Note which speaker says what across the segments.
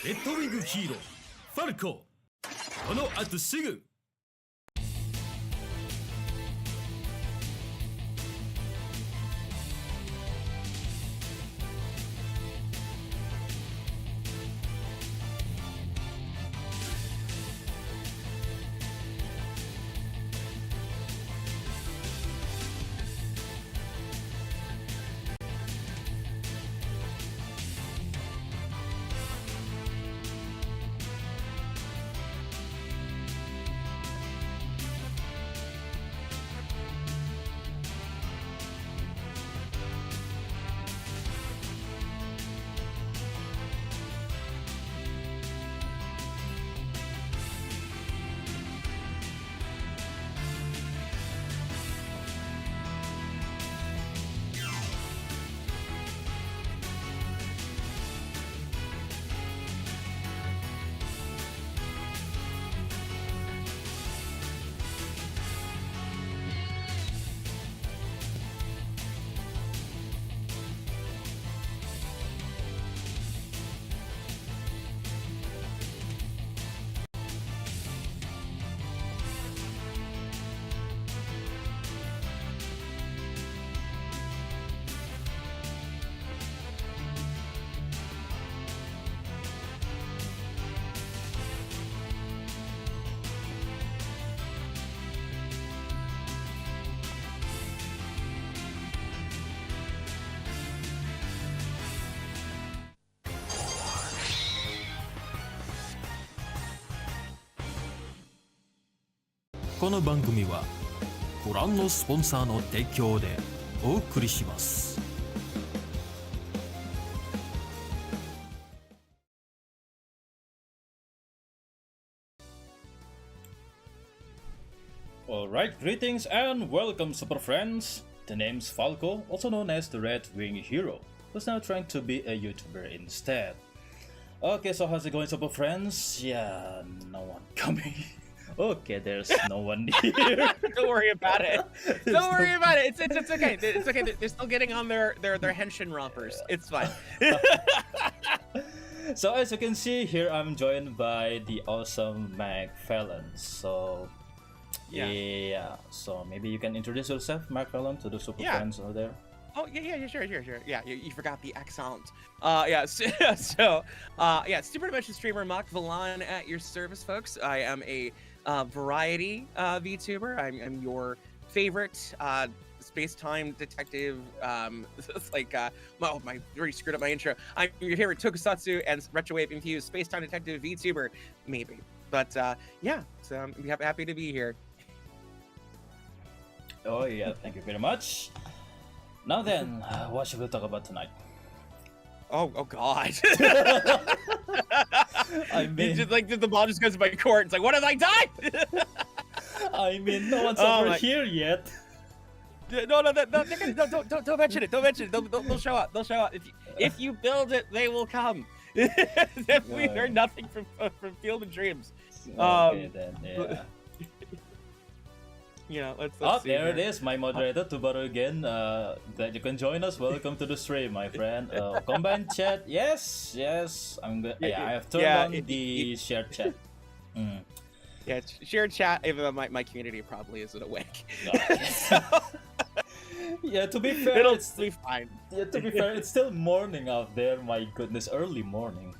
Speaker 1: レッドウィングヒーローファルコこの後すぐこの番組はご覧のスポンサーの提供でお送りします。Alright, greetings and welcome super friends. The name's Falco, also known as the Redwing hero, who's now trying to be a YouTuber instead. Okay, so how's it going super friends? Yeah, no one coming. Okay, there's no one here.
Speaker 2: Don't worry about it. Don't worry about it. It's okay. It's okay. They're still getting on their henshin rompers. It's fine.
Speaker 1: So as you can see here, I'm joined by the awesome Mac Fallon. So yeah. So maybe you can introduce yourself, Mac Fallon, to the super friends over there.
Speaker 2: Oh yeah, sure. Yeah, you forgot the accent. Super streamer Mac Fallon at your service, folks. I am a variety VTuber. I'm your favorite space-time detective. I already screwed up my intro. I'm your favorite tokusatsu and retrowave infused space-time detective VTuber, maybe. But so I'm happy to be here.
Speaker 1: Oh yeah, thank you very much. Now then, what should we talk about tonight?
Speaker 2: Oh God!
Speaker 1: I mean,
Speaker 2: just like the ball just goes to my court. It's like, what have I done?
Speaker 1: I mean, no one's over here yet.
Speaker 2: No, don't mention it. Don't mention it. They'll show up. They'll show up. If you build it, they will come. We learn nothing from Field of Dreams.
Speaker 1: Okay then, yeah.
Speaker 2: Let's see
Speaker 1: there
Speaker 2: here.
Speaker 1: it is, my moderator, Vtuber again. Glad you can join us. Welcome to the stream, my friend. Combined chat, yes. I'm good. Yeah, I have turned on the shared chat.
Speaker 2: Yeah, shared chat. Even though my community probably isn't awake.
Speaker 1: Yeah, to be fair,
Speaker 2: it'll be fine.
Speaker 1: Yeah, to be fair, it's still morning out there. My goodness, early morning.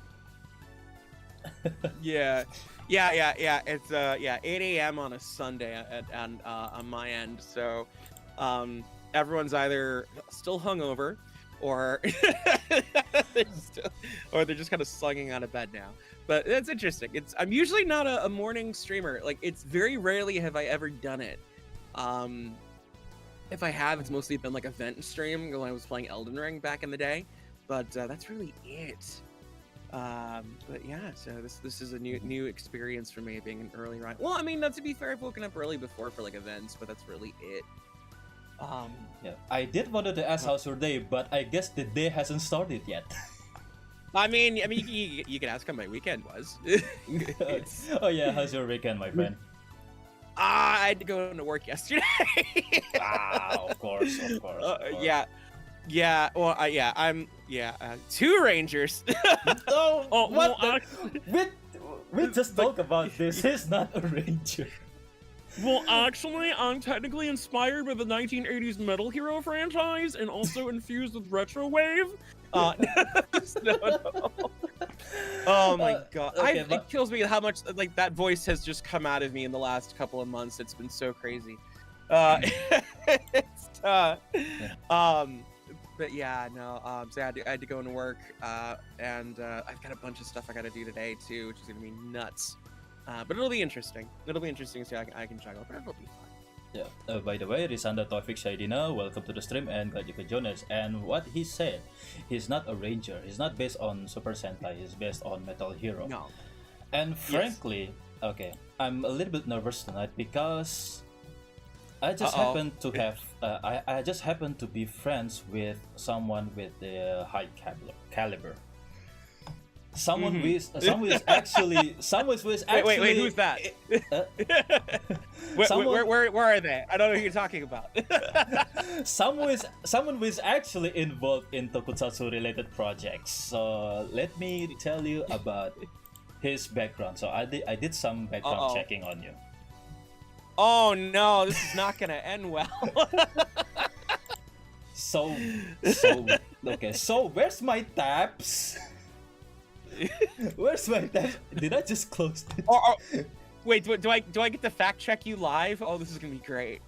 Speaker 2: Yeah. It's 8 a.m. on a Sunday on my end. So everyone's either still hungover or they're just kind of slugging out of bed now. But that's interesting. I'm usually not a morning streamer. Like, it's very rarely have I ever done it. If I have, it's mostly been like event stream when I was playing Elden Ring back in the day. But that's really it. But yeah, so this is a new experience for me, being an early ride. Well, I mean, to be fair, I've woken up early before for like events, but that's really it.
Speaker 1: Yeah, I did wanted to ask how's your day, but I guess the day hasn't started yet.
Speaker 2: I mean, you can ask how my weekend was.
Speaker 1: Oh yeah, how's your weekend, my friend?
Speaker 2: I had to go to work yesterday.
Speaker 1: Of course.
Speaker 2: Yeah. Yeah, well, two rangers.
Speaker 1: Oh, what?
Speaker 2: well,
Speaker 1: We just talk about this. He's not a ranger.
Speaker 2: Well, actually, I'm technically inspired by the 1980s Metal Hero franchise and also infused with retro wave. No. Oh my god,
Speaker 1: okay,
Speaker 2: it kills me how much like that voice has just come out of me in the last couple of months. It's been so crazy. But yeah, no. So I had to go into work, and I've got a bunch of stuff I got to do today too, which is gonna be nuts. But it'll be interesting. It'll be interesting to see how I can juggle, but it'll be fun.
Speaker 1: Yeah. By the way, Risanda Taufik Shaidina, welcome to the stream, and glad you could join us. And what he said, he's not a ranger. He's not based on Super Sentai. He's based on Metal Hero.
Speaker 2: No.
Speaker 1: And frankly, okay, I'm a little bit nervous tonight because I just happen to have I just happen to be friends with someone with the high caliber. Someone who is actually
Speaker 2: Wait, who's that? Where are they? I don't know who you're talking about.
Speaker 1: someone who is actually involved in tokusatsu related projects. So let me tell you about his background. So I did some background checking on you.
Speaker 2: Oh no, this is not gonna end well.
Speaker 1: So okay, so where's my tabs? Where's my tabs? Did I just close it?
Speaker 2: Wait, do I get to fact check you live? Oh, this is gonna be great.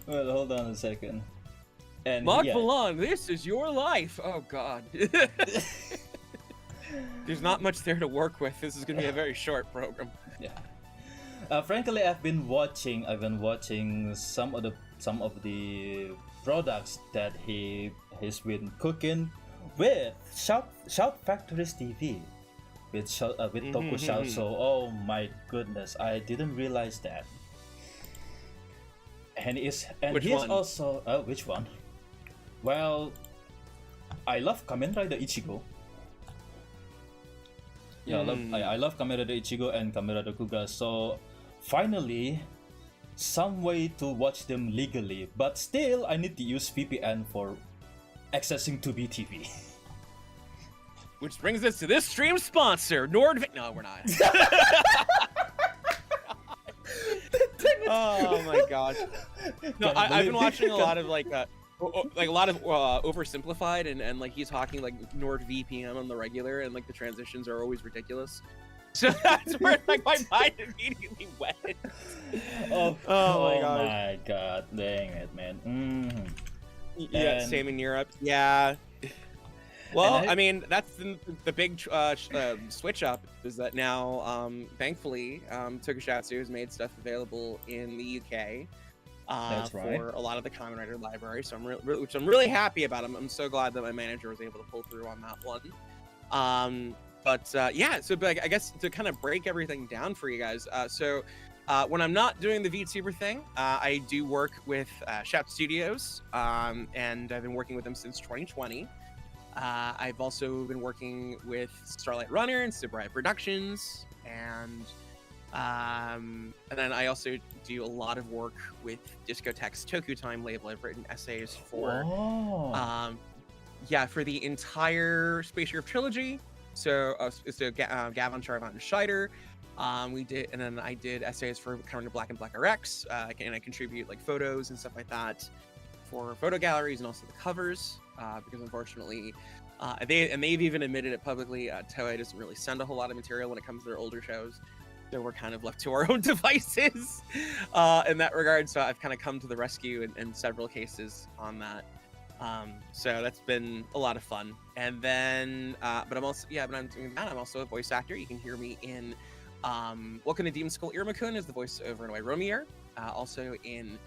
Speaker 1: Well, hold on a second. And
Speaker 2: Mark Valon, this is your life. Oh god. There's not much there to work with. This is gonna be a very short program.
Speaker 1: Yeah. Frankly, I've been watching some of the products that he's been cooking with Shout Factory's TV with Toku Shout. So oh my goodness, I didn't realize that. And he's also which one? Well, I love Kamen Rider Ichigo. Yeah, I love Kamen Rider Ichigo and Kamen Rider Kuga. So finally, some way to watch them legally, but still I need to use VPN for accessing 2B TV.
Speaker 2: Which brings us to this stream sponsor, NordVPN. No, we're not. Oh my gosh. No, I've been watching a lot of like a lot of oversimplified and like he's talking like NordVPN on the regular, and like the transitions are always ridiculous. So that's where like my mind immediately went.
Speaker 1: Oh my god, dang it, man.
Speaker 2: Yeah, same in Europe. Yeah. Well, I mean, that's the big switch up is that now, thankfully, Tokusatsu has made stuff available in the UK for a lot of the Kamen Rider library. So which I'm really happy about. I'm so glad that my manager was able to pull through on that one. Yeah, so I guess to kind of break everything down for you guys. When I'm not doing the VTuber thing, I do work with Shout Studios, and I've been working with them since 2020. I've also been working with Starlight Runner and Superfriends Productions, and then I also do a lot of work with Discotheque's Toku Time label. I've written essays for, for the entire Space Hero trilogy. So Gavin, Charvant, and Scheider. And then I did essays for Counter Black and Black RX, and I contribute like photos and stuff like that for photo galleries and also the covers, because unfortunately, they've even admitted it publicly, Toei doesn't really send a whole lot of material when it comes to their older shows, so we're kind of left to our own devices in that regard. So I've kind of come to the rescue in several cases on that. So that's been a lot of fun. And then, but I'm doing that. I'm also a voice actor. You can hear me in Welcome to Demon School Irma-kun as the voice over in Romier. Also in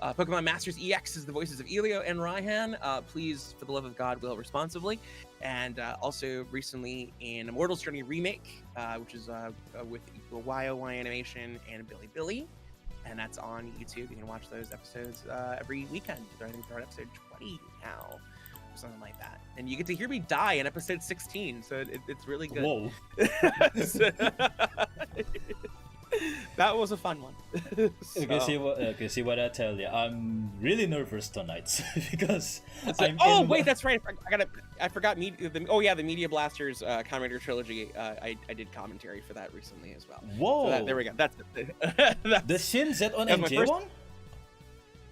Speaker 2: Pokemon Masters EX as the voices of Elio and Raihan. Please, for the love of God, will responsibly. And also recently in Immortals Journey Remake, which is with YOY Animation and Billy. And that's on YouTube. You can watch those episodes every weekend. I think they're on episode 20 now, or something like that. And you get to hear me die in episode 16, so it's really good.
Speaker 1: Whoa.
Speaker 2: That was a fun one.
Speaker 1: See what I tell you. I'm really nervous tonight because
Speaker 2: wait, that's right. I forgot. The Media Blasters Commander Trilogy. I did commentary for that recently as well.
Speaker 1: Whoa!
Speaker 2: So there we go. That's
Speaker 1: the Shin Z on NJ one.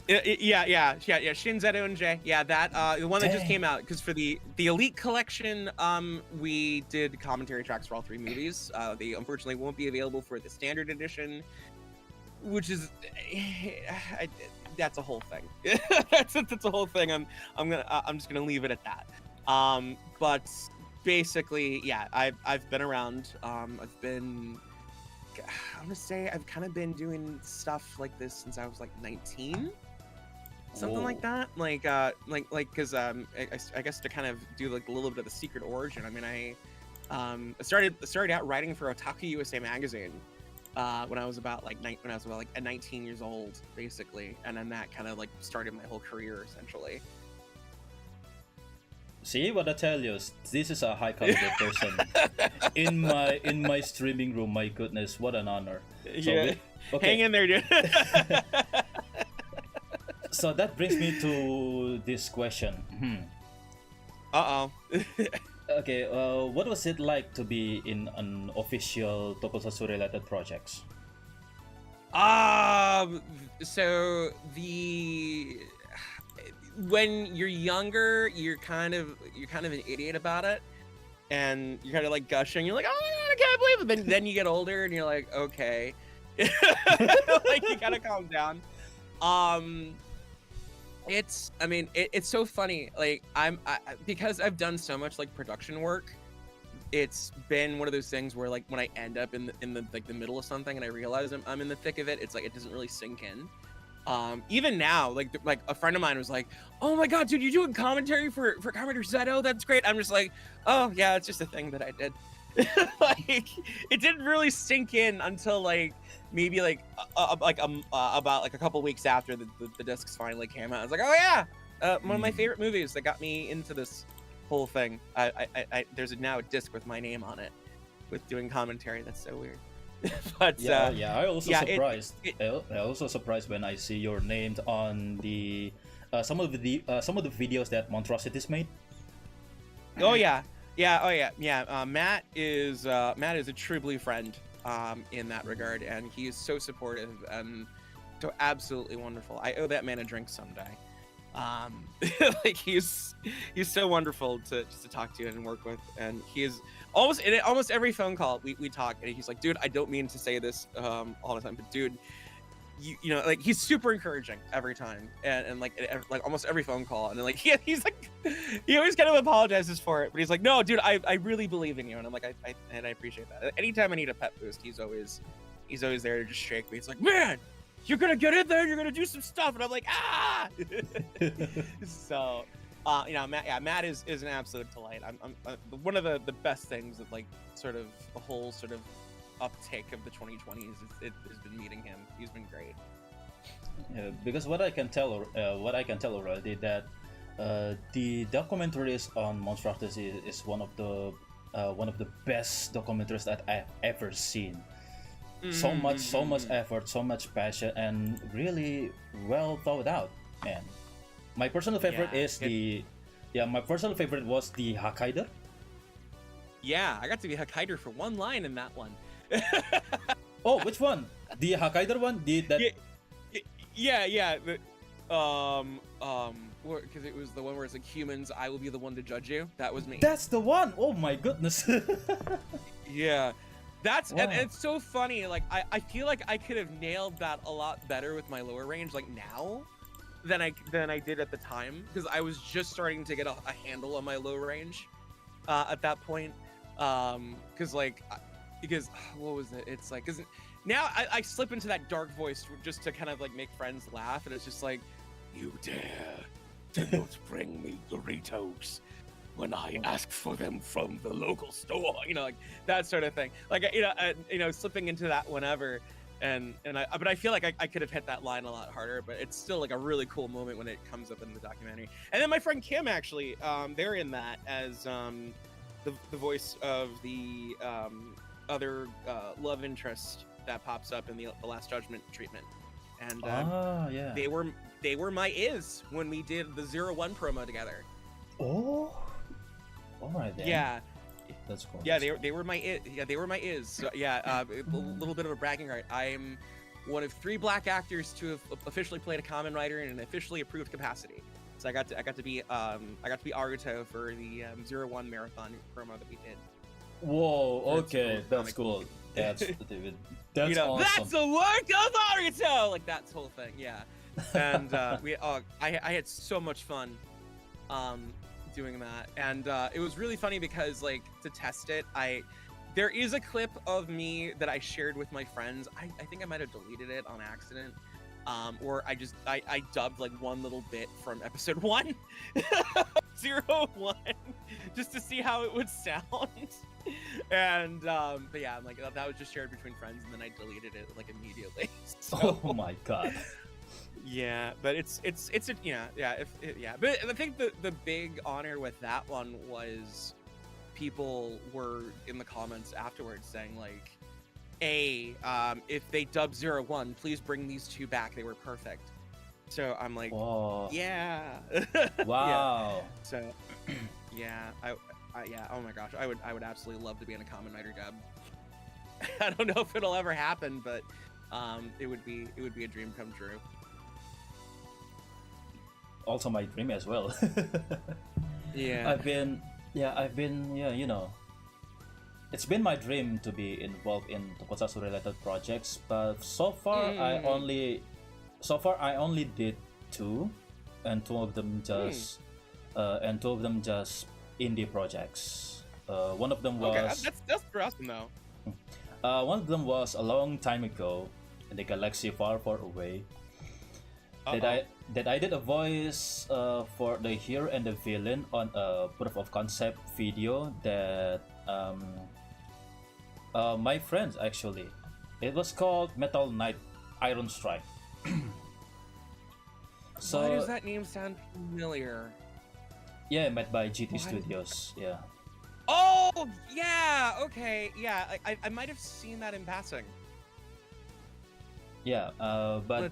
Speaker 2: Yeah. Shin J. Yeah, that the one that just came out, because for the Elite Collection, we did commentary tracks for all 3 movies. They unfortunately won't be available for the Standard Edition, which is that's a whole thing. that's a whole thing. I'm just gonna leave it at that. But basically, yeah, I've been around. I'm gonna say I've kind of been doing stuff like this since I was like 19. Something like that, because I guess to kind of do like a little bit of the secret origin. I mean, I started out writing for Otaku USA magazine when I was about like 19 years old, basically, and then that kind of like started my whole career essentially.
Speaker 1: See what I tell you? This is a high caliber person in my streaming room. My goodness, what an honor!
Speaker 2: So, hang in there, dude.
Speaker 1: So that brings me to this question. Okay, what was it like to be in an official Tokusatsu related projects?
Speaker 2: So when you're younger, you're kind of an idiot about it, and you're kind of like gushing. You're like, oh my god, I can't believe it. But then you get older, and you're like, okay, like you gotta calm down. It's so funny. Like because I've done so much like production work, it's been one of those things where like when I end up in the like the middle of something and I realize I'm in the thick of it, it's like it doesn't really sink in. Even now, like a friend of mine was like, "Oh my god, dude, you're doing commentary for Commander Zeto? That's great." I'm just like, "Oh yeah, it's just a thing that I did." Like it didn't really sink in until like maybe about like a couple weeks after the discs finally came out. I was like, oh yeah, one of my favorite movies that got me into this whole thing. There's now a disc with my name on it, with doing commentary. That's so weird. But
Speaker 1: I also surprised. I also surprised when I see your name on the some of the videos that Monstrosities made. Matt is a true blue friend in that regard, and he is so supportive and so absolutely wonderful. I owe that man a drink someday. Like he's so wonderful to talk to and work with, and he is almost every phone call we talk, and he's like, dude, I don't mean to say this all the time, but dude, you know, like he's super encouraging every time, and like almost every phone call, and then like he's like, he always kind of apologizes for it, but he's like, no, dude, I really believe in you, and I'm like, I appreciate that. Anytime I need a pep boost, he's always there to just shake me. It's like, man, you're gonna get in there, you're gonna do some stuff, and I'm like, ah. So Matt is an absolute delight. I'm one of the best things that like sort of the whole sort of uptake of the 2020s it has been meeting him. He's been great. Because what I can tell already, that the documentaries on Monstrosities is one of the best documentaries that I've ever seen. So much effort, so much passion, and really well thought out, man. My personal favorite my personal favorite was the Hokkaido.
Speaker 2: Yeah, I got to be Hokkaido for one line in that one.
Speaker 1: Oh, which one? The Hokkaido one? Because
Speaker 2: it was the one where it's like, humans, I will be the one to judge you. That was me.
Speaker 1: That's the one. Oh my goodness.
Speaker 2: Yeah, that's wow. And it's so funny. Like I feel like I could have nailed that a lot better with my lower range, like now, than I did at the time, because I was just starting to get a handle on my low range at that point. Because what was it? It's like, because now I slip into that dark voice just to kind of like make friends laugh, and it's just like, you dare to not bring me Doritos when I ask for them from the local store, you know, like that sort of thing. Like, slipping into that whenever, but I feel like I could have hit that line a lot harder, but it's still like a really cool moment when it comes up in the documentary. And then my friend Kim, actually, they're in that as the voice of the other love interest that pops up in the Last Judgment treatment, and
Speaker 1: yeah.
Speaker 2: they were my is when we did the 0-1 promo together.
Speaker 1: Oh, all right then.
Speaker 2: Yeah.
Speaker 1: That's cool.
Speaker 2: Yeah, they were my is. So, yeah, a little bit of a bragging right. I'm one of 3 black actors to have officially played a common writer in an officially approved capacity. So I got to be Aruto for the 0-1 marathon promo that we did.
Speaker 1: Whoa, okay, that's cool. That's David. That's awesome.
Speaker 2: That's the work of Aruto. Like that whole thing, yeah. And I had so much fun doing that, and it was really funny because, like, to test it, there is a clip of me that I shared with my friends. I think I might have deleted it on accident, or I dubbed like one little bit from episode 1 0-1 just to see how it would sound. And but yeah, I'm like, that was just shared between friends, and then I deleted it like immediately. So,
Speaker 1: oh my god.
Speaker 2: yeah, but it's but I think the big honor with that one was people were in the comments afterwards saying, like, if they dub 0-1, please bring these 2 back, they were perfect. So I'm like,
Speaker 1: whoa.
Speaker 2: Yeah.
Speaker 1: Wow.
Speaker 2: Yeah. So yeah, I oh my gosh, I would absolutely love to be in a Kamen Rider dub. I don't know if it'll ever happen, but it would be a dream come true.
Speaker 1: Also my dream as well.
Speaker 2: Yeah.
Speaker 1: I've been you know, it's been my dream to be involved in tokusatsu related projects, but so far I only did 2, and 2 of them just indie projects. One of them was
Speaker 2: that's awesome though.
Speaker 1: One of them was a long time ago in the galaxy far, far away. That I did a voice for the hero and the villain on a proof of concept video that my friends actually. It was called Metal Knight Iron Strike. So,
Speaker 2: why does that name sound familiar?
Speaker 1: Yeah, made by GT Studios. Yeah.
Speaker 2: Oh yeah, okay, yeah. I might have seen that in passing.
Speaker 1: Yeah, but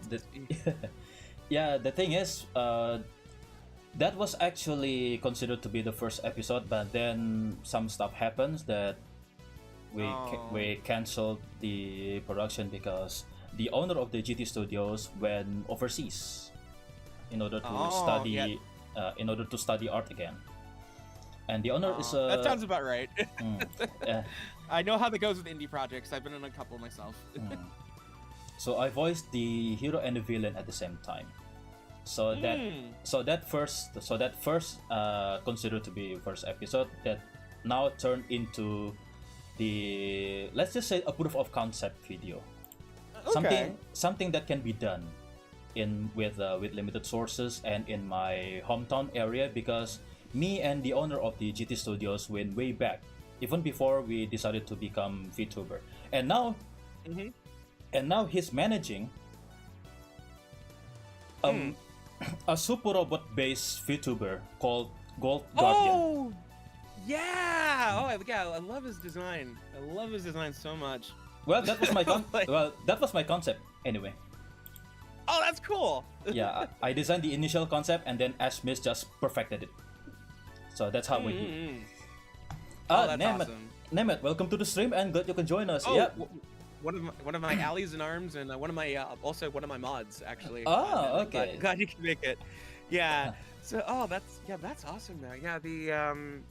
Speaker 1: yeah, the thing is, that was actually considered to be the first episode, but then some stuff happens that we canceled the production because the owner of the GT Studios went overseas in order to study art again. And the owner is
Speaker 2: that sounds about right.
Speaker 1: Yeah.
Speaker 2: I know how that goes with indie projects. I've been in a couple myself.
Speaker 1: So I voiced the hero and the villain at the same time. So that first considered to be first episode that now turned into the, let's just say, a proof of concept video.
Speaker 2: Okay.
Speaker 1: Something that can be done with limited sources and in my hometown area, because me and the owner of the GT Studios went way back, even before we decided to become VTuber. And now he's managing a super robot based VTuber called Gold Guardian.
Speaker 2: Oh yeah! Oh yeah, I love his design. I love his design so much.
Speaker 1: Well, that was my that was my concept anyway.
Speaker 2: Oh, that's cool.
Speaker 1: Yeah, I designed the initial concept and then Ash Smith just perfected it. So that's how we do.
Speaker 2: Oh, that's awesome.
Speaker 1: Nemeth, welcome to the stream and glad you can join us.
Speaker 2: Oh,
Speaker 1: yeah.
Speaker 2: One of my allies in arms and one of my mods actually.
Speaker 1: Oh, okay.
Speaker 2: Glad you can make it. Yeah. So that's awesome though. Yeah, I've been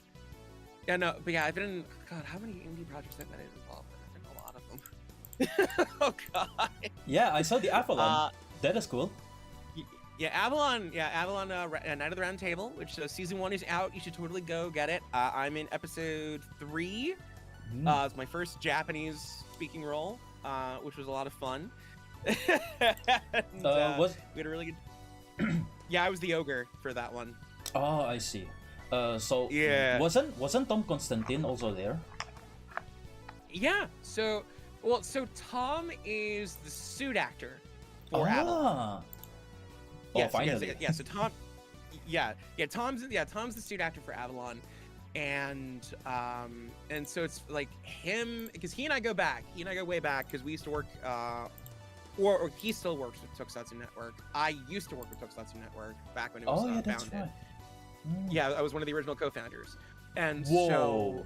Speaker 2: in, God, how many indie projects have I been involved in? I've been in a lot of them. Oh god.
Speaker 1: Yeah, I saw the Avalon. That is cool.
Speaker 2: Yeah, Avalon, Night of the Round Table, which season 1 is out. You should totally go get it. I'm in episode 3. It's my first Japanese speaking role, which was a lot of fun. And, we had a really good. Yeah, I was the ogre for that one.
Speaker 1: Oh, I see. So
Speaker 2: yeah,
Speaker 1: wasn't Tom Constantine also there?
Speaker 2: Yeah. So Tom is the suit actor for Avalon.
Speaker 1: Yes,
Speaker 2: finally. So Tom, Tom's the suit actor for Avalon, and so it's like him, because he and I go way back because we used to work, or he still works with Tokusatsu Network. I used to work with Tokusatsu Network back when it was
Speaker 1: that's
Speaker 2: founded.
Speaker 1: right.
Speaker 2: Yeah, I was one of the original co-founders, and
Speaker 1: Whoa.
Speaker 2: so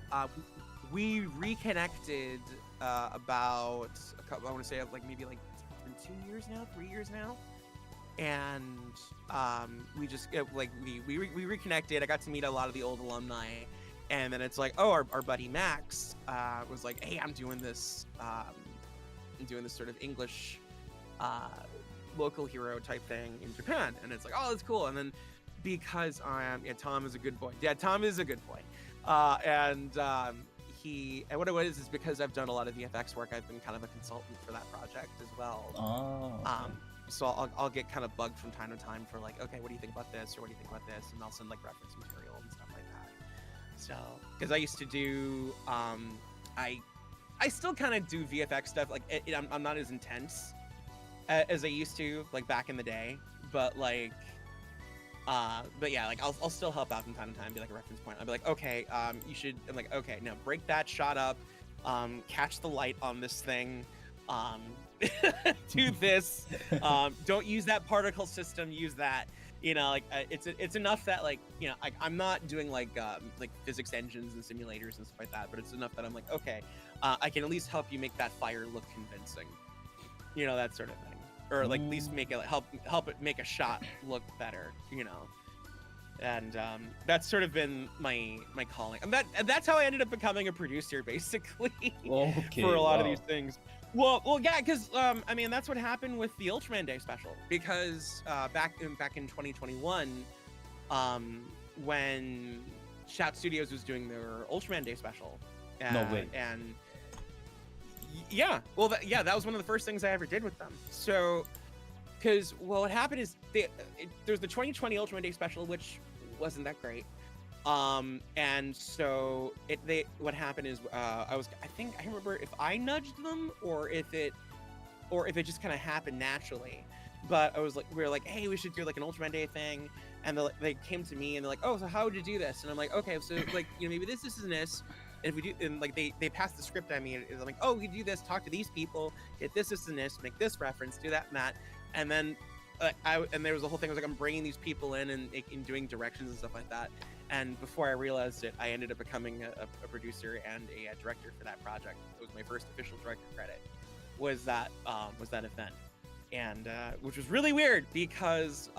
Speaker 2: we reconnected about I want to say like maybe like 3 years now, and we just we reconnected. I got to meet a lot of the old alumni, and then it's like, oh, our buddy Max was like, hey, I'm doing this sort of English local hero type thing in Japan, and it's like, oh, that's cool. And then because Tom is a good boy. Yeah, Tom is a good boy. And what it was is because I've done a lot of VFX work, I've been kind of a consultant for that project as well.
Speaker 1: Oh.
Speaker 2: So I'll get kind of bugged from time to time for like, okay, what do you think about this, or what do you think about this, and I'll send like reference material and stuff like that. So because I used to do I still kind of do VFX stuff, like I'm not as intense as I used to, like back in the day, but yeah, like I'll still help out from time to time, be like a reference point. I'll be like, okay, you should. I'm like, okay, now break that shot up, catch the light on this thing, do this, don't use that particle system, use that. You know, like it's enough that like, you know, I'm not doing like physics engines and simulators and stuff like that, but it's enough that I'm like, okay, I can at least help you make that fire look convincing. You know, that sort of thing. Or like at least make it help it make a shot look better, you know. And that's sort of been my calling, and that's how I ended up becoming a producer, basically.
Speaker 1: Okay,
Speaker 2: for a lot of these things. Well, yeah, because I mean, that's what happened with the Ultraman Day special, because back in 2021, when Shout Studios was doing their Ultraman Day special,
Speaker 1: No way.
Speaker 2: and yeah, well, that was one of the first things I ever did with them. So, because what happened is there's the 2020 Ultraman Day special, which wasn't that great. And so what happened is I think I remember if I nudged them or if it just kind of happened naturally. But we were like, hey, we should do like an Ultraman Day thing, and they came to me and they're like, oh, so how would you do this? And I'm like, okay, so like, you know, maybe this and this. And if we do, and like they passed the script at me, and I'm like, oh, we do this, talk to these people, get this and this, make this reference, do that and that, and then and there was a whole thing. I was like, I'm bringing these people in and doing directions and stuff like that. And before I realized it, I ended up becoming a producer and a director for that project. It was my first official director credit. Was that event, and which was really weird because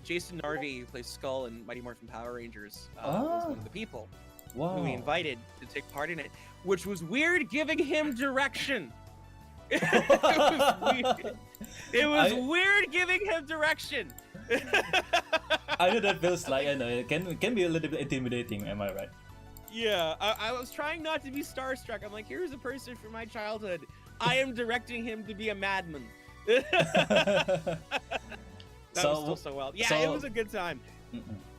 Speaker 2: Jason Narvi, who plays Skull in Mighty Morphin Power Rangers, was one of the people.
Speaker 1: Wow.
Speaker 2: Who we invited to take part in it, which was weird giving him direction. It was weird giving him direction.
Speaker 1: I know that feels like, I know, it can be a little bit intimidating, am I right?
Speaker 2: Yeah, I was trying not to be starstruck. I'm like, here's a person from my childhood. I am directing him to be a madman. That was still so well. Yeah, it was a good time.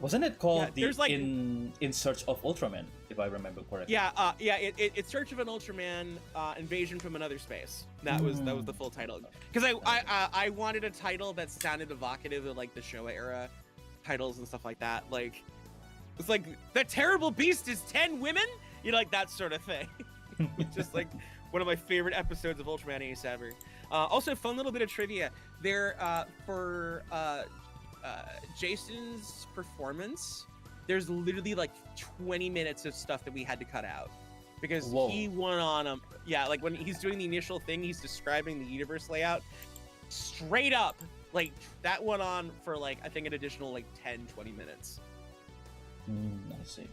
Speaker 1: Wasn't it called
Speaker 2: In
Speaker 1: Search of Ultraman, if I remember correctly?
Speaker 2: Yeah, it's Search of an Ultraman, Invasion from Another Space. That was the full title. Because I wanted a title that sounded evocative of like the Showa era titles and stuff like that. Like, it's like the terrible beast is 10 women, you know, like that sort of thing. Just like one of my favorite episodes of Ultraman Ace ever. Also, fun little bit of trivia there for Jason's performance. There's literally like 20 minutes of stuff that we had to cut out because he went on like when he's doing the initial thing, he's describing the universe layout straight up, like that went on for like I think an additional like 10-20 minutes.
Speaker 1: I see.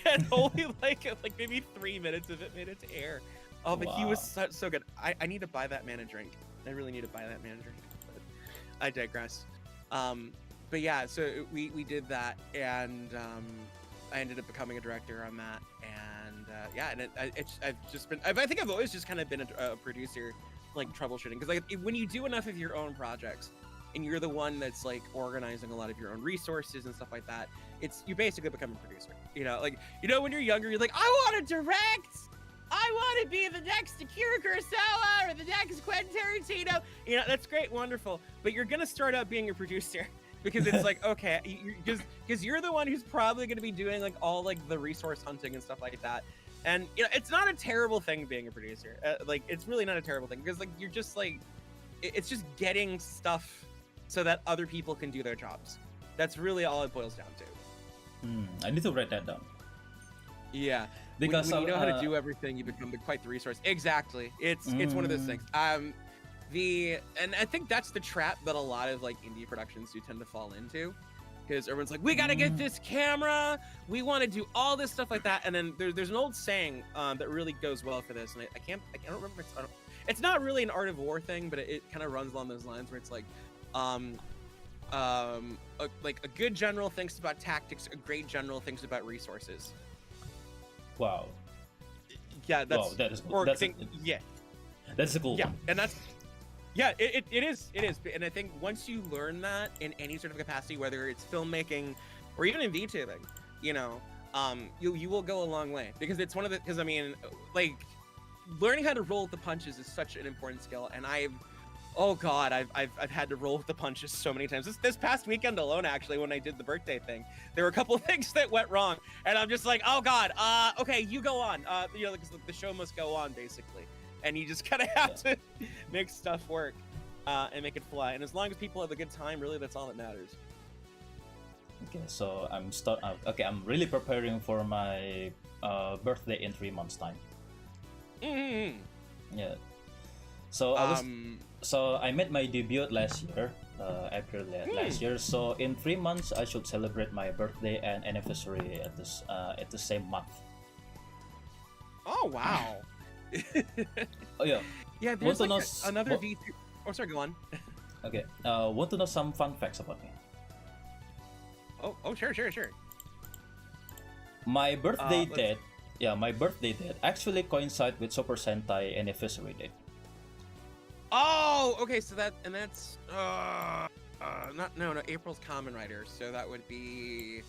Speaker 2: And only like maybe 3 minutes of it made it to air. Oh, but he was so good. I need to buy that man a drink. I really need to buy that man a drink. But I digress. But yeah, so we did that, and I ended up becoming a director on that, and and I think I've always just kind of been a producer, like troubleshooting, because like when you do enough of your own projects, and you're the one that's like organizing a lot of your own resources and stuff like that, you basically become a producer. You know, like, you know, when you're younger, you're like, I want to direct. I want to be the next Akira Kurosawa or the next Quentin Tarantino. You know, that's great, wonderful. But you're going to start out being a producer. because it's like, okay, because you're the one who's probably going to be doing like all like the resource hunting and stuff like that. And you know, it's not a terrible thing being a producer. Like, it's really not a terrible thing, because like you're just like, it's just getting stuff so that other people can do their jobs. That's really all it boils down to.
Speaker 1: I need to write that down.
Speaker 2: Yeah,
Speaker 1: because
Speaker 2: when you know how to do everything, you become quite the resource. Exactly. It's one of those things. And I think that's the trap that a lot of like indie productions do tend to fall into, because everyone's like, we got to get this camera, we want to do all this stuff like that. And then there's an old saying that really goes well for this, and I don't remember. It's not really an art of war thing, but it kind of runs along those lines, where it's like, like a good general thinks about tactics, a great general thinks about resources.
Speaker 1: Wow.
Speaker 2: Yeah, that's
Speaker 1: that's a cool one.
Speaker 2: And that's it is, and I think once you learn that in any sort of capacity, whether it's filmmaking or even in VTubing, you know, you will go a long way, because it's one of the, because I mean, like, learning how to roll with the punches is such an important skill, and I've had to roll with the punches so many times. This past weekend alone, actually, when I did the birthday thing, there were a couple of things that went wrong, and I'm just like, oh god, okay, you go on, you know, because the show must go on, basically, and you just kind of have to make stuff work and make it fly. And as long as people have a good time, really, that's all that matters.
Speaker 1: Okay, so I'm really preparing for my birthday in 3 months' time. Yeah. So I made my debut last year, April last year. So in 3 months, I should celebrate my birthday and anniversary at the same month.
Speaker 2: Oh wow!
Speaker 1: Oh yeah.
Speaker 2: Yeah, there's like another VTuber. Oh, sorry, go on.
Speaker 1: Okay. Want to know some fun facts about me?
Speaker 2: Oh, sure.
Speaker 1: My birthday date. Yeah, my birthday date actually coincides with Super Sentai anniversary date.
Speaker 2: Oh, okay. So that's April's Kamen Rider. So that would be,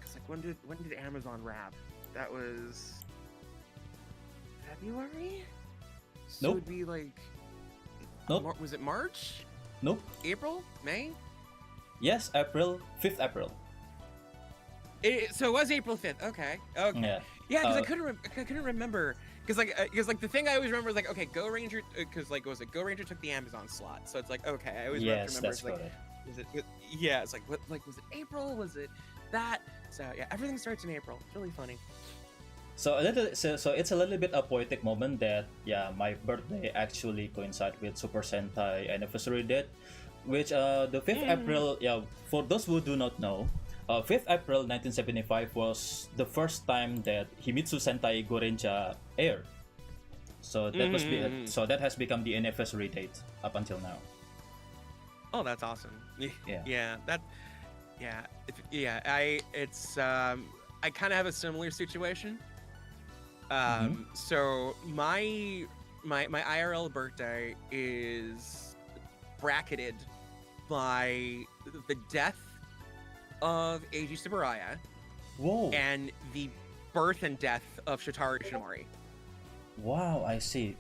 Speaker 2: cause like when did Amazon wrap? That was February. So
Speaker 1: Nope.
Speaker 2: It would be like.
Speaker 1: Nope.
Speaker 2: Was it March?
Speaker 1: Nope.
Speaker 2: April? May?
Speaker 1: Yes, April 5th April.
Speaker 2: So it was April 5th. Okay. Yeah, because I couldn't remember. Because like the thing I always remember is like, okay, Go Ranger, because like Go Ranger took the Amazon slot, so it's like, okay, I always remember.
Speaker 1: That's
Speaker 2: like,
Speaker 1: correct.
Speaker 2: it's like what, like was it April? Was it that? So yeah, everything starts in April. It's really funny.
Speaker 1: So it's a little bit a poetic moment that my birthday actually coincides with Super Sentai anniversary date, which the 5th April. Yeah, for those who do not know. 5th April 1975 was the first time that Himitsu Sentai Gorenja aired. So that that has become the anniversary date up until now.
Speaker 2: Oh, that's awesome.
Speaker 1: Yeah.
Speaker 2: I kind of have a similar situation. So my IRL birthday is bracketed by the death of Eiji Tsuburaya.
Speaker 1: Whoa.
Speaker 2: And the birth and death of Shotaro Ishinomori.
Speaker 1: Wow, I see.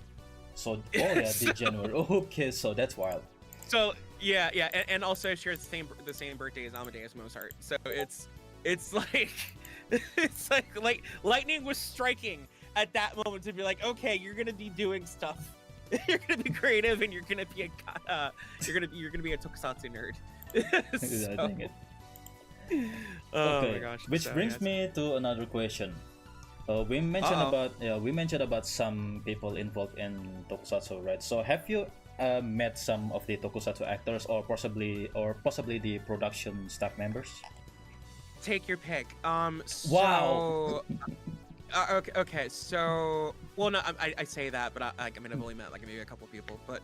Speaker 1: So the January. Okay, so that's wild.
Speaker 2: So yeah, and also shares the same birthday as Amadeus Mozart. So it's like it's like lightning was striking at that moment to be like, okay, you're gonna be doing stuff. You're gonna be creative, and you're gonna be a tokusatsu nerd. So,
Speaker 1: Dang it.
Speaker 2: Oh my gosh!
Speaker 1: Which brings me to another question. We mentioned about some people involved in tokusatsu, right? So have you met some of the tokusatsu actors, or possibly the production staff members?
Speaker 2: Take your pick.
Speaker 1: Wow.
Speaker 2: Okay. So, well, no, I say that, but I've only met like maybe a couple people. But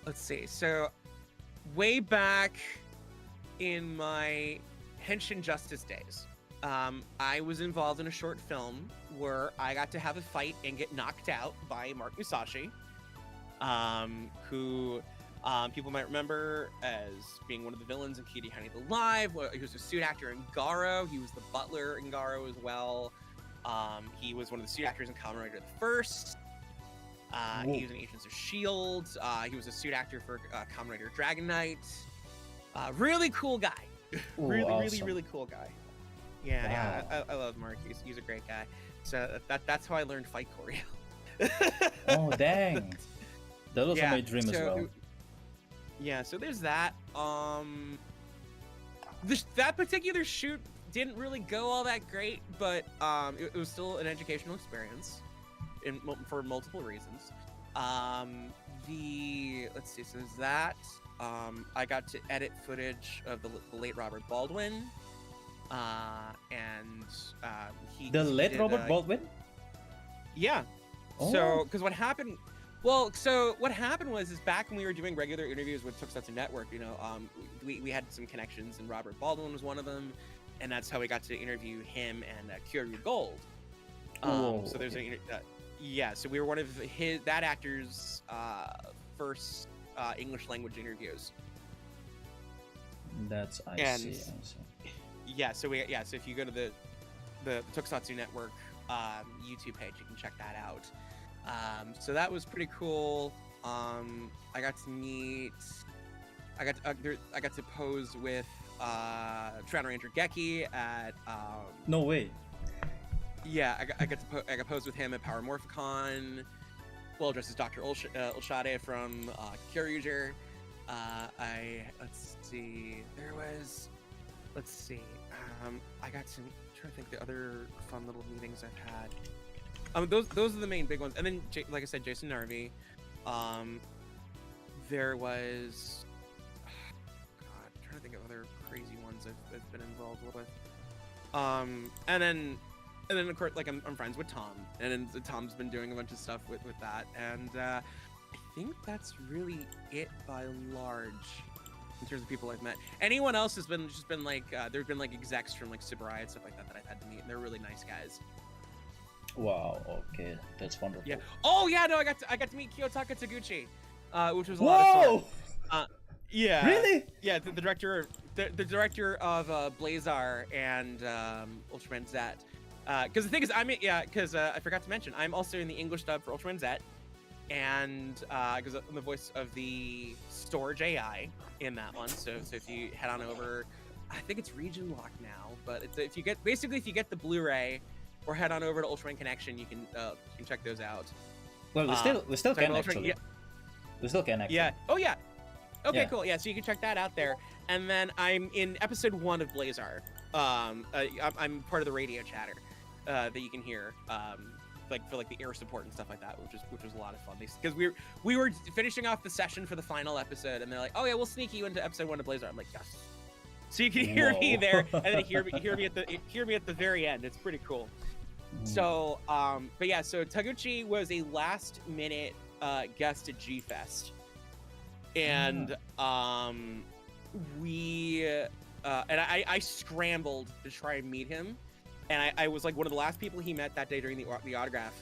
Speaker 2: let's see. So, way back in my Henshin Justice days, I was involved in a short film where I got to have a fight and get knocked out by Mark Musashi, who people might remember as being one of the villains in Kiri Hani the Live. He was a suit actor in Garo. He was the butler in Garo as well. He was one of the suit actors in Kamen Rider the First. He was in Agents of S.H.I.E.L.D. He was a suit actor for Kamen Rider Dragon Knight. Really cool guy.
Speaker 1: Ooh,
Speaker 2: really,
Speaker 1: awesome.
Speaker 2: really cool guy. Yeah,
Speaker 1: Wow.
Speaker 2: yeah, I love Mark. He's a great guy. So that's how I learned falcoair.
Speaker 1: Oh, dang. That was my dream as well.
Speaker 2: Yeah, so there's that. That particular shoot didn't really go all that great, but it was still an educational experience for multiple reasons. Let's see, so there's that. I got to edit footage of the late Robert Baldwin, and
Speaker 1: The late Robert Baldwin?
Speaker 2: Yeah.
Speaker 1: Oh.
Speaker 2: So, because what happened was back when we were doing regular interviews with Tokusatsu Network, we had some connections, and Robert Baldwin was one of them, and that's how we got to interview him and Kyoryuger Gold. So there's so we were one of that actor's first English language interviews.
Speaker 1: I see.
Speaker 2: Yeah, so if you go to the Tokusatsu Network YouTube page, you can check that out. So that was pretty cool. I got to pose with Shadow Ranger Geki at
Speaker 1: No way.
Speaker 2: Yeah, I got posed with him at Power Morphicon. Well dressed as Dr. Ulshade from Kyoryuger. I got to try to think the other fun little meetings I've had. Those are the main big ones, and then like I said, Jason Narvi. There was, I'm trying to think of other crazy ones I've been involved with. And then of course, like I'm friends with Tom, and then Tom's been doing a bunch of stuff with that, and I think that's really it by large in terms of people I've met. Anyone else has been like there's been like execs from like Superai and stuff like that I've had to meet, and they're really nice guys.
Speaker 1: Wow. Okay, that's wonderful.
Speaker 2: Yeah. Oh yeah, no, I got to meet Kiyotaka Taguchi, which was a lot of fun. Yeah.
Speaker 1: Really?
Speaker 2: Yeah, the director of Blazar and Ultraman Z. Because the thing is, I forgot to mention, I'm also in the English dub for Ultraman Z, and because I'm the voice of the storage AI in that one. So if you head on over, I think it's region lock now, but if you get the Blu-ray or head on over to Ultraman Connection, you can check those out.
Speaker 1: Well, we still can actually.
Speaker 2: Yeah. We still can actually. Yeah. Oh yeah. Okay, yeah. Cool. Yeah, so you can check that out there. And then I'm in episode 1 of Blazar. I'm part of the radio chatter that you can hear, like for like the air support and stuff like that, which was a lot of fun. Because we were finishing off the session for the final episode, and they're like, "Oh yeah, we'll sneak you into episode 1 of Blazar." I'm like, "Yes." So you can hear me there, and then hear me at the very end. It's pretty cool. So, but yeah, so Taguchi was a last minute guest at G-Fest. And I scrambled to try and meet him, and I was like one of the last people he met that day during the autograph.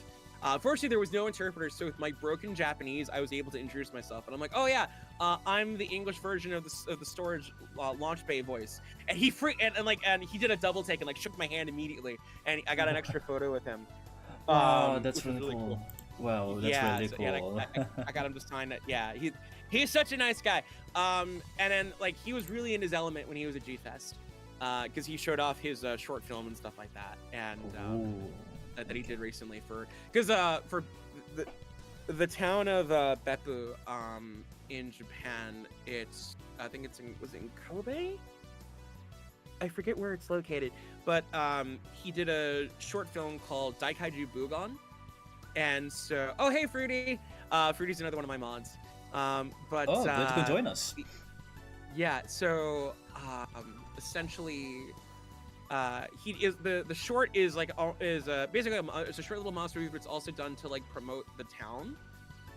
Speaker 2: Fortunately, there was no interpreter, so with my broken Japanese, I was able to introduce myself. And I'm like, "Oh yeah, I'm the English version of the storage launch bay voice." And he he did a double take and like shook my hand immediately, and I got an extra photo with him.
Speaker 1: Wow, that's really cool. Wow, that's really cool.
Speaker 2: Yeah, I got him to sign it. Yeah, he's such a nice guy. And then like he was really in his element when he was at G-Fest, because he showed off his short film and stuff like that, and that he did recently for the town of Beppu in Japan. I think was it in Kobe? I forget where it's located, but he did a short film called Daikaiju Bugon. And so, oh hey Fruity, Fruity's another one of my mods. But
Speaker 1: glad you could join us.
Speaker 2: Yeah, so essentially, he is the short is like basically it's a short little monster movie, but it's also done to like promote the town.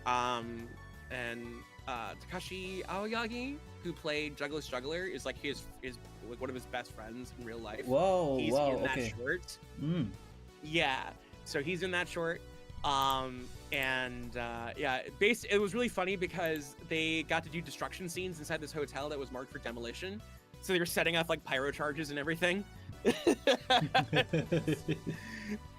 Speaker 2: And Takashi Aoyagi, who played Juggler's Juggler, is like his like one of his best friends in real life. He's in that short. Yeah, so he's in that short. It was really funny because they got to do destruction scenes inside this hotel that was marked for demolition. So they were setting off like pyro charges and everything.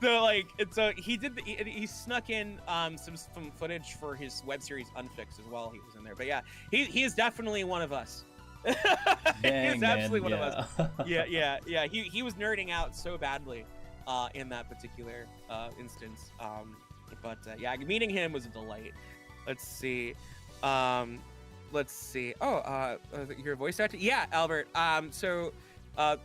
Speaker 2: So like, and so he did. He snuck in some footage for his web series Unfixed as well. He was in there, but yeah, he is definitely one of us. He's absolutely one of us. Yeah. He was nerding out so badly in that particular instance. But yeah, meeting him was a delight. Let's see. Oh, your voice actor? Yeah, Albert. So the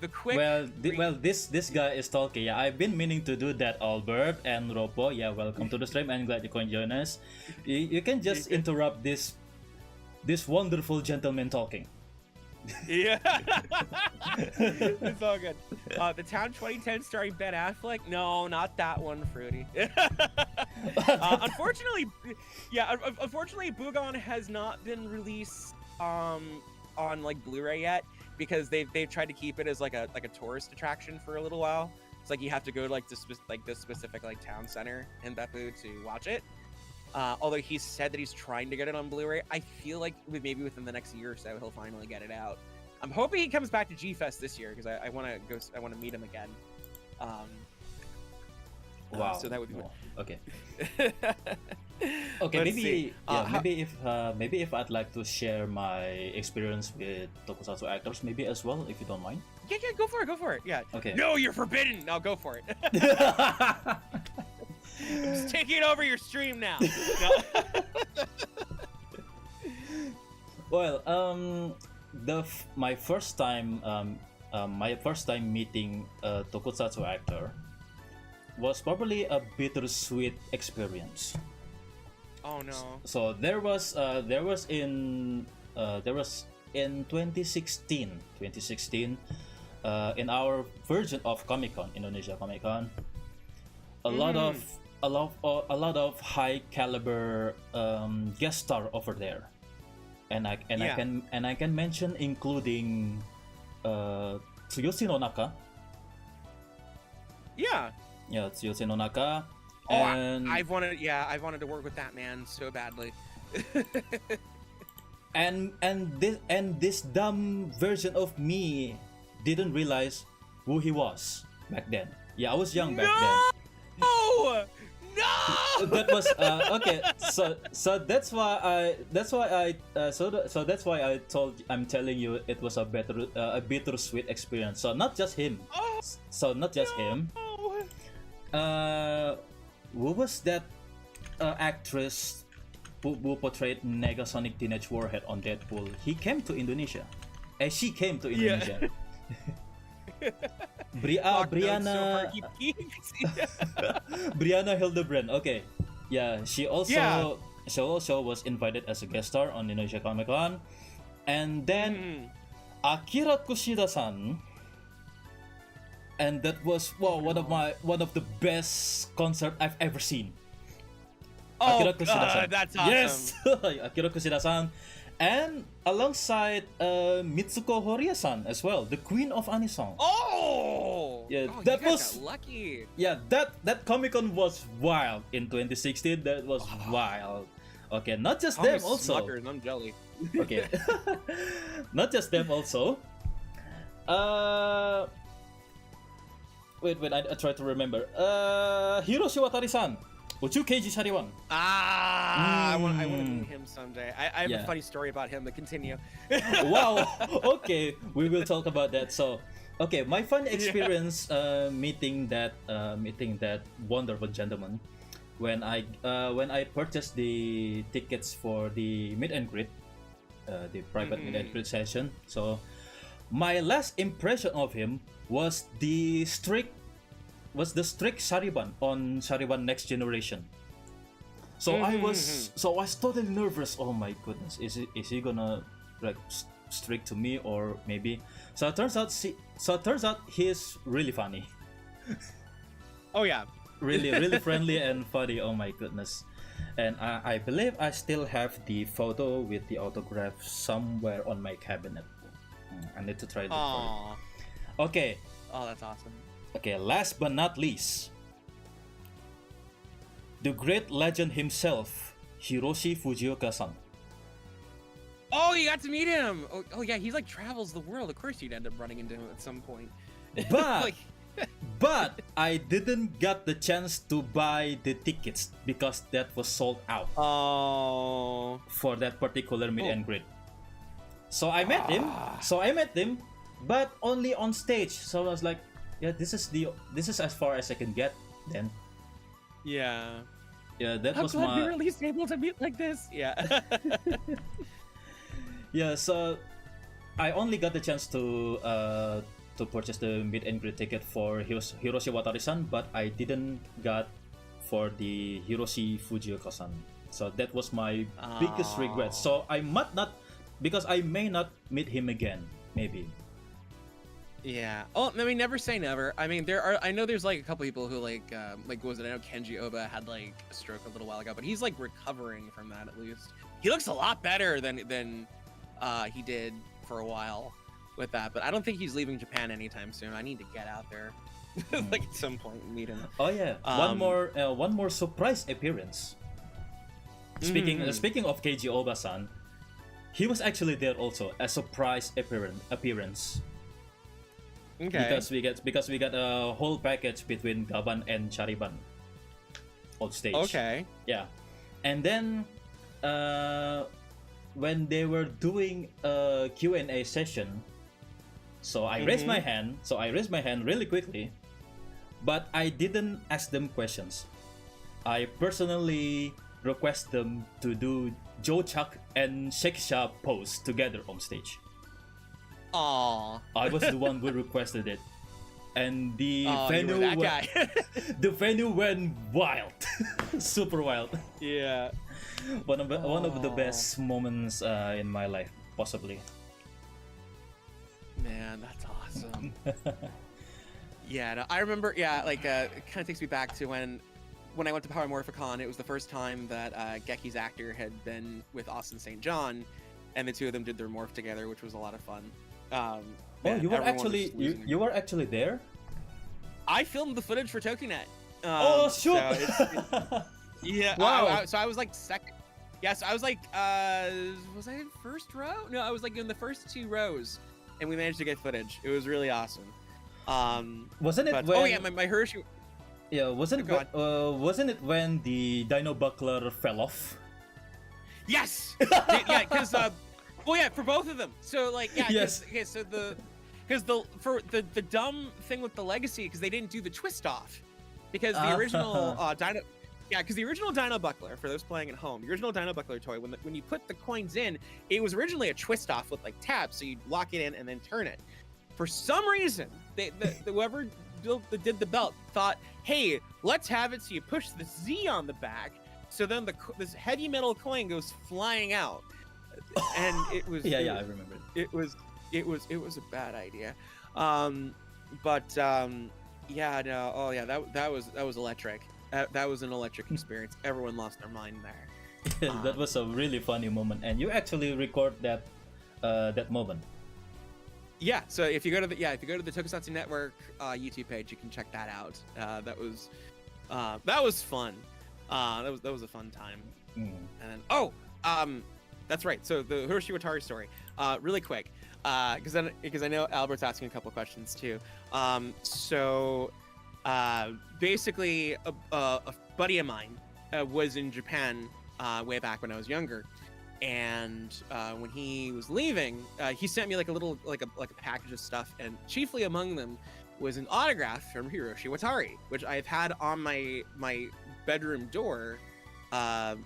Speaker 2: quick.
Speaker 1: This guy is talking. Yeah, I've been meaning to do that, Albert and Ropo. Yeah, welcome to the stream and glad you can join us. You can just interrupt this wonderful gentleman talking.
Speaker 2: Yeah, it's all good. The Town 2010 starring Ben Affleck? No, not that one, Fruity. Unfortunately, Bugon has not been released on like Blu-ray yet because they've tried to keep it as like a tourist attraction for a little while. It's like you have to go to like this specific like town center in Beppu to watch it. Although he said that he's trying to get it on Blu-ray, I feel like maybe within the next year or so he'll finally get it out. I'm hoping he comes back to G-Fest this year because I want to go. I want to meet him again.
Speaker 1: Wow.
Speaker 2: So that would be
Speaker 1: okay. Okay. Maybe if I'd like to share my experience with tokusatsu actors, maybe as well, if you don't mind.
Speaker 2: Yeah. Go for it. Yeah.
Speaker 1: Okay.
Speaker 2: No, you're forbidden. Now go for it. I'm just taking over your stream now. No.
Speaker 1: Well, my first time meeting a tokusatsu actor was probably a bittersweet experience.
Speaker 2: Oh no.
Speaker 1: So there was in 2016 in our version of Comic-Con, Indonesia Comic-Con, a lot of high caliber guest star over there, and I can mention including Tsuyoshi Nonaka.
Speaker 2: Yeah,
Speaker 1: Tsuyoshi Nonaka.
Speaker 2: Oh,
Speaker 1: and
Speaker 2: I've wanted to work with that man so badly.
Speaker 1: and this dumb version of me didn't realize who he was back then. Yeah, I was young back then.
Speaker 2: No!
Speaker 1: That was okay. So that's why I'm telling you it was a bittersweet experience. So not just him. Who was that actress who portrayed Negasonic Teenage Warhead on Deadpool? She came to Indonesia. Brianna Hildebrand. Okay, yeah, she also was invited as a guest star on Indonesia Comic Con, and then Akira Kushida-san, and that was one of the best concert I've ever seen.
Speaker 2: Akira Kushida-san. That's awesome.
Speaker 1: Yes, Akira Kushida-san. And alongside Mitsuko Horia-san as well, the queen of anisong.
Speaker 2: Yeah,
Speaker 1: that was
Speaker 2: lucky.
Speaker 1: Yeah, that Comic-Con was wild in 2016. That was wild. Okay, not just them also.
Speaker 2: Smuckers, I'm jelly.
Speaker 1: Okay, not just them also. Wait, I try to remember. Hiroshi Watari-san. Uchu Keiji Shariwan.
Speaker 2: I want to meet him someday. I have a funny story about him, but continue.
Speaker 1: Wow. Okay, we will talk about that. So, okay, my fun experience meeting that wonderful gentleman when I purchased the tickets for the meet and greet, the private meet and greet session. So, my last impression of him was the strict Shariban on Shariban Next Generation. So I was totally nervous. Oh my goodness, is he gonna like strict to me or maybe? So it turns out he's really funny.
Speaker 2: Oh yeah,
Speaker 1: really friendly and funny. Oh my goodness. And I believe I still have the photo with the autograph somewhere on my cabinet. I need to try to look for it. Okay.
Speaker 2: Oh, that's awesome.
Speaker 1: Okay, last but not least, the great legend himself, Hiroshi Fujioka-san.
Speaker 2: Oh, you got to meet him! Oh yeah, he like travels the world. Of course you'd end up running into him at some point.
Speaker 1: But, But I didn't get the chance to buy the tickets because that was sold out.
Speaker 2: Oh.
Speaker 1: For that particular meet and greet. So I met him. But only on stage. So I was like, yeah, this is as far as I can get then.
Speaker 2: Yeah.
Speaker 1: Yeah, that was
Speaker 2: glad
Speaker 1: my.
Speaker 2: we were at least able to meet like this. Yeah.
Speaker 1: Yeah, so I only got the chance to purchase the meet and greet ticket for Hiroshi Watari-san, but I didn't got for the Hiroshi Fujioka-san. So that was my biggest regret. So I might not, because I may not meet him again, maybe.
Speaker 2: Yeah. Oh, I mean, never say never. I mean, I know there's like a couple people who like was it? I know Kenji Oba had like a stroke a little while ago, but he's like recovering from that at least. He looks a lot better than he did for a while with that, but I don't think he's leaving Japan anytime soon. I need to get out there, like at some point and meet him.
Speaker 1: Oh yeah, one more surprise appearance. Speaking of Keiji Oba-san, he was actually there also, a surprise appearance.
Speaker 2: Okay.
Speaker 1: Because we got a whole package between Gaban and Chariban on stage.
Speaker 2: Okay.
Speaker 1: Yeah, and then when they were doing a Q&A session, so I raised my hand. So I raised my hand really quickly, but I didn't ask them questions. I personally request them to do Joe Chuck and Sheksha pose together on stage.
Speaker 2: Aww.
Speaker 1: I was the one who requested it, and the
Speaker 2: venue
Speaker 1: the venue went wild, super wild.
Speaker 2: Yeah.
Speaker 1: One of the best moments in my life, possibly.
Speaker 2: Man, that's awesome. Yeah, no, I remember. Yeah, like it kind of takes me back to when I went to Power Morphicon. It was the first time that Geki's actor had been with Austin St. John, and the two of them did their morph together, which was a lot of fun.
Speaker 1: Man, you were actually there?
Speaker 2: I filmed the footage for TokuNet.
Speaker 1: Oh shoot!
Speaker 2: So yeah.
Speaker 1: Wow.
Speaker 2: So I was like second. Yes, I was like, was I in first row? No, I was like in the first two rows, and we managed to get footage. It was really awesome.
Speaker 1: Wasn't it
Speaker 2: but,
Speaker 1: when?
Speaker 2: Oh yeah, my Hershey.
Speaker 1: Yeah, wasn't it when the Dino Buckler fell off?
Speaker 2: Yes. Yeah, because well, yeah, for both of them. So like, yeah.
Speaker 1: Yes.
Speaker 2: Okay, so the dumb thing with the Legacy, because they didn't do the twist off, because the original Dino. Yeah, because the original Dino Buckler, for those playing at home, the original Dino Buckler toy, when you put the coins in, it was originally a twist off with like tabs, so you'd lock it in and then turn it. For some reason, whoever did the belt thought, hey, let's have it so you push the Z on the back, so then this heavy metal coin goes flying out, and it was
Speaker 1: I remember
Speaker 2: it was a bad idea, yeah, no, oh yeah, that was electric. That was an electric experience. Everyone lost their mind there.
Speaker 1: That was a really funny moment, and you actually record that moment.
Speaker 2: Yeah, so if you go to the Tokusatsu Network YouTube page, you can check that out. That was fun. That was a fun time. And then that's right. So the Hiroshi Watari story, really quick, because I know Albert's asking a couple of questions too. Basically, a buddy of mine was in Japan way back when I was younger, and when he was leaving, he sent me like a package of stuff, and chiefly among them was an autograph from Hiroshi Watari, which I've had on my bedroom door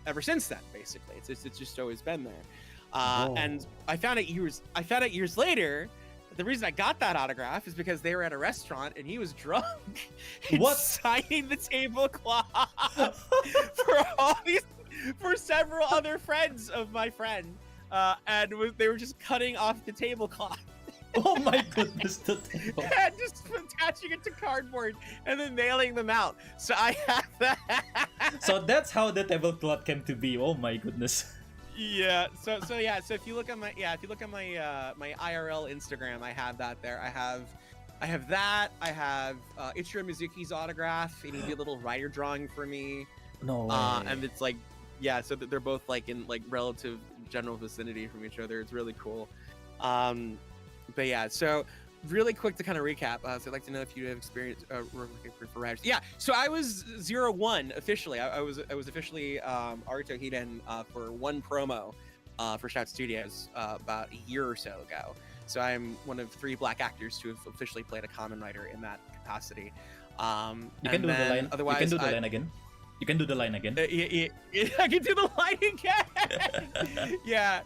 Speaker 2: ever since then. Basically, it's just always been there. And I found it years later. The reason I got that autograph is because they were at a restaurant and he was drunk and signing the tablecloth for several other friends of my friend, and they were just cutting off the tablecloth.
Speaker 1: Oh my goodness, the table.
Speaker 2: And just attaching it to cardboard and then nailing them out. So I have that.
Speaker 1: So that's how the tablecloth came to be. Oh my goodness.
Speaker 2: Yeah. So if you look at my my IRL Instagram, I have that there. I have that. I have Ichiro Mizuki's autograph, and he did a little writer drawing for me.
Speaker 1: No way.
Speaker 2: And it's like, yeah, so they're both like in like relative general vicinity from each other. It's really cool. But yeah, so really quick to kind of recap, so I'd like to know if you have experience for riders. Yeah, so I was 01 officially. I was officially Aruto Hiden for one promo for Shout Studios about a year or so ago. So I'm one of 3 black actors to have officially played a common writer in that capacity.
Speaker 1: You can do the line. Otherwise, you can do the line again. You can do the line again.
Speaker 2: I can do the line again. Yeah.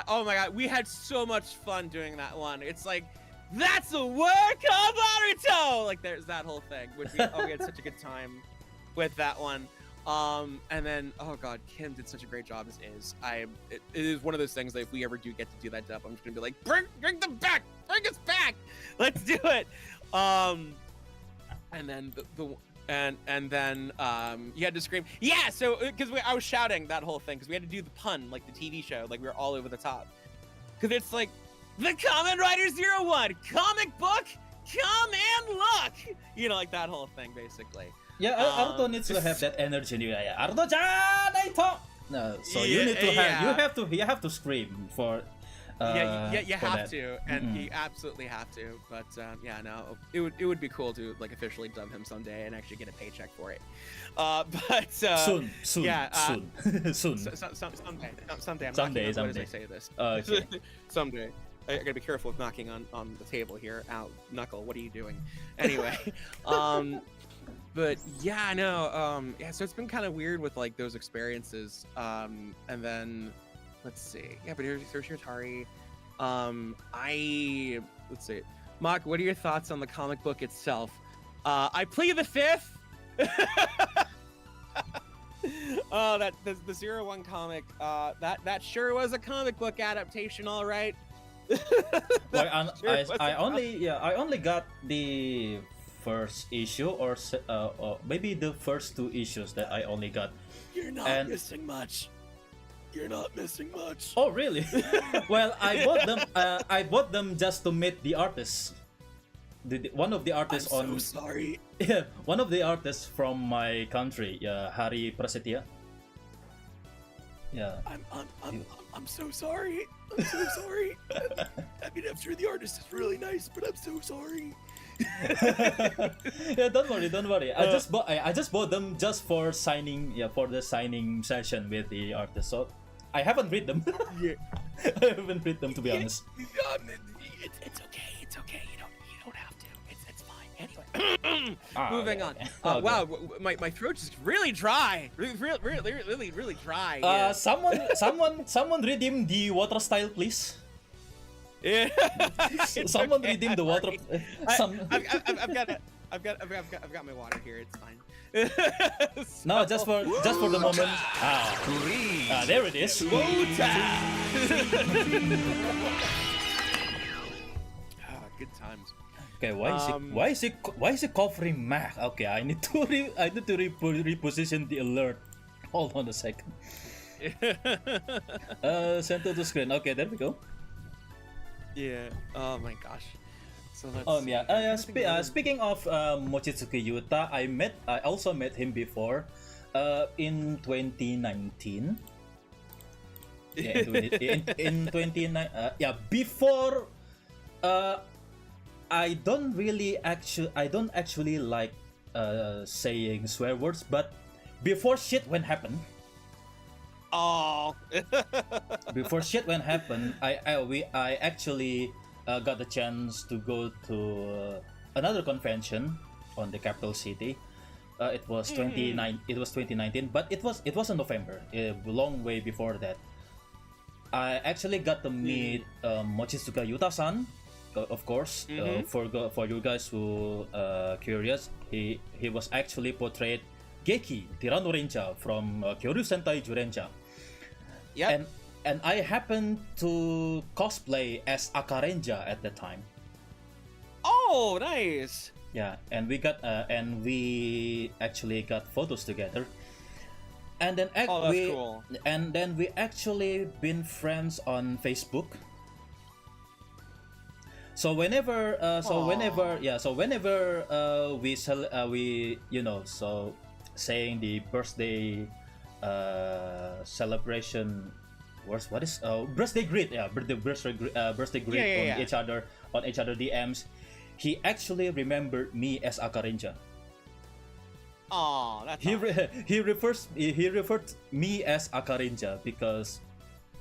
Speaker 2: Oh my god, we had so much fun doing that one. It's like, that's the word of Naruto. Like there's that whole thing. We had such a good time with that one. And then, oh god, Kim did such a great job as is. It is one of those things that if we ever do get to do that dub, I'm just gonna be like, bring them back, bring us back, let's do it. And then and then you had to scream, yeah. So because I was shouting that whole thing because we had to do the pun like the TV show, like we were all over the top. Because it's like the Kamen Rider 01 comic book, come and look, you know, like that whole thing basically.
Speaker 1: Yeah, Aruto needs to have that energy. Yeah, Aruto-chan, I talk. No, so you need to have you have to scream for.
Speaker 2: You have to, and you absolutely have to. But yeah, no, it would be cool to like officially dub him someday and actually get a paycheck for it. But
Speaker 1: soon.
Speaker 2: Someday. I'm
Speaker 1: someday.
Speaker 2: As I say this.
Speaker 1: Okay.
Speaker 2: Someday. I gotta be careful with knocking on the table here. Ow, Knuckle, what are you doing? Anyway, but yeah, I know. Yeah, so it's been kind of weird with like those experiences. And then. Let's see. Yeah, but here's Tari. Let's see. Mock, what are your thoughts on the comic book itself? I plead the 5th. Oh, the 01 comic. That sure was a comic book adaptation, all right.
Speaker 1: Well, I only got the first issue or maybe the first 2 issues that I only got.
Speaker 2: You're not missing much. You're not missing much.
Speaker 1: Oh, really? Well, I bought them just to meet the artists. One of the artists
Speaker 2: I'm so sorry.
Speaker 1: Yeah, one of the artists from my country, Hari Prasetya. Yeah.
Speaker 2: I'm so sorry. I'm so sorry. I mean, I'm sure the artist is really nice, but I'm so sorry.
Speaker 1: Yeah, don't worry. I just bought them just for signing. Yeah, for the signing session with the artist. So I haven't read them.
Speaker 2: Yeah.
Speaker 1: I haven't read them, to be honest.
Speaker 2: It's okay. You don't have to. It's fine. Anyway, moving on.
Speaker 1: Okay.
Speaker 2: Wow, my throat is really dry. Really dry.
Speaker 1: Someone redeem the water style, please.
Speaker 2: Yeah.
Speaker 1: Someone redeem the water.
Speaker 2: I've got my water here. It's fine.
Speaker 1: No, just for the moment. There it is.
Speaker 2: Good times.
Speaker 1: Okay, why is it covering Mac? Okay, I need to reposition the alert. Hold on a second. Center to screen. Okay, there we go.
Speaker 2: Yeah. Oh my gosh. So
Speaker 1: speaking of Mochitsuki Yuta, I also met him before, in 2019. Yeah, in 2019. Yeah, before. I don't actually like saying swear words, but before shit went happen.
Speaker 2: Oh.
Speaker 1: Before shit went happen, I actually got the chance to go to another convention on the capital city. It was 2019, but it was in November, a long way before that. I actually got to meet Mochitsuka Yuta-san, of course. For you guys who curious, he was actually portrayed Geki Tyrannorenja from Kyoryu Sentai Jurenja.
Speaker 2: Yeah.
Speaker 1: And I happened to cosplay as Akarenja at the time.
Speaker 2: Oh, nice.
Speaker 1: Yeah, and we actually got photos together. And then
Speaker 2: that's cool.
Speaker 1: And then we actually been friends on Facebook. So whenever we saying the birthday celebration what is birthday greet, yeah, birthday greet
Speaker 2: Yeah.
Speaker 1: on each other DMs. He actually remembered me as Akarinja.
Speaker 2: Oh, that's
Speaker 1: He referred me as Akarinja because,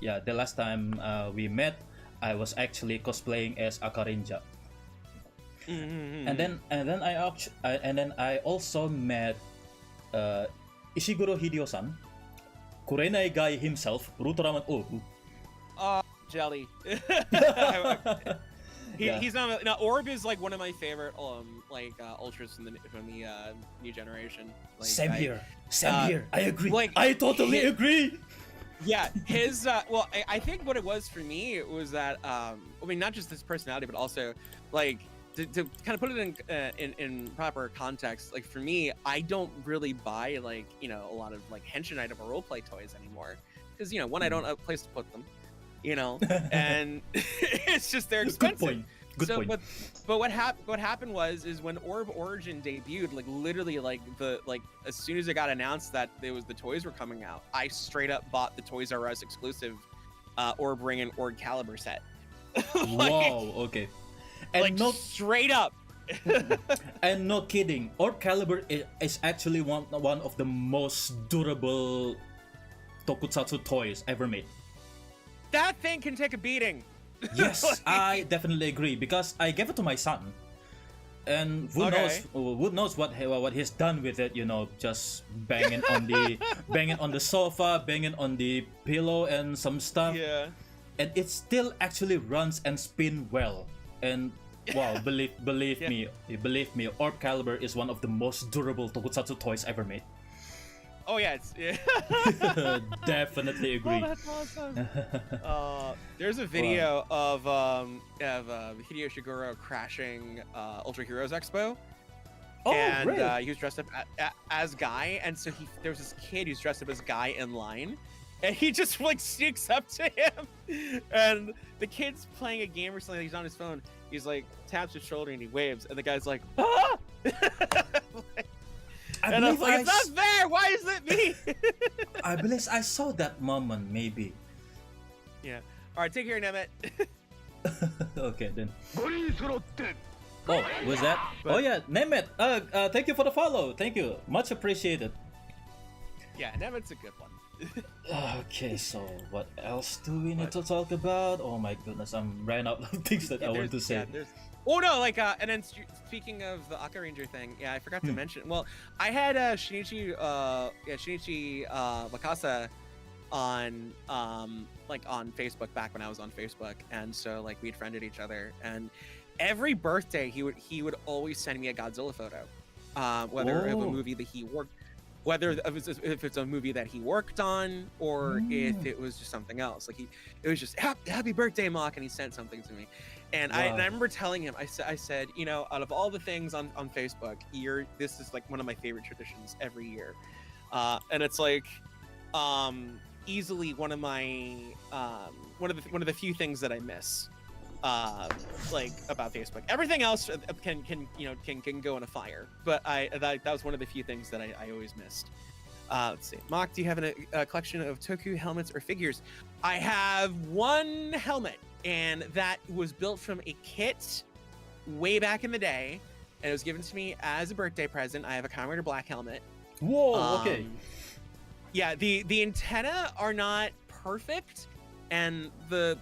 Speaker 1: yeah, the last time we met, I was actually cosplaying as Akarinja. And then I also met Ishiguro Hideo-san, Kurenai guy himself, Ruturaman Obu.
Speaker 2: jelly.
Speaker 1: Yeah.
Speaker 2: He's not. No, Orb is like one of my favorite ultras from the new generation. Like,
Speaker 1: Same here. I agree.
Speaker 2: Like,
Speaker 1: I totally agree.
Speaker 2: Yeah, his well, I think what it was for me, it was that I mean, not just his personality, but also like to kind of put it in proper context. Like for me, I don't really buy like a lot of like henshin item or roleplay toys anymore because one, I don't have a place to put them, and it's just they're expensive.
Speaker 1: Good point.
Speaker 2: But what happened was when Orb Origin debuted, like literally as soon as it got announced that the toys were coming out, I straight up bought the Toys R Us exclusive Orb Ring and Orb Caliber set.
Speaker 1: Wow, okay. And
Speaker 2: like
Speaker 1: no,
Speaker 2: straight up.
Speaker 1: and no kidding, Orb Caliber is actually one of the most durable tokusatsu toys ever made.
Speaker 2: That thing can take a beating.
Speaker 1: Yes, I definitely agree because I gave it to my son, and who knows what he's done with it? Just banging on the sofa, banging on the pillow, and some stuff.
Speaker 2: Yeah.
Speaker 1: And it still actually runs and spin well. And wow, believe me, Orb Caliber is one of the most durable tokusatsu toys ever made.
Speaker 2: Oh yeah,
Speaker 1: Definitely agree.
Speaker 2: Oh, that's awesome. There's a video of Hideo Shiguro crashing Ultra Heroes Expo.
Speaker 1: Oh,
Speaker 2: and
Speaker 1: really?
Speaker 2: he was dressed up as Guy, and so there was this kid who's dressed up as Guy in line, and he just like sneaks up to him, and the kid's playing a game or something. He's on his phone. He's like taps his shoulder and he waves, and the guy's like, ah! And I was like, it's not fair! Why is it me?
Speaker 1: I believe I saw that moment, maybe.
Speaker 2: Yeah. Alright, take care, Nemeth.
Speaker 1: Okay, then. Oh, was that? Oh yeah, Nemeth, thank you for the follow. Thank you. Much appreciated.
Speaker 2: Yeah, Nemeth's a good one.
Speaker 1: Okay, so what else do we need to talk about? Oh my goodness, I'm ran out of things that I want to say.
Speaker 2: Oh no, and then speaking of the Aka Ranger thing, I forgot to mention. Well, I had Shinichi Wakasa on on Facebook back when I was on Facebook, and so like we'd friended each other, and every birthday he would always send me a Godzilla photo, whether of a movie that he worked, whether if it's a movie that he worked on or if it was just something else. Like it was just happy birthday, Mock, and he sent something to me. And I remember telling him, I said, out of all the things on Facebook, this is like one of my favorite traditions every year, and it's like, easily one of my one of the few things that I miss, like about Facebook. Everything else can go in a fire, but that was one of the few things that I always missed. Let's see, Mock, do you have a collection of Toku helmets or figures? I have one helmet, and that was built from a kit way back in the day, and it was given to me as a birthday present. I have a Kamen Rider Black helmet.
Speaker 1: Whoa, okay.
Speaker 2: Yeah, the antenna are not perfect, and the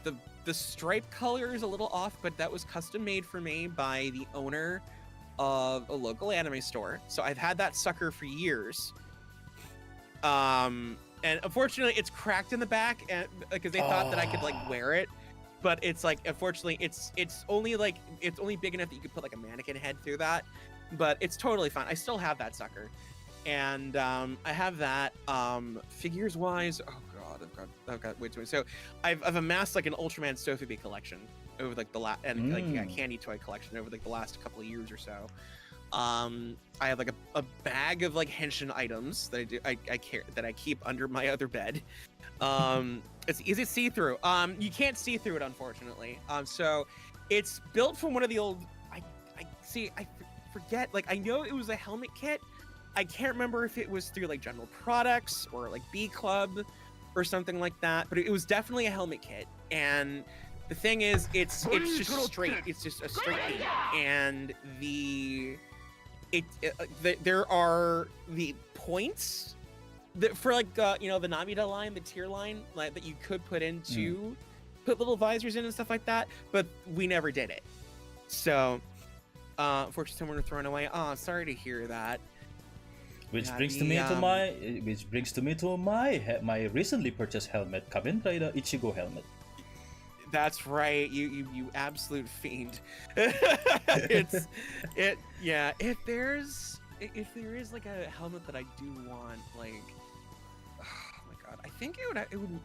Speaker 2: stripe color is a little off, but that was custom made for me by the owner of a local anime store. So I've had that sucker for years. And unfortunately it's cracked in the back, and because they thought that I could like wear it, but it's like, unfortunately it's only big enough that you could put like a mannequin head through that, but it's totally fine. I still have that sucker, and I have that. Figures wise, oh god, I've got way too many. So I've amassed like an Ultraman Sofubi collection over like the like a candy toy collection over like the last couple of years or so. I have like a bag of like henshin items that I keep under my other bed. It's easy to see through. You can't see through it, unfortunately. So it's built from one of the old, I forget, like I know it was a helmet kit. I can't remember if it was through like General Products or like B Club, or something like that. But it was definitely a helmet kit. And the thing is, it's just straight. It's just a straight beam. And there are the points that for like the Navida line, the tier line, like that you could put into put little visors in and stuff like that, but we never did it. So unfortunately someone were thrown away. Oh, sorry to hear that.
Speaker 1: Which brings to me to my recently purchased helmet, Kamen Rider Ichigo helmet.
Speaker 2: That's right, you absolute fiend. Yeah. If there is like a helmet that I do want, like, oh my god, I think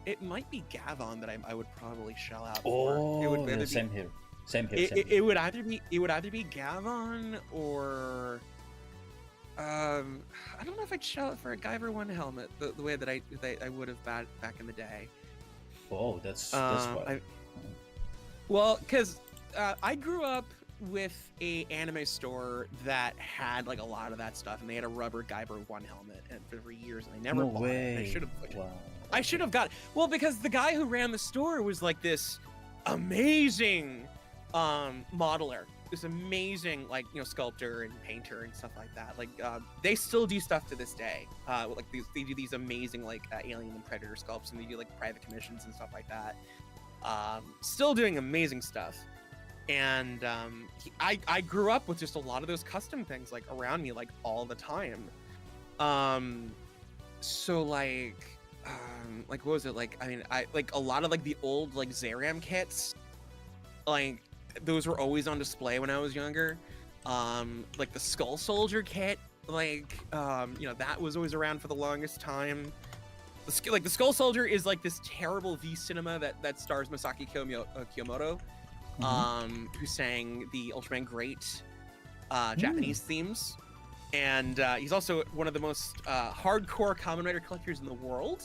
Speaker 2: it might be Gavon that I would probably shell out for.
Speaker 1: Oh, same here.
Speaker 2: It would either be Gavon or I don't know if I'd shell it for a Guyver 1 helmet the way that I would have back in the day.
Speaker 1: Oh, that's why.
Speaker 2: Well, because I grew up with a anime store that had like a lot of that stuff, and they had a rubber Guyver 1 helmet for years, and I never bought it. I should have.
Speaker 1: Wow.
Speaker 2: I should have got it. Well, because the guy who ran the store was like this amazing modeler, this amazing sculptor and painter and stuff like that. Like they still do stuff to this day. Like they do these amazing alien and predator sculpts, and they do like private commissions and stuff like that. Still doing amazing stuff. And I grew up with just a lot of those custom things like around me like all the time. So like what was it like? I mean, I like a lot of like the old like Zeram kits, like those were always on display when I was younger. Like the Skull Soldier kit, that was always around for the longest time. The Skull Soldier is like this terrible V cinema that stars Masaki Kiyomoto, who sang the Ultraman Great Japanese themes, and he's also one of the most hardcore Kamen Rider collectors in the world.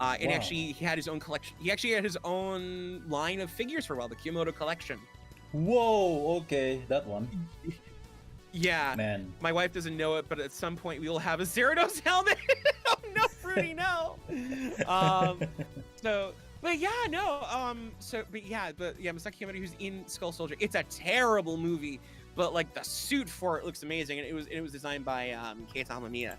Speaker 2: And actually, he had his own collection. He actually had his own line of figures for a while, the Kiyomoto collection.
Speaker 1: Whoa! Okay, that one.
Speaker 2: Yeah,
Speaker 1: man. My
Speaker 2: wife doesn't know it, but at some point we will have a Zerados helmet. Oh no, Fruity, no. But yeah, Masaki Kiyomoto, who's in Skull Soldier, it's a terrible movie, but like the suit for it looks amazing, and it was designed by Keita Hamamiya.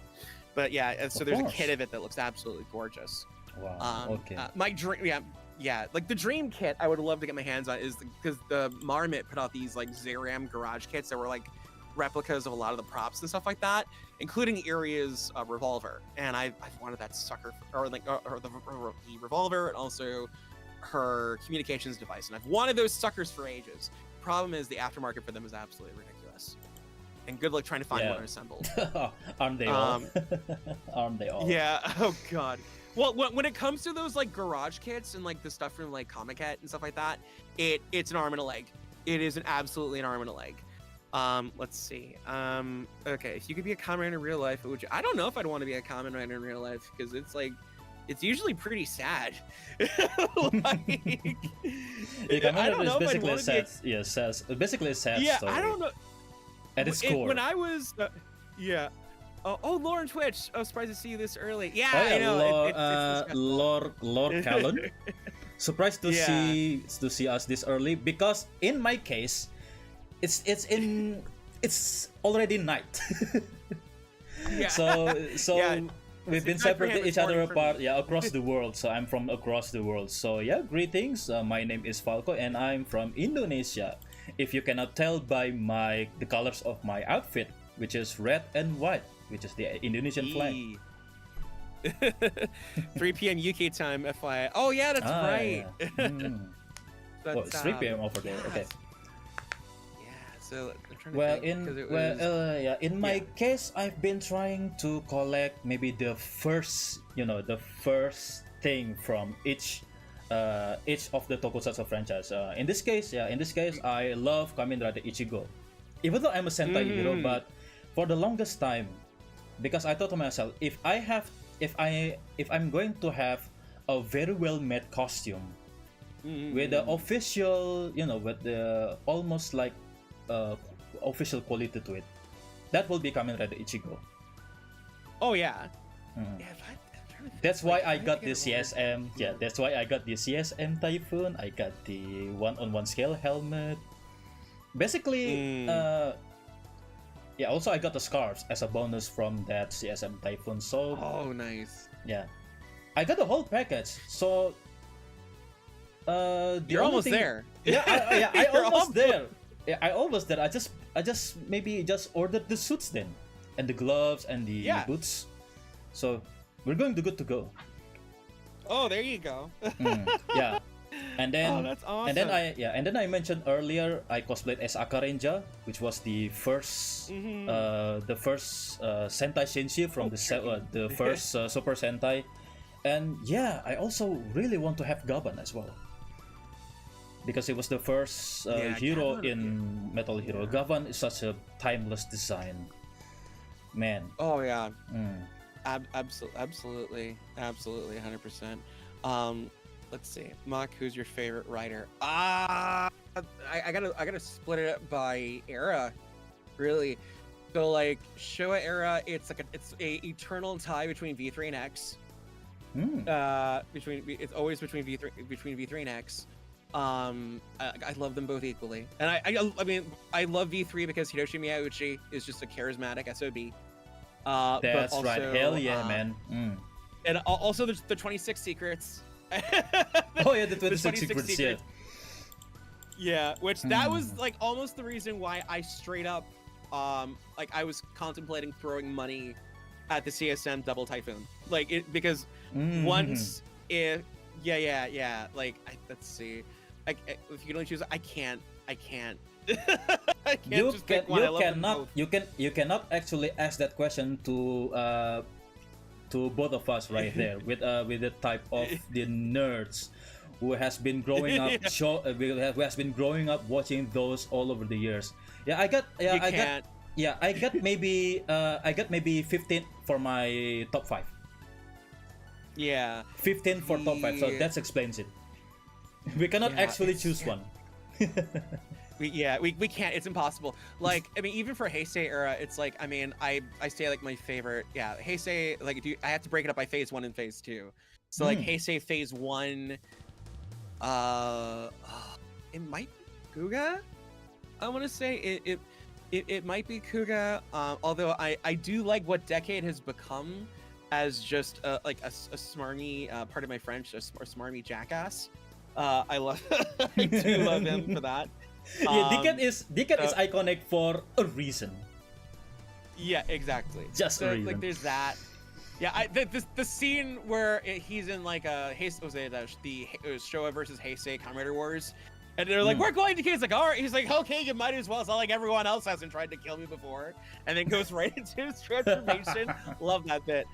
Speaker 2: But yeah, so there's a kit of it that looks absolutely gorgeous.
Speaker 1: Wow. Okay.
Speaker 2: My dream, like the dream kit I would love to get my hands on is because the Marmot put out these like Zeram garage kits that were like replicas of a lot of the props and stuff like that, including Iria's revolver, and I've wanted that sucker, or the revolver, and also her communications device, and I've wanted those suckers for ages. Problem is the aftermarket for them is absolutely ridiculous, and good luck trying to find one assembled.
Speaker 1: Aren't they all? Aren't they all?
Speaker 2: Yeah. Oh god. Well, when it comes to those like garage kits and like the stuff from like Comic Cat and stuff like that, it's an arm and a leg. It is absolutely an arm and a leg. Let's see. Okay, if you could be a Kamen Rider in real life, would you? I don't know if I'd want to be a Kamen Rider in real life, because it's usually pretty sad.
Speaker 1: Kamen Rider is basically a sad, basically a sad story.
Speaker 2: I don't know.
Speaker 1: At its core.
Speaker 2: When I was, Oh, Lauren Twitch. I was surprised to see you this early. Yeah,
Speaker 1: I
Speaker 2: know.
Speaker 1: Lord Callan. Surprised to see us this early, because in my case, it's already night.
Speaker 2: Yeah.
Speaker 1: So
Speaker 2: yeah.
Speaker 1: We've been separated each other apart, across the world. So I'm from across the world. So yeah, greetings. My name is Falco, and I'm from Indonesia. If you cannot tell by the colors of my outfit, which is red and white, which is the Indonesian flag.
Speaker 2: 3 p.m. UK time, FYI. Oh yeah, that's right.
Speaker 1: Yeah. It's 3 p.m. over there. Okay.
Speaker 2: Yeah. So I'm trying to think,
Speaker 1: in my case, I've been trying to collect maybe the first thing from each of the Tokusatsu franchise. In this case, I love Kamen Rider Ichigo, even though I'm a Sentai hero. But for the longest time, because I thought to myself, if I'm going to have a very well made costume with the official, with the almost like official quality to it, that will be Kamen Rider Ichigo.
Speaker 2: Oh yeah. Yeah, I'm trying
Speaker 1: that's why I got the CSM. Yeah, that's why I got the CSM Typhoon. I got the 1-on-1 scale helmet. Basically, yeah. Also, I got the scarves as a bonus from that CSM Typhoon. So,
Speaker 2: oh, nice.
Speaker 1: Yeah, I got the whole package. So,
Speaker 2: you're almost there.
Speaker 1: Yeah, I almost there. Yeah, I almost there. I just maybe just ordered the suits then, and the gloves and the boots. So we're going to good to go.
Speaker 2: Oh, there you go.
Speaker 1: Yeah, and then
Speaker 2: that's awesome.
Speaker 1: And then I mentioned earlier I cosplayed as Akarenja, which was the first Sentai Shinshi from the first Super Sentai, and yeah, I also really want to have Gaban as well. Because it was the first hero in Metal Hero. Gavan is such a timeless design, man.
Speaker 2: Oh yeah, absolutely, 100%. Let's see, Mock, who's your favorite writer? I gotta split it up by era, really. So like Showa era, it's a eternal tie between V3 and X. It's always between V3 and X. I love them both equally, and I mean I love V3 because Hiroshi Miyauchi is just a charismatic SOB.
Speaker 1: That's
Speaker 2: also,
Speaker 1: right, hell yeah, man.
Speaker 2: And also there's the 26 Secrets.
Speaker 1: Oh yeah, the 26 Secrets, yeah.
Speaker 2: Yeah, which that was like almost the reason why I straight up, like I was contemplating throwing money at the CSM Double Typhoon, like it because once if yeah, like let's see. If you can only choose, I can't. I can't just pick one.
Speaker 1: You cannot actually ask that question to both of us right there with the type of the nerds who has been growing up who has been growing up watching those all over the years. Yeah, I got maybe 15 for my top 5.
Speaker 2: Yeah,
Speaker 1: 15 for top 5, so that explains it. We cannot actually choose one.
Speaker 2: we can't. It's impossible. Like, I mean, even for Heisei era, it's like, I mean, I say like my favorite. Yeah, Heisei. Like, I have to break it up by phase 1 and phase 2. So like Heisei phase 1, it might be Kuga. I want to say it might be Kuga. Although I do like what Decade has become as just like a smarmy, pardon my French, a smarmy jackass. I do love him for that.
Speaker 1: Yeah, Decade is iconic for a reason.
Speaker 2: Yeah, exactly.
Speaker 1: Just a reason.
Speaker 2: Like there's that. Yeah, the scene where he's in like a the Showa versus Heisei Kamen Rider Wars, and they're like, "We're going to kill." He's like, "All right." He's like, "Okay, you might as well." It's not like everyone else hasn't tried to kill me before, and then goes right into his transformation. Love that bit.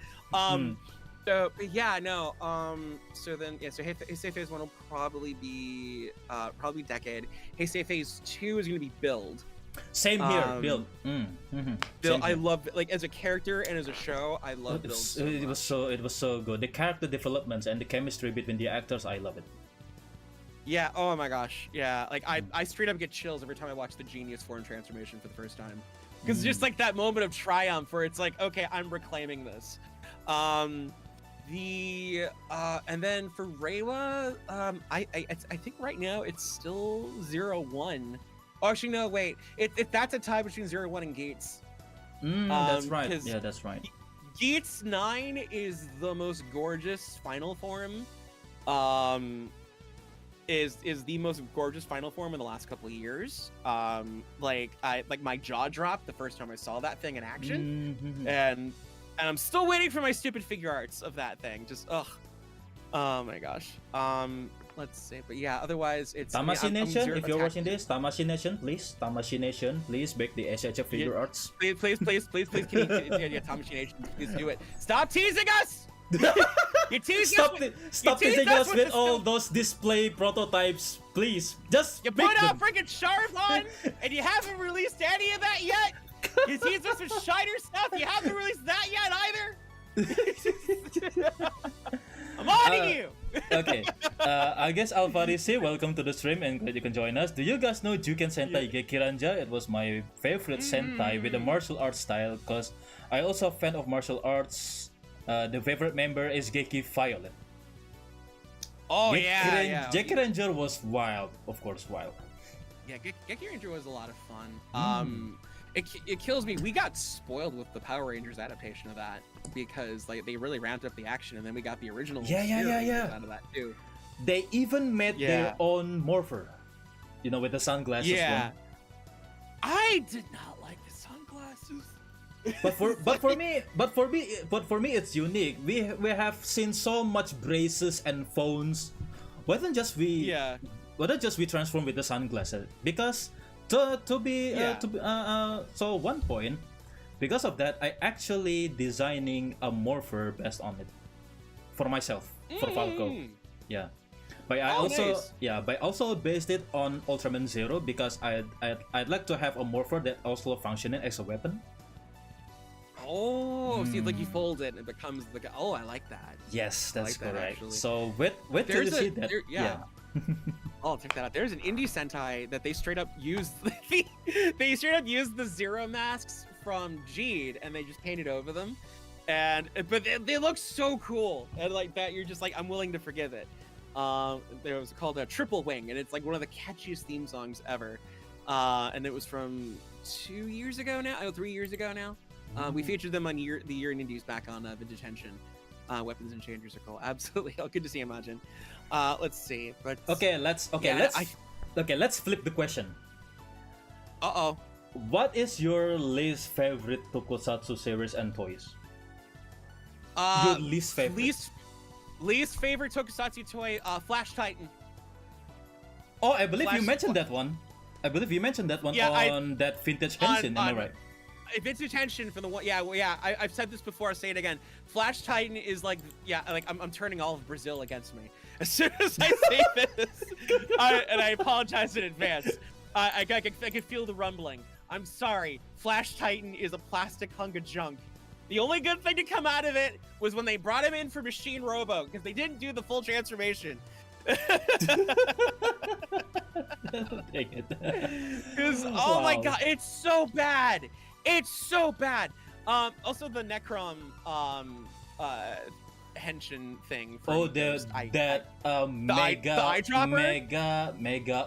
Speaker 2: So yeah, no. So then yeah. So Heisei phase 1 will probably be Decade. Heisei phase 2 is going to be Build.
Speaker 1: Same here, Build.
Speaker 2: Build, I love like as a character and as a show, I love Build.
Speaker 1: It was so good. The character developments and the chemistry between the actors, I love it.
Speaker 2: Yeah. Oh my gosh. Yeah. Like I straight up get chills every time I watch the Genius form transformation for the first time, because it's just like that moment of triumph where it's like, okay, I'm reclaiming this. And then for Reiwa, I think right now it's still 0-1. Oh, actually, no, wait. That's a tie between 0-1 and Gates.
Speaker 1: That's right. Yeah, that's right.
Speaker 2: Gates 9 is the most gorgeous final form. Is the most gorgeous final form in the last couple of years. Like my jaw dropped the first time I saw that thing in action, and I'm still waiting for my stupid figure arts of that thing. Just ugh. Oh my gosh. Let's see, but yeah, otherwise it's
Speaker 1: Tamashii Nation. If you're watching this, Tamashii Nation, please make the SHF figure arts.
Speaker 2: Please, can you, Tamashii Nation, please do it. Stop teasing us. You tease
Speaker 1: Stop teasing us with all those display prototypes, please. Just
Speaker 2: you put out freaking Sharfon, and you haven't released any of that yet. You tease us with Shiner stuff. You haven't released that yet either. I'm on you.
Speaker 1: Okay, I guess Alvarisi, welcome to the stream and glad you can join us. Do you guys know Juken Sentai Gekiranja? It was my favorite Sentai with a martial arts style, because I also a fan of martial arts. The favorite member is Geki Violet.
Speaker 2: Oh
Speaker 1: Geki Ranger was wild, of course, wild.
Speaker 2: Yeah, Geki Ranger was a lot of fun. It kills me. We got spoiled with the Power Rangers adaptation of that because like they really ramped up the action, and then we got the original out of that too.
Speaker 1: They even made their own morpher, you know, with the sunglasses.
Speaker 2: Yeah, one. I did not like the sunglasses.
Speaker 1: But for me, it's unique. We have seen so much braces and phones. Why don't just we transform with the sunglasses? Because so one point, because of that, I actually designing a morpher based on it for myself for Falco. Yeah. But I also based it on Ultraman Zero because I'd like to have a morpher that also functioning as a weapon.
Speaker 2: Oh, see, like you fold it and it becomes like, oh, I like that.
Speaker 1: Yes, that's correct. So wait till you see that.
Speaker 2: Oh, check that out. There's an indie Sentai that they straight up used they straight up used the Zero masks from Jeed and they just painted over them. But they look so cool. And like that, you're just like, I'm willing to forgive it. There was called a Triple Wing, and it's like one of the catchiest theme songs ever. And it was from 3 years ago now. We featured them on the Year in Indies back on Vintage Henshin. Weapons and Changers are cool. Absolutely. Oh, good to see you, Majin. Let's see. But let's
Speaker 1: flip the question.
Speaker 2: Uh-oh.
Speaker 1: What is your least favorite tokusatsu series and toys? Your least favorite.
Speaker 2: Least favorite tokusatsu toy, Flash Titan.
Speaker 1: Oh, I believe you mentioned that one. on that Vintage Henshin, am I right?
Speaker 2: Vintage Henshin for the one, I've said this before, I'll say it again. Flash Titan is like, I'm turning all of Brazil against me. As soon as I say this, and I apologize in advance. I can feel the rumbling. I'm sorry, Flash Titan is a plastic hunk of junk. The only good thing to come out of it was when they brought him in for Machine Robo, because they didn't do the full transformation.
Speaker 1: Dang it.
Speaker 2: Oh my god, it's so bad. It's so bad. Also the Necrom Henshin thing.
Speaker 1: Mega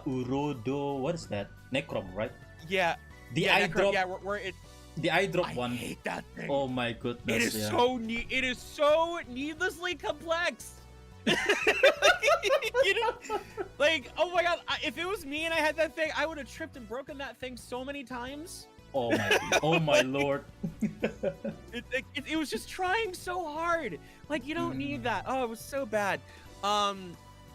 Speaker 1: Urodo. What is that? Necrom, right?
Speaker 2: Yeah.
Speaker 1: The eye drop.
Speaker 2: Yeah, where it.
Speaker 1: The eye drop one.
Speaker 2: I hate that thing.
Speaker 1: Oh my goodness.
Speaker 2: It is it is so needlessly complex. Like, oh my god, if it was me and I had that thing, I would have tripped and broken that thing so many times.
Speaker 1: Oh my lord.
Speaker 2: It was just trying so hard. Like, you don't need that. Oh, it was so bad.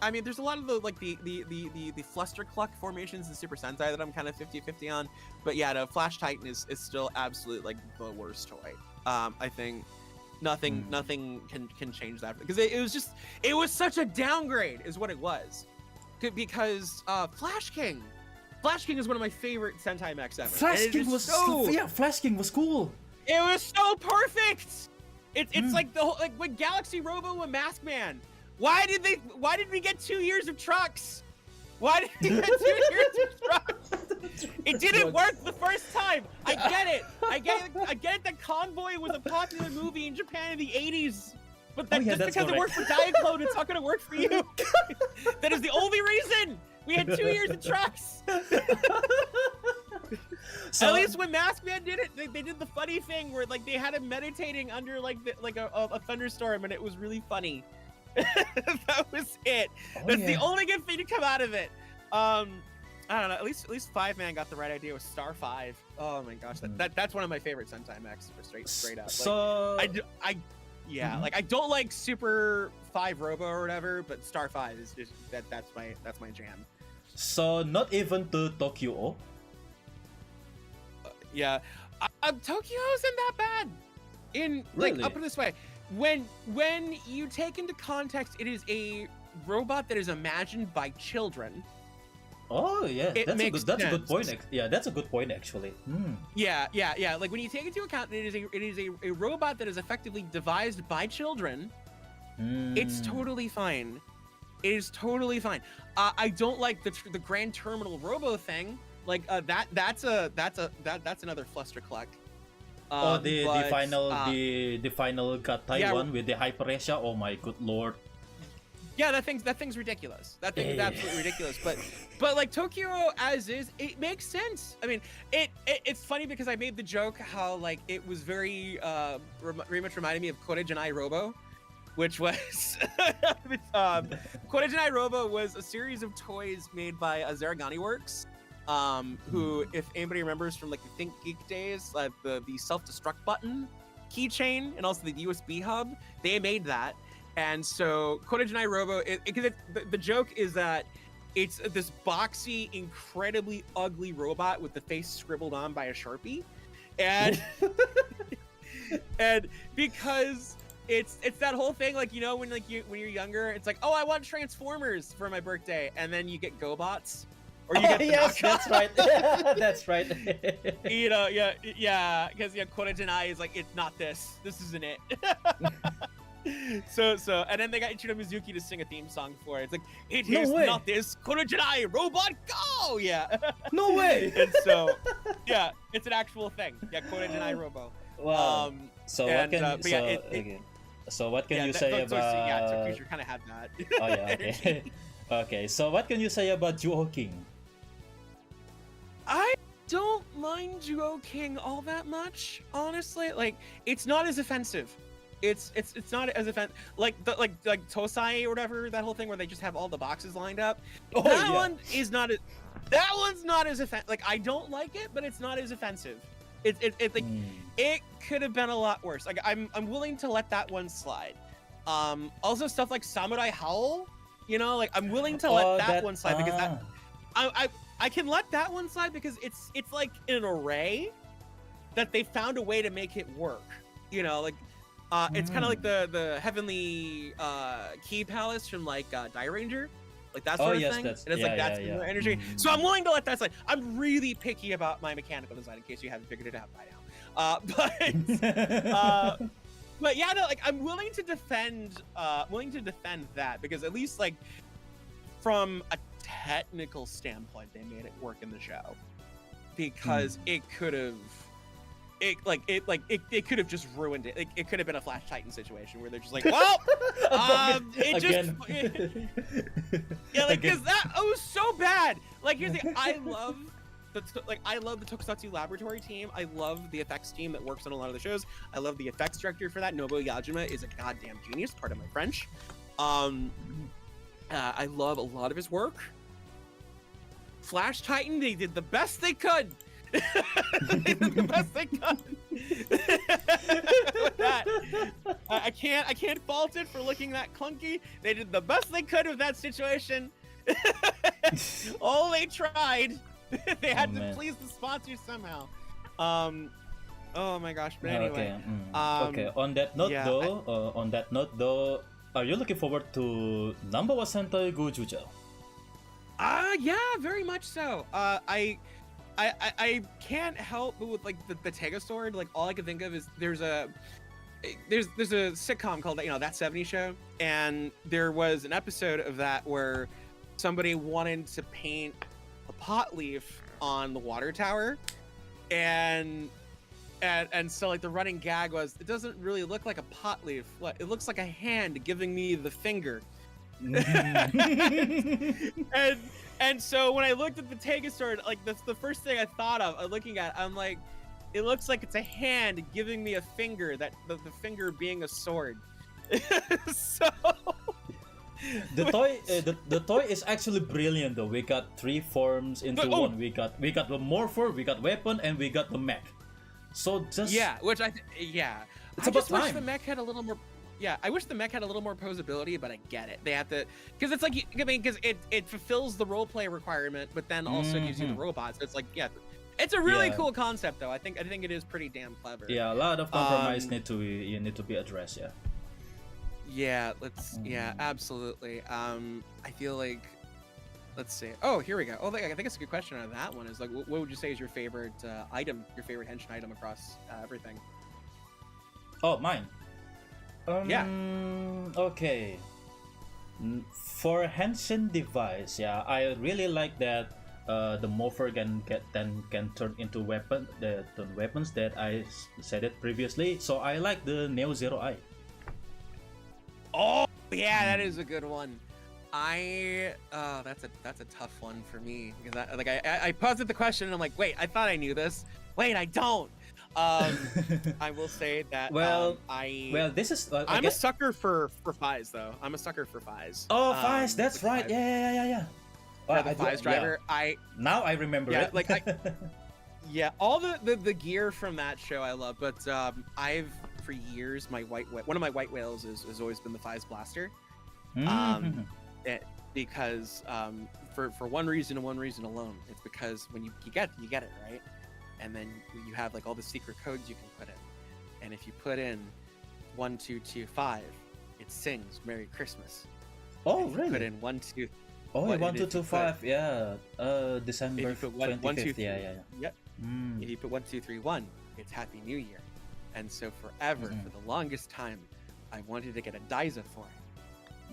Speaker 2: I mean, there's a lot of the Fluster Cluck formations in Super Sentai that I'm kind of 50-50 on. But yeah, no, Flash Titan is still absolutely like the worst toy. I think nothing can change that, because it was such a downgrade is what it was. Because Flash King is one of my favorite Sentai mechs ever.
Speaker 1: Flash King was cool.
Speaker 2: It was so perfect. It's like the whole, like when Galaxy Robo and Mask Man. Why did we get 2 years of trucks? Why did we get 2 years of trucks? It didn't work the first time. I get it that Convoy was a popular movie in Japan in the 80s. But just because it worked for Diaclone, it's not going to work for you. That is the only reason we had 2 years of trucks. So, at least when Mask Man did it, they did the funny thing where like they had him meditating under like a thunderstorm, and it was really funny. That was it. That's the only good thing to come out of it. I don't know. At least 5-Man got the right idea with Star 5. Oh my gosh, that's one of my favorite Sentai mechs for straight up. Like,
Speaker 1: so
Speaker 2: like I don't like Super 5 Robo or whatever, but Star 5 is just that's my jam.
Speaker 1: So not even to Tokyo.
Speaker 2: Yeah, Tokyo isn't that bad. Like up this way. When you take into context, it is a robot that is imagined by children.
Speaker 1: Oh yeah, that's a good point. Yeah, that's a good point actually.
Speaker 2: Yeah. Like when you take into account that it is a robot that is effectively devised by children, it's totally fine. It is totally fine. I don't like the Grand Terminal Robo thing. Like that's another Fluster Cluck.
Speaker 1: Oh, the
Speaker 2: But,
Speaker 1: final the final got Taiwan with the hyperesia. Oh my good lord.
Speaker 2: Yeah, that thing's ridiculous. That thing is absolutely ridiculous. But like Tokyo as is, it makes sense. I mean, it's funny because I made the joke how like it was very much reminded me of Korejanai Robo, which was Korejanai Robo was a series of toys made by Zaragani Works, who, if anybody remembers from like the Think Geek days, like the self-destruct button, keychain, and also the USB hub, they made that. And so Korejanai Robo, the joke is that it's this boxy, incredibly ugly robot with the face scribbled on by a Sharpie, and and because it's that whole thing, like, you know, when you're younger, it's like, oh, I want Transformers for my birthday, and then you get GoBots, or you get the
Speaker 1: yes, that's right. That's right.
Speaker 2: You know, yeah, because Korejanai is like, it's not this. This isn't it. So, and then they got Ichiro Mizuki to sing a theme song for it. It's like, it is not this, Korejanai Robot Go! Yeah.
Speaker 1: No way!
Speaker 2: And so, yeah, it's an actual thing. Yeah, Korejanai Robo.
Speaker 1: Wow. So what can you say about...
Speaker 2: Yeah, so Future kind of had that.
Speaker 1: Oh yeah, okay. Okay, so what can you say about Duo King?
Speaker 2: I don't mind Duo King all that much, honestly. Like, it's not as offensive. It's not as offensive, like Tosai or whatever, that whole thing where they just have all the boxes lined up.
Speaker 1: Oh,
Speaker 2: that
Speaker 1: yeah.
Speaker 2: one is not. That one's not as offensive. Like, I don't like it, but it's not as offensive. It's like it could have been a lot worse. Like, I'm willing to let that one slide. Also stuff like Samurai Howl, you know, like I'm willing to let that one slide because that I can let that one slide because it's like an array that they found a way to make it work. You know, like. It's kind of like the Heavenly Key Palace from like Die Ranger, like that sort of thing. And it's like similar energy. So I'm willing to let that slide. I'm really picky about my mechanical design, in case you haven't figured it out by now. But yeah, no, like I'm willing to defend that, because at least like from a technical standpoint, they made it work in the show, because it could have. It could have just ruined it. It could have been a Flash Titan situation where they're just like, well, because that was so bad. Like, here's the I love the Tokusatsu Laboratory team. I love the effects team that works on a lot of the shows. I love the effects director for that. Nobuo Yajima is a goddamn genius. Part of my French. I love a lot of his work. Flash Titan, they did the best they could. They did the best they could. With that, I can't fault it for looking that clunky. They did the best they could with that situation. Oh, they tried. They had to please the sponsors somehow. Oh my gosh, but anyway.
Speaker 1: Okay. On that note, though, are you looking forward to number one Sentai Go Juja?
Speaker 2: Yeah, very much so. I can't help but with like the Tegastord, like all I can think of is there's a sitcom called, you know, That 70s Show, and there was an episode of that where somebody wanted to paint a pot leaf on the water tower, and so like the running gag was, it doesn't really look like a pot leaf, it looks like a hand giving me the finger. And so when I looked at the Tegastord, like the first thing I thought of looking at, I'm like, it looks like it's a hand giving me a finger, that the finger being a sword. So
Speaker 1: the toy is actually brilliant though. We got 3 forms into one. We got the morpher, we got weapon, and we got the mech. So just
Speaker 2: it's
Speaker 1: about
Speaker 2: just
Speaker 1: time.
Speaker 2: wish the mech had a little more. Yeah, I wish the mech had a little more posability, but I get it. They have to, because it's like, I mean, because it fulfills the role play requirement, but then also gives you the robots. So it's like, yeah, it's a really cool concept, though. I think it is pretty damn clever.
Speaker 1: Yeah, a lot of compromise need to be addressed.
Speaker 2: Yeah, absolutely. I feel like, let's see. Oh, here we go. Oh, I think it's a good question on that one. Is like, what would you say is your favorite item, your favorite henshin item across everything?
Speaker 1: Oh, mine. Okay. For henshin device, I really like that the morpher can turn into weapons that I said it previously. So I like the Neo Zero Eye.
Speaker 2: Oh yeah, that is a good one. That's a tough one for me because I posed the question and I'm like, wait, I thought I knew this. Wait, I don't. I will say that
Speaker 1: this is
Speaker 2: I'm a sucker for Fies though. I'm a sucker for Fies.
Speaker 1: Oh, Fies, that's right. Yeah.
Speaker 2: The Fies driver.
Speaker 1: Yeah. Now I remember it.
Speaker 2: Like all the gear from that show I love, but I've for years one of my white whales has always been the Fies blaster. Because for one reason and one reason alone, it's because when you get it right, and then you have like all the secret codes you can put in, and if you put in 1225, it sings Merry Christmas.
Speaker 1: Oh, really?
Speaker 2: Put in 12.
Speaker 1: Oh, 1225, yeah. December 25th, yeah.
Speaker 2: Yep. If you put 1231, it's Happy New Year. And so forever, for the longest time, I wanted to get a Dyza for it.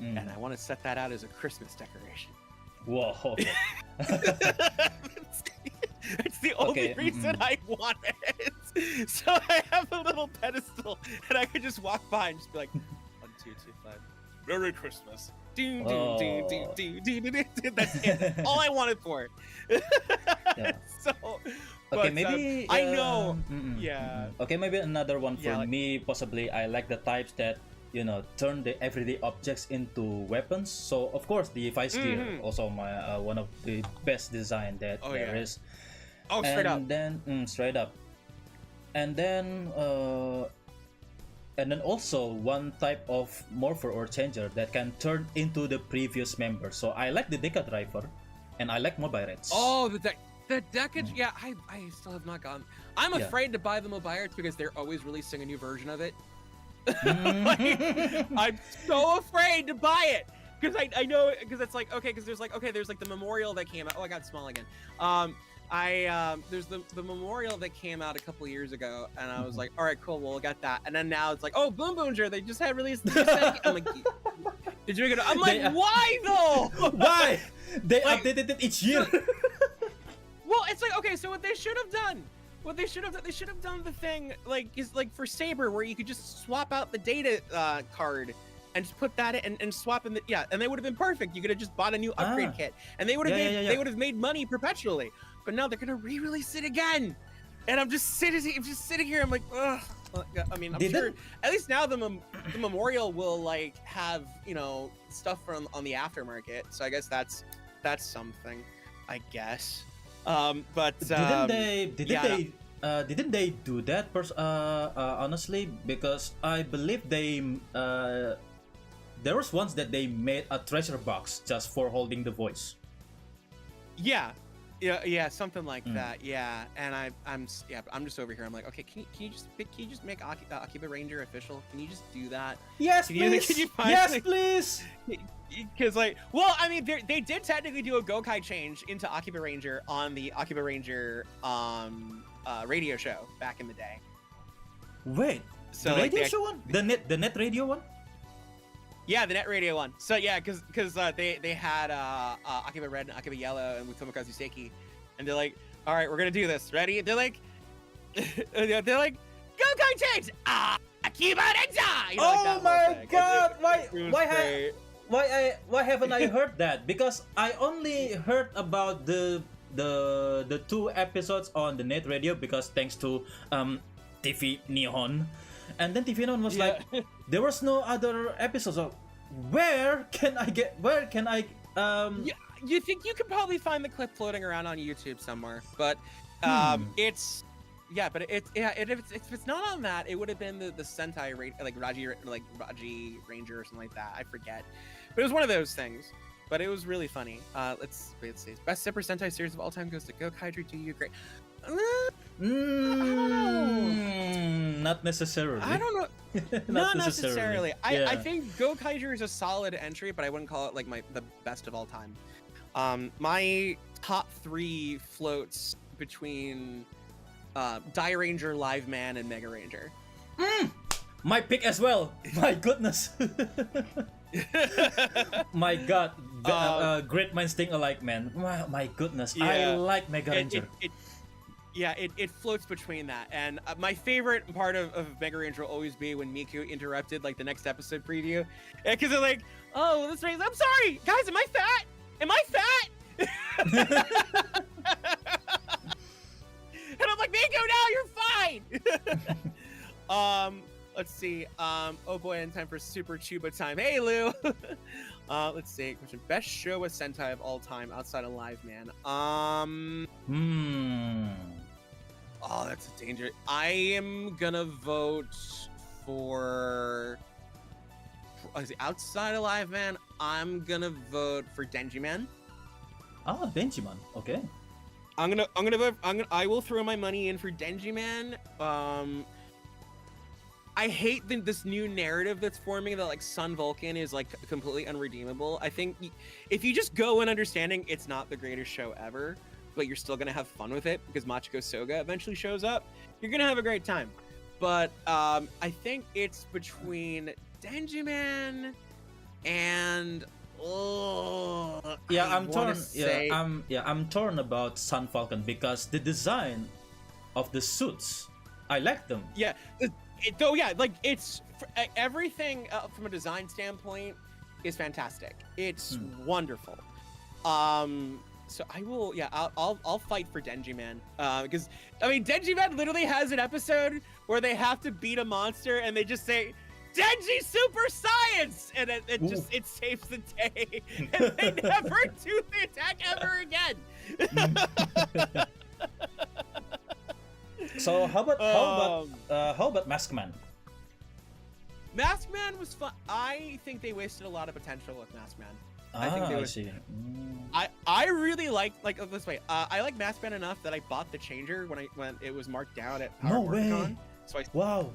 Speaker 2: And I want to set that out as a Christmas decoration.
Speaker 1: Whoa.
Speaker 2: It's the only reason I want it. So I have a little pedestal, and I could just walk by and just be like, 1225, Merry Christmas. That's it. All I wanted for it. So,
Speaker 1: okay, maybe
Speaker 2: I know.
Speaker 1: Okay, maybe another one for me. Possibly, I like the types that turn the everyday objects into weapons. So of course, the Vice gear also my one of the best design that there is.
Speaker 2: Oh, straight up.
Speaker 1: Straight up. And then also one type of morpher or changer that can turn into the previous member. So I like the Deca driver, and I like Mobilites.
Speaker 2: Oh, the Deca, yeah, I still have not gotten. I'm afraid to buy the Mobilites because they're always releasing a new version of it. I'm so afraid to buy it because I know because it's like there's like the memorial that came out. Oh, I got small again. There's the memorial that came out a couple years ago, and I was like, all right, cool, we'll get that. And then now it's like, oh, Boom Boonger, they just had released the new set. I'm like, did you make it? I'm like, why though?
Speaker 1: Why? They updated it each year.
Speaker 2: Well, it's like, okay, so what they should have done. They should have done the thing like for Saber where you could just swap out the data card and just put that in and swap in and they would have been perfect. You could have just bought a new upgrade kit and they would have made money perpetually. But now they're gonna re-release it again, and I'm just sitting here. I'm like, ugh. I mean, I'm sure at least now the memorial will like have stuff on the aftermarket. So I guess that's something, I guess. But
Speaker 1: didn't they do that? Honestly, because I believe there was once that they made a treasure box just for holding the voice.
Speaker 2: Yeah, something like that. Yeah, and I'm just over here. I'm like, okay, can you just make Akiba Ranger official? Can you just do that?
Speaker 1: Yes, please. Please.
Speaker 2: Because I mean, they did technically do a Gokai change into Akiba Ranger on the Akiba Ranger radio show back in the day.
Speaker 1: Wait, so the radio show one? The net radio one?
Speaker 2: Yeah, the net radio one. So yeah, because they had Akiba Red and Akiba Yellow and with Tomokazu Seiki, and they're like, all right, we're gonna do this. Ready? They're like, Gokai change. Akiba Ranger.
Speaker 1: Oh my God! Why haven't I heard that? Because I only heard about the 2 episodes on the net radio because thanks to TV Nihon, and then TV Nihon was like, there was no other episodes. So where can I?
Speaker 2: You think you could probably find the clip floating around on YouTube somewhere, but if it's not on that, it would have been the Sentai Raji Ranger or something like that. I forget, but it was one of those things. But it was really funny. Let's see. Best Super Sentai series of all time goes to Gokaiger. Do you agree? I don't know.
Speaker 1: Not necessarily.
Speaker 2: I don't know. Not necessarily. I think Gokaiger is a solid entry, but I wouldn't call it like the best of all time. My top 3 floats between Die Ranger, Live Man, and Mega Ranger.
Speaker 1: My pick as well. My goodness. My God, great minds think alike, man. My goodness, I
Speaker 2: Yeah.
Speaker 1: like Mega Ranger.
Speaker 2: It floats between that, and my favorite part of Mega Ranger will always be when Miku interrupted like the next episode preview, because they're like, "Oh, this makes, I'm sorry, guys, am I fat? Am I fat?" And I'm like, "Miku, no, you're fine." Let's see. Oh boy, in time for Super Chuba time. Hey, Lou. Let's see. Question: best Showa Sentai of all time outside of Live Man. Oh, that's a danger. I am gonna vote for. Is it outside of Live Man? I'm gonna vote for Denji Man.
Speaker 1: Ah, Denji Man. Okay.
Speaker 2: I will throw my money in for Denji Man. I hate this new narrative that's forming that like Sun Vulcan is like completely unredeemable. I think if you just go in understanding it's not the greatest show ever, but you're still gonna have fun with it because Machiko Soga eventually shows up, you're gonna have a great time. But I think it's between Denji Man and
Speaker 1: I'm torn. I'm torn about Sun Falcon because the design of the suits, I like them.
Speaker 2: Yeah. It's everything from a design standpoint is fantastic. It's wonderful. So I will, I'll fight for Denji Man, because I mean Denji Man literally has an episode where they have to beat a monster and they just say Denji Super Science, and it saves the day, and they never do the attack ever again.
Speaker 1: So how about Mask Man?
Speaker 2: Mask Man was fun. I think they wasted a lot of potential with Mask Man.
Speaker 1: I see.
Speaker 2: I really like this way. I like Mask Man enough that I bought the changer when it was marked down at
Speaker 1: No way.
Speaker 2: Con. So
Speaker 1: Wow.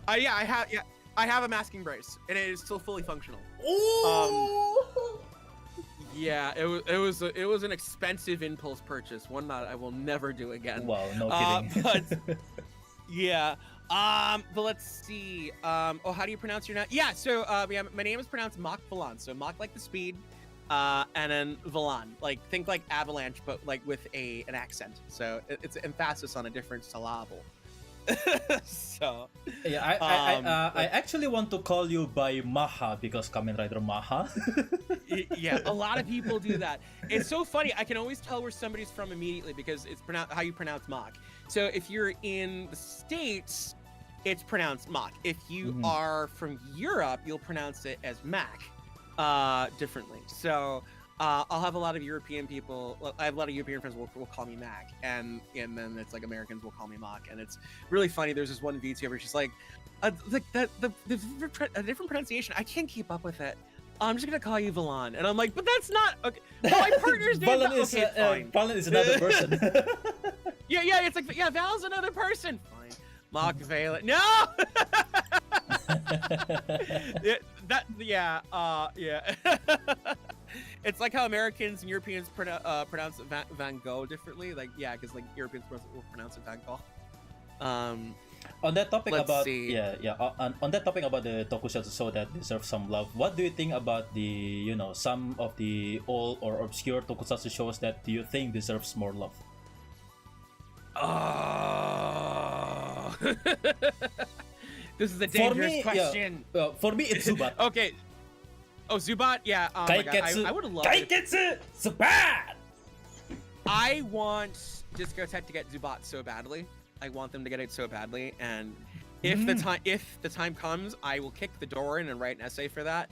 Speaker 2: I have a masking brace and it is still fully functional.
Speaker 1: Ooh.
Speaker 2: Yeah, it was an expensive impulse purchase, one that I will never do again.
Speaker 1: Wow, no kidding.
Speaker 2: But yeah. But let's see. How do you pronounce your name? Yeah, so my name is pronounced Mach Valan. So Mach like the speed, and then Valan, like think like avalanche, but like with an accent. So it's emphasis on a different syllable. So
Speaker 1: yeah, I actually want to call you by Maha because Kamen Rider Maha.
Speaker 2: Yeah, a lot of people do that. It's so funny. I can always tell where somebody's from immediately because it's how you pronounce Mach. So if you're in the States, it's pronounced Mach. If you are from Europe, you'll pronounce it as Mac, differently. So I'll have a lot of European people. I have a lot of European friends will call me Mac, and then it's like Americans will call me Mach, and it's really funny. There's this one VTuber, she's like the different pronunciation. I can't keep up with it. I'm just gonna call you Valan, and I'm like, but that's not okay. Well, my partner's name. Fine.
Speaker 1: Valan is another person.
Speaker 2: yeah. It's like Val's another person. Fine. Mach Valan. No. It's like how Americans and Europeans pronounce Van Gogh differently. Like, yeah, because like Europeans will pronounce it Van Gogh.
Speaker 1: On that topic
Speaker 2: Let's
Speaker 1: about
Speaker 2: see.
Speaker 1: on that topic about the tokusatsu show that deserve some love, what do you think about the some of the old or obscure tokusatsu shows that do you think deserves more love?
Speaker 2: Oh. This is a dangerous question.
Speaker 1: For me, it's Zubat.
Speaker 2: Okay. Oh, Zubat, yeah. Oh my God. I would have loved it.
Speaker 1: Gaiketsu Zubat!
Speaker 2: I want Discotech to get Zubat so badly. I want them to get it so badly, and if the time comes, I will kick the door in and write an essay for that.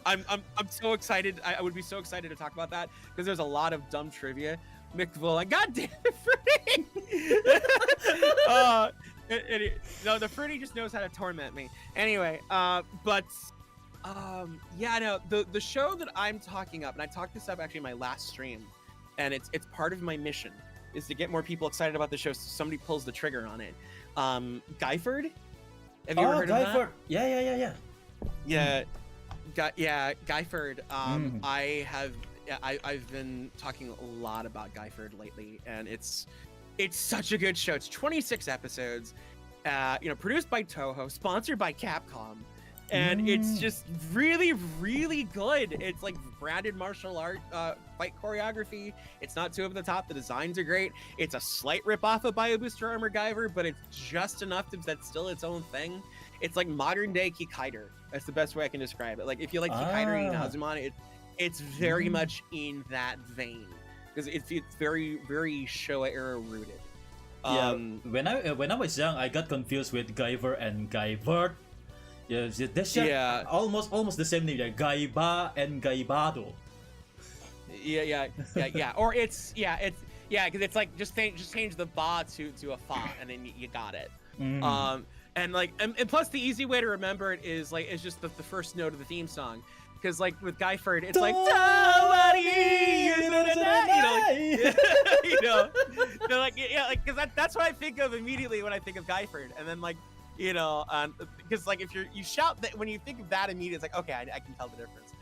Speaker 2: I'm so excited. I would be so excited to talk about that because there's a lot of dumb trivia. McVull, God damn it, Fruity! No, the Fruity just knows how to torment me. Anyway, the show that I'm talking up, and I talked this up actually in my last stream, and it's part of my mission is to get more people excited about the show so somebody pulls the trigger on it. Guyford? Have you ever heard of that?
Speaker 1: Yeah.
Speaker 2: Guyford. I've been talking a lot about Guyford lately, and it's such a good show. It's 26 episodes, produced by Toho, sponsored by Capcom, and it's just really, really good. It's like branded martial art fight choreography. It's not too over the top. The designs are great. It's a slight ripoff of Bio Booster Armor Guyver, but it's just enough that's still its own thing. It's like modern day Kikaider. That's the best way I can describe it. Like if you like Kikaider and Inazumon, it's very much in that vein because it's very, very Showa era rooted.
Speaker 1: Yeah, when I was young, I got confused with Guyver and Guyvert. Yeah, that's just almost the same name. Yeah, Gaiba and Gaibado.
Speaker 2: Yeah. Or it's because it's like just change the ba to a fa, and then you got it. And like and plus the easy way to remember it is like it's just the first note of the theme song. Because like with Guyford, it's like because that's what I think of immediately when I think of Guyford, and then like because like if you shout that when you think of that immediately, it's like okay, I can tell the difference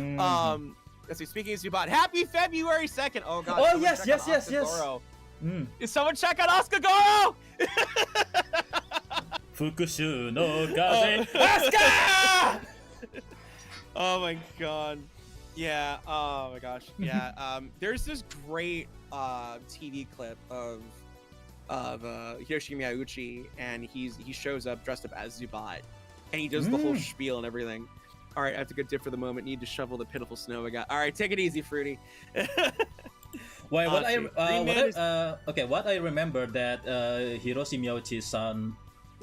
Speaker 2: now. Let's see. Speaking of Zubat, happy February 2nd. Oh god.
Speaker 1: Oh yes.
Speaker 2: Is someone check out Oscar Goro?
Speaker 1: Fukushu no Kaze Asuka!
Speaker 2: Oh my god. Yeah. Oh my gosh. Yeah. There's this great TV clip of Hiroshi Miyauchi, and he shows up dressed up as Zubat, and he does the whole spiel and everything. All right, I have to go dip for the moment. Need to shovel the pitiful snow I got. All right, take it easy, Fruity.
Speaker 1: What I remember that Hiroshi Miyauchi-san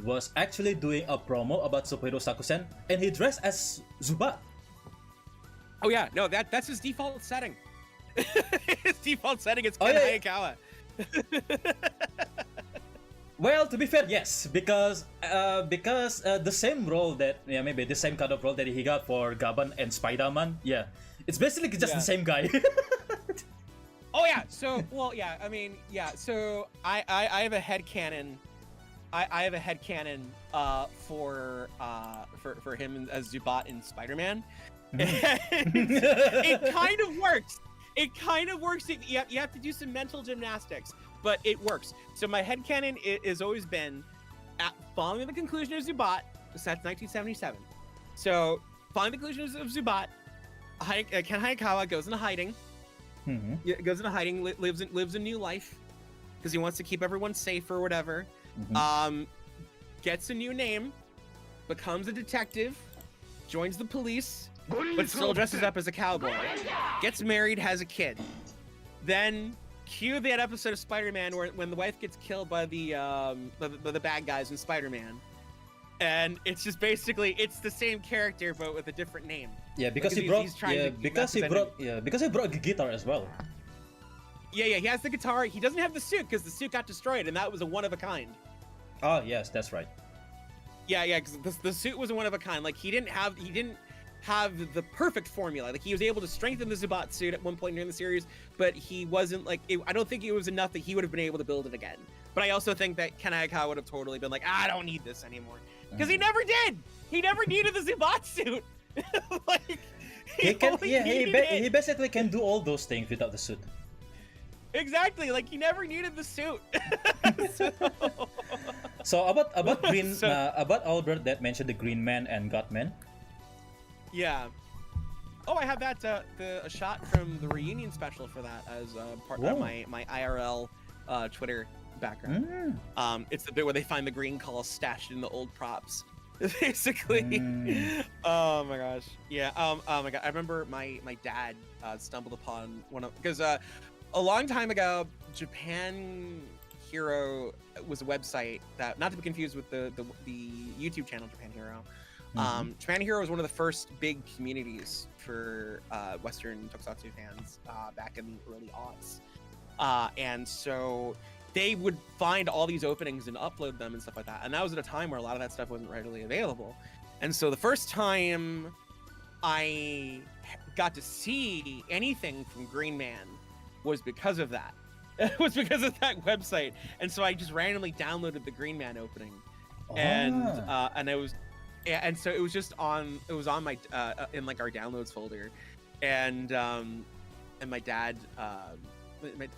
Speaker 1: was actually doing a promo about Superhero Sakusen, and he dressed as Zubat.
Speaker 2: Oh yeah, no, that's his default setting. His default setting is Ken Hayakawa.
Speaker 1: Well, to be fair, yes, because the same role that maybe the same kind of role that he got for Gaban and Spider-Man, it's basically just the same guy.
Speaker 2: Oh yeah, so so I have a headcanon. I have a headcanon for him as Zubat in Spider-Man. It kind of works. You have to do some mental gymnastics, but it works. So my headcanon has always been following the conclusion of Zubat. That's 1977. So following the conclusion of Zubat, Ken Hayakawa goes into hiding. Lives a new life because he wants to keep everyone safe or whatever. Gets a new name, becomes a detective, joins the police, but still dresses up as a cowboy. Gets married, has a kid. Then cue that episode of Spider-Man when the wife gets killed by the bad guys in Spider-Man. And it's just basically it's the same character but with a different name.
Speaker 1: Yeah, because he brought a guitar as well.
Speaker 2: Yeah, he has the guitar. He doesn't have the suit because the suit got destroyed, and that was a one of a kind.
Speaker 1: Oh yes, that's right.
Speaker 2: Yeah, because the suit was a one of a kind. Like he didn't have the perfect formula. Like he was able to strengthen the Zubat suit at one point during the series, but he wasn't like I don't think it was enough that he would have been able to build it again. But I also think that Ken Hayakawa would have totally been like, I don't need this anymore, because he never did. He never needed the Zubat suit. Like
Speaker 1: he basically can do all those things without the suit.
Speaker 2: Exactly, like he never needed the suit.
Speaker 1: So about Green about Albert that mentioned the Green Man and Godman.
Speaker 2: Yeah. Oh, I have that a shot from the reunion special for that as part of my IRL Twitter background. It's the bit where they find the green call stashed in the old props. Basically. Oh my gosh. Yeah. Oh my god. I remember my dad stumbled upon one of because a long time ago, Japan Hero was a website that, not to be confused with the YouTube channel Japan Hero. Japan Hero was one of the first big communities for Western Tokusatsu fans back in the early aughts. And so they would find all these openings and upload them and stuff like that. And that was at a time where a lot of that stuff wasn't readily available. And so the first time I got to see anything from Green Man was because of that. It was because of that website. And so I just randomly downloaded the Green Man opening. And it was... Yeah, and so it was just on my in like our downloads folder, and my dad I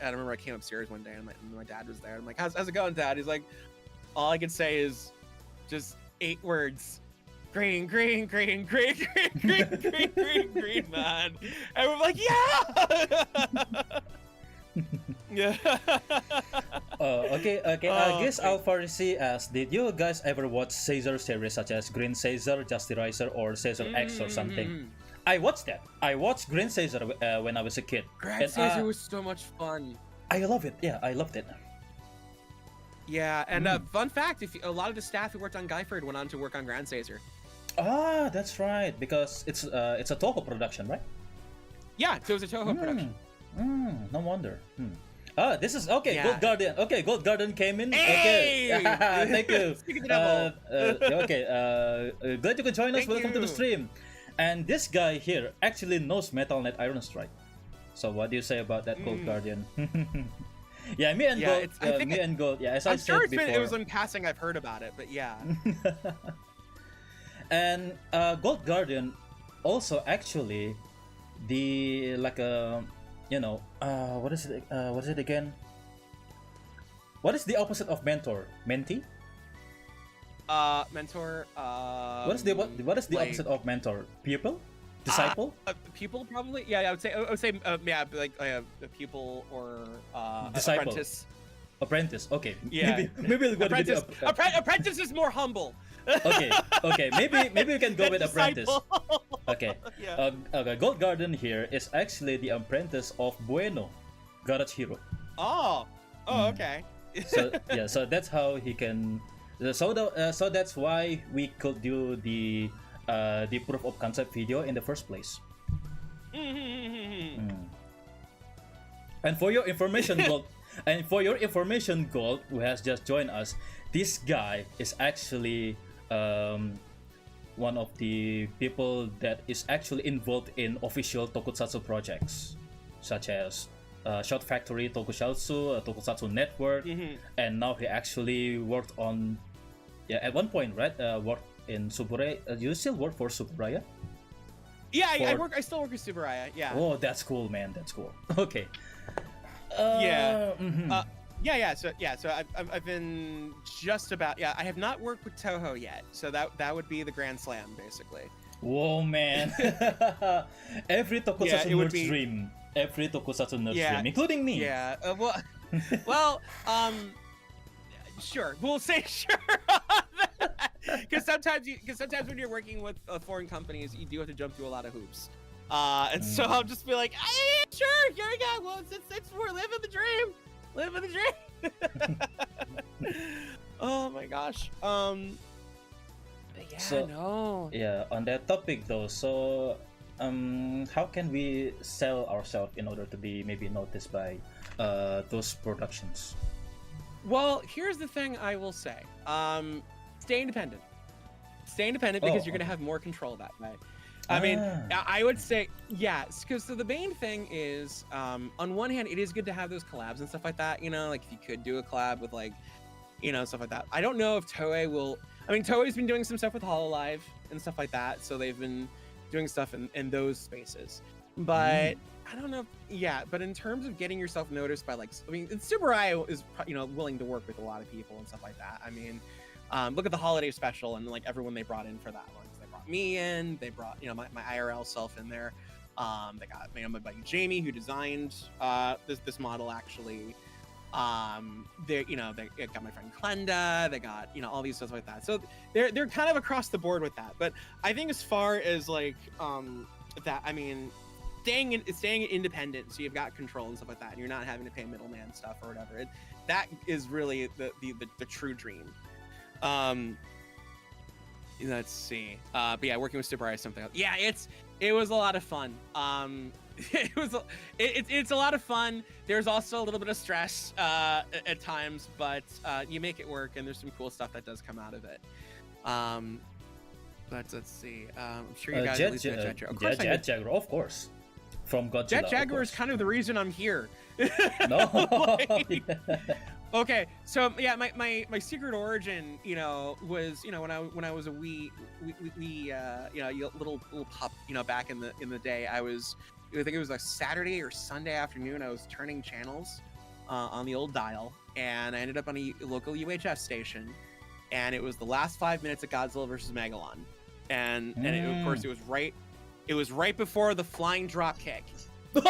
Speaker 2: remember I came upstairs one day and my dad was there. I'm like, how's it going, Dad? He's like, all I can say is just 8 words, green, green, green, green, green, green, green, green, green, man. And we're like, yeah. Yeah.
Speaker 1: Okay. I guess Alfarisi asked, did you guys ever watch Caesar series such as Green Caesar, Justerizer, or Caesar X or something? I watched that. I watched Green Caesar when I was a kid.
Speaker 2: Grand Caesar was so much fun.
Speaker 1: I love it. Yeah, I loved it.
Speaker 2: Yeah, and fun fact: a lot of the staff who worked on Guyford went on to work on Grand Caesar.
Speaker 1: Ah, that's right. Because it's a Toho production, right?
Speaker 2: Yeah, so it was a Toho production.
Speaker 1: No wonder. Ah, this is okay.
Speaker 2: Yeah.
Speaker 1: Gold Guardian. Okay, Gold Guardian came in.
Speaker 2: Hey!
Speaker 1: Okay, thank you.
Speaker 2: Speaking of the devil.
Speaker 1: Okay, glad you could join us.
Speaker 2: Thank
Speaker 1: Welcome to the
Speaker 2: you.
Speaker 1: stream. And this guy here actually knows Metal Knight Iron Strike. So what do you say about that, Gold Guardian? Yeah, me and Gold. And Gold. Yeah, as I
Speaker 2: I'm sure
Speaker 1: said before.
Speaker 2: it was in passing. I've heard about it, but yeah.
Speaker 1: And Gold Guardian also actually the what is it again? What is the opposite of mentor? Mentee?
Speaker 2: Mentor.
Speaker 1: What is the opposite of mentor? Pupil? Disciple?
Speaker 2: Pupil, probably. Yeah, I would say yeah, like a pupil or
Speaker 1: Disciple.
Speaker 2: apprentice.
Speaker 1: Apprentice. Okay.
Speaker 2: Yeah.
Speaker 1: Maybe we'll go with
Speaker 2: Apprentice. Apprentice is more humble.
Speaker 1: Okay. Maybe we can go with apprentice.
Speaker 2: Disciple.
Speaker 1: Okay.
Speaker 2: Yeah.
Speaker 1: Okay. Gold Guardian here is actually the apprentice of Bueno, Garage Hero.
Speaker 2: Oh. Okay.
Speaker 1: So that's how he can. So that's why we could do the proof of concept video in the first place. And for your information, Gold, who has just joined us, this guy is actually one of the people that is actually involved in official tokusatsu projects, such as Shot Factory, Tokusatsu, Tokusatsu Network, and now he actually worked on, at one point, right? Worked in Suburaya. You still work for Suburaya?
Speaker 2: Yeah, I still work with Suburaya. Yeah.
Speaker 1: Oh, that's cool, man. That's cool. Okay.
Speaker 2: Yeah. So I've been just about. Yeah, I have not worked with Toho yet. So that would be the Grand Slam, basically.
Speaker 1: Whoa, man. Every Tokusatsu nerd's dream. Every Tokusatsu nerd's dream, including me.
Speaker 2: Yeah. Well. Sure. We'll say sure. Because sometimes when you're working with foreign companies, you do have to jump through a lot of hoops. And so I'll just be like, hey, sure, here we go. Well, we're living the dream. Living the dream. Oh my gosh.
Speaker 1: Yeah, on that topic though, so how can we sell ourselves in order to be maybe noticed by those productions?
Speaker 2: Well, here's the thing I will say. Stay independent. Stay independent because you're going to have more control that way. I mean, I would say, because the main thing is, on one hand, it is good to have those collabs and stuff like that, like if you could do a collab with stuff like that. I don't know if Toei will, Toei's been doing some stuff with Hololive and stuff like that, so they've been doing stuff in those spaces. But I don't know, but in terms of getting yourself noticed by Suburaya is, willing to work with a lot of people and stuff like that. Look at the holiday special and everyone they brought in for that one. They brought me in, they brought my IRL self in there. They got my buddy Jamie who designed this model actually. They got my friend Klenda. They got all these stuff like that. So they're kind of across the board with that. But I think as far as staying independent, so you've got control and stuff like that, and you're not having to pay middleman stuff or whatever. That is really the true dream. Let's see. But yeah, working with Suburaya is something else. Yeah, it was a lot of fun. It's a lot of fun. There's also a little bit of stress at times, but you make it work, and there's some cool stuff that does come out of it. But let's see. I'm sure you guys at least know Jet Jaguar. Of course,
Speaker 1: Jet Jaguar, of course. From Godzilla.
Speaker 2: Jet Jaguar is kind of the reason I'm here.
Speaker 1: No.
Speaker 2: Okay, so yeah, my secret origin, was when I was a wee little pup, back in the day. I think it was a Saturday or Sunday afternoon. I was turning channels on the old dial, and I ended up on a local UHF station, and it was the last 5 minutes of Godzilla vs. Megalon. of course it was right before the flying drop kick at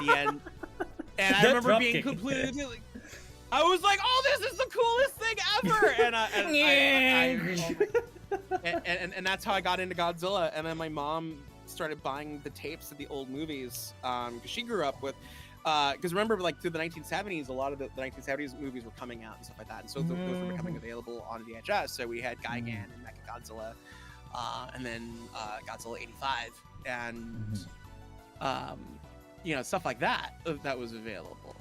Speaker 2: the end, and I remember being completely like, I was like, oh, this is the coolest thing ever, and that's how I got into Godzilla. And then my mom started buying the tapes of the old movies because she grew up with because remember, like, through the 1970s, a lot of the 1970s movies were coming out and stuff like that, and so those were becoming available on VHS. So we had Gigan and Mechagodzilla, and then Godzilla '85, and you know, stuff like that was available.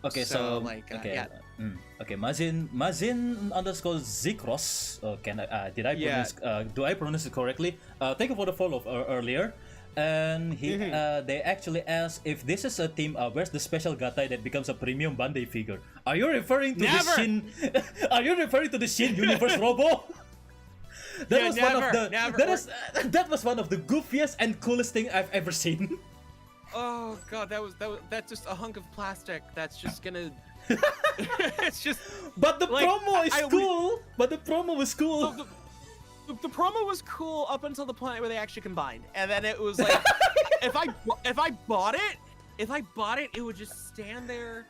Speaker 1: Okay, so like
Speaker 2: yeah.
Speaker 1: Okay, Mazin underscore Zikros. Did I pronounce? Do I pronounce it correctly? Thank you for the follow earlier. And they actually asked if this is a team. Where's the special Gatai that becomes a premium Bandai figure? Are you referring to the Shin? Are you referring to the Shin Universe Robo? That was one of the goofiest and coolest thing I've ever seen.
Speaker 2: Oh god, that's just a hunk of plastic that's just gonna it's just
Speaker 1: But the like, promo is cool. But the promo was cool.
Speaker 2: The promo was cool up until the point where they actually combined. And then it was like if I bought it, it would just stand there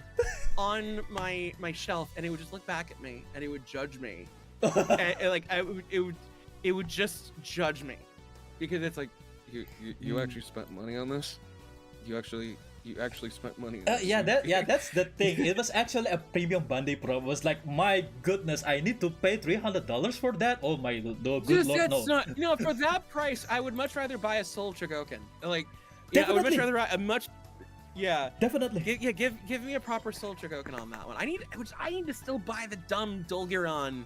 Speaker 2: on my shelf and it would just look back at me and it would judge me. And like it would just judge me. Because it's like you actually spent money on this? You actually spent money on this?
Speaker 1: That's the thing. It was actually a premium Bandai promo. It was like, my goodness, I need to pay $300 for that? Oh my good lord, no.
Speaker 2: Not, you know, for that price, I would much rather buy a Soul Chogokin. Like, yeah, I would much rather buy a much... Yeah.
Speaker 1: Definitely.
Speaker 2: Give me a proper Soul Chogokin on that one. I need to still buy the dumb Dolgiron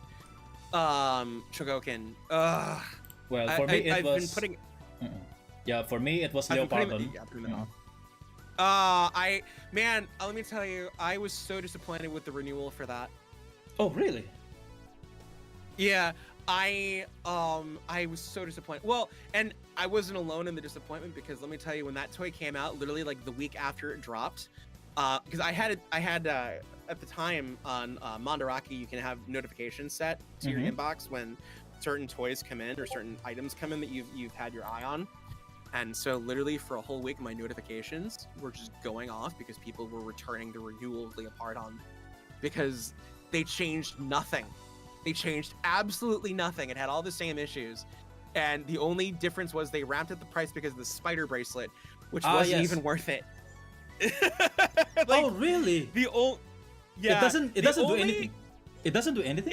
Speaker 2: Chogokin. Ugh.
Speaker 1: Well, for me, it was... Yeah, for me, it was Leopardon.
Speaker 2: Let me tell you, I was so disappointed with the renewal for that.
Speaker 1: Oh, really?
Speaker 2: Yeah, I was so disappointed. Well, and I wasn't alone in the disappointment because let me tell you, when that toy came out, literally like the week after it dropped, because I had at the time on Mandarake, you can have notifications set to your inbox when certain toys come in or certain items come in that you've had your eye on. And so literally for a whole week, my notifications were just going off because people were returning the renewal of Leopardon because they changed nothing. They changed absolutely nothing. It had all the same issues. And the only difference was they ramped up the price because of the spider bracelet, which wasn't even worth it.
Speaker 1: Like, oh, really?
Speaker 2: Yeah.
Speaker 1: It doesn't do anything. It doesn't do anything?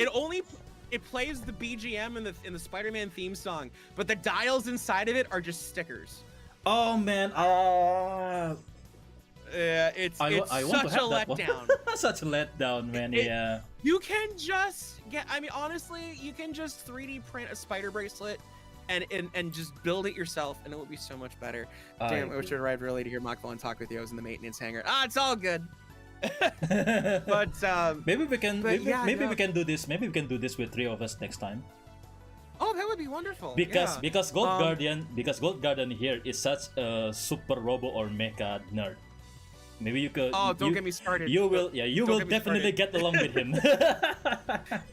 Speaker 2: It plays the BGM in the Spider-Man theme song, but the dials inside of it are just stickers.
Speaker 1: Oh man,
Speaker 2: it's such a letdown.
Speaker 1: Such a letdown, man. Yeah.
Speaker 2: You can just honestly, you can just 3D print a spider bracelet and just build it yourself, and it will be so much better. Damn, I wish I arrived early to hear Mach and talk with you. I was in the maintenance hangar. It's all good. But
Speaker 1: maybe we can we can do this. Maybe we can do this with 3 of us next time.
Speaker 2: Oh, that would be wonderful.
Speaker 1: Because Gold Guardian here is such a super robo or mecha nerd. Maybe you could.
Speaker 2: Oh, don't get me started.
Speaker 1: You will definitely get along with him.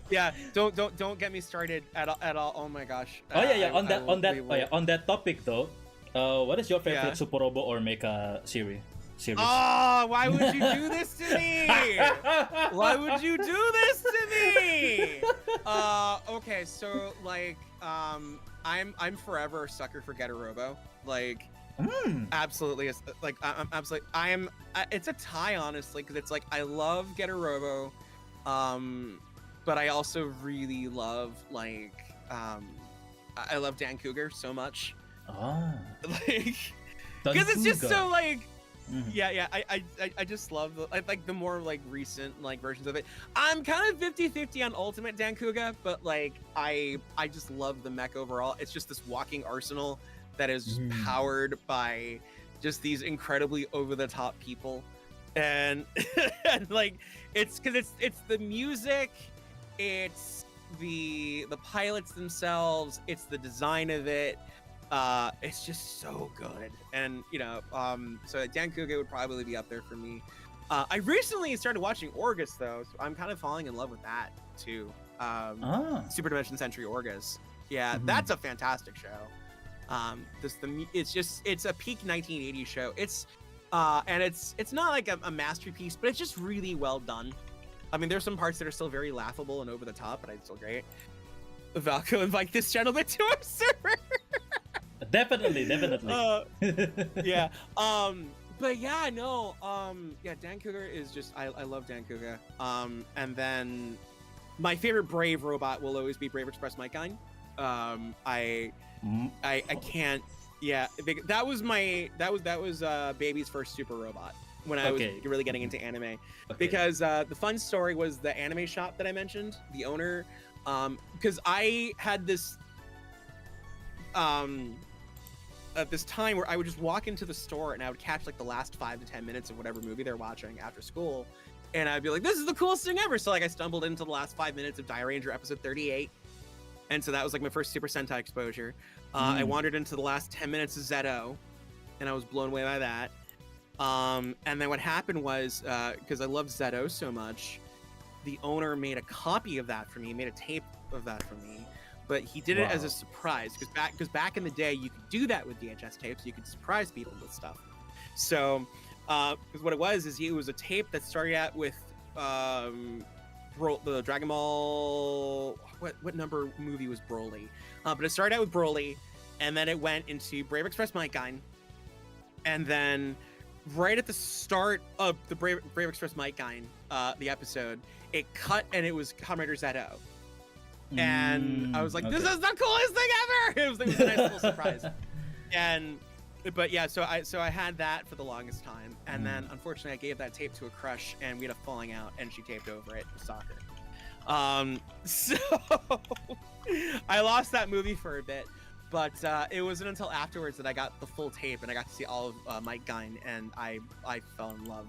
Speaker 2: Yeah, don't get me started at all. Oh my gosh.
Speaker 1: On that topic though, what is your favorite super robo or mecha series?
Speaker 2: Oh, why would you do this to me? Why would you do this to me? Okay, so like, I'm forever a sucker for Getter Robo. Like, absolutely, like, I'm absolutely. It's a tie, honestly, because it's like I love Getter Robo, but I also really love like, I love Dan Cougar so much. Like, because it's just so like. Yeah, I just love the more like recent like versions of it. I'm kind of 50-50 on Ultimate Dankuga, but like I just love the mech overall. It's just this walking arsenal that is powered by just these incredibly over-the-top people, and and like it's because it's the music, it's the pilots themselves, it's the design of it. It's just so good, and you know, so Dan Kuge would probably be up there for me. I recently started watching Orgus though, so I'm kind of falling in love with that too. Super Dimension Century Orgus. Yeah, that's a fantastic show. It's a peak 1980s show. It's and it's not like a masterpiece, but it's just really well done. I mean, there's some parts that are still very laughable and over the top, but it's still great. Falco, invite this gentleman to our server.
Speaker 1: Definitely.
Speaker 2: Yeah. But yeah, no. Yeah, Dan Cougar is just I love Dan Cougar. And then my favorite Brave robot will always be Brave Express Mike Guy. I can't. Yeah, that was Baby's first super robot when I was really getting into anime. Because the fun story was the anime shop that I mentioned, the owner, because I had this at this time where I would just walk into the store and I would catch like the last 5 to 10 minutes of whatever movie they're watching after school, and I'd be like, this is the coolest thing ever. So like I stumbled into the last 5 minutes of Die Ranger episode 38, and so that was like my first Super Sentai exposure. I wandered into the last 10 minutes of Zeto, and I was blown away by that. And then what happened was, because I loved Zeto so much, the owner made a copy of that for me, made a tape of that for me, but he did it as a surprise, because back in the day you could do that with VHS tapes. You could surprise people with stuff. So because what it was is it was a tape that started out with the Dragon Ball, what number movie was Broly, but it started out with Broly, and then it went into Brave Express Mike Guy, and then right at the start of the Brave Express Mike Guy, the episode, it cut and it was Kamen Rider Zeto. And I was like, this is the coolest thing ever! It was a nice little surprise. But yeah, so I had that for the longest time, and then unfortunately I gave that tape to a crush, and we had a falling out, and she taped over it with soccer. So I lost that movie for a bit, but it wasn't until afterwards that I got the full tape and I got to see all of Mike Guy, and I fell in love.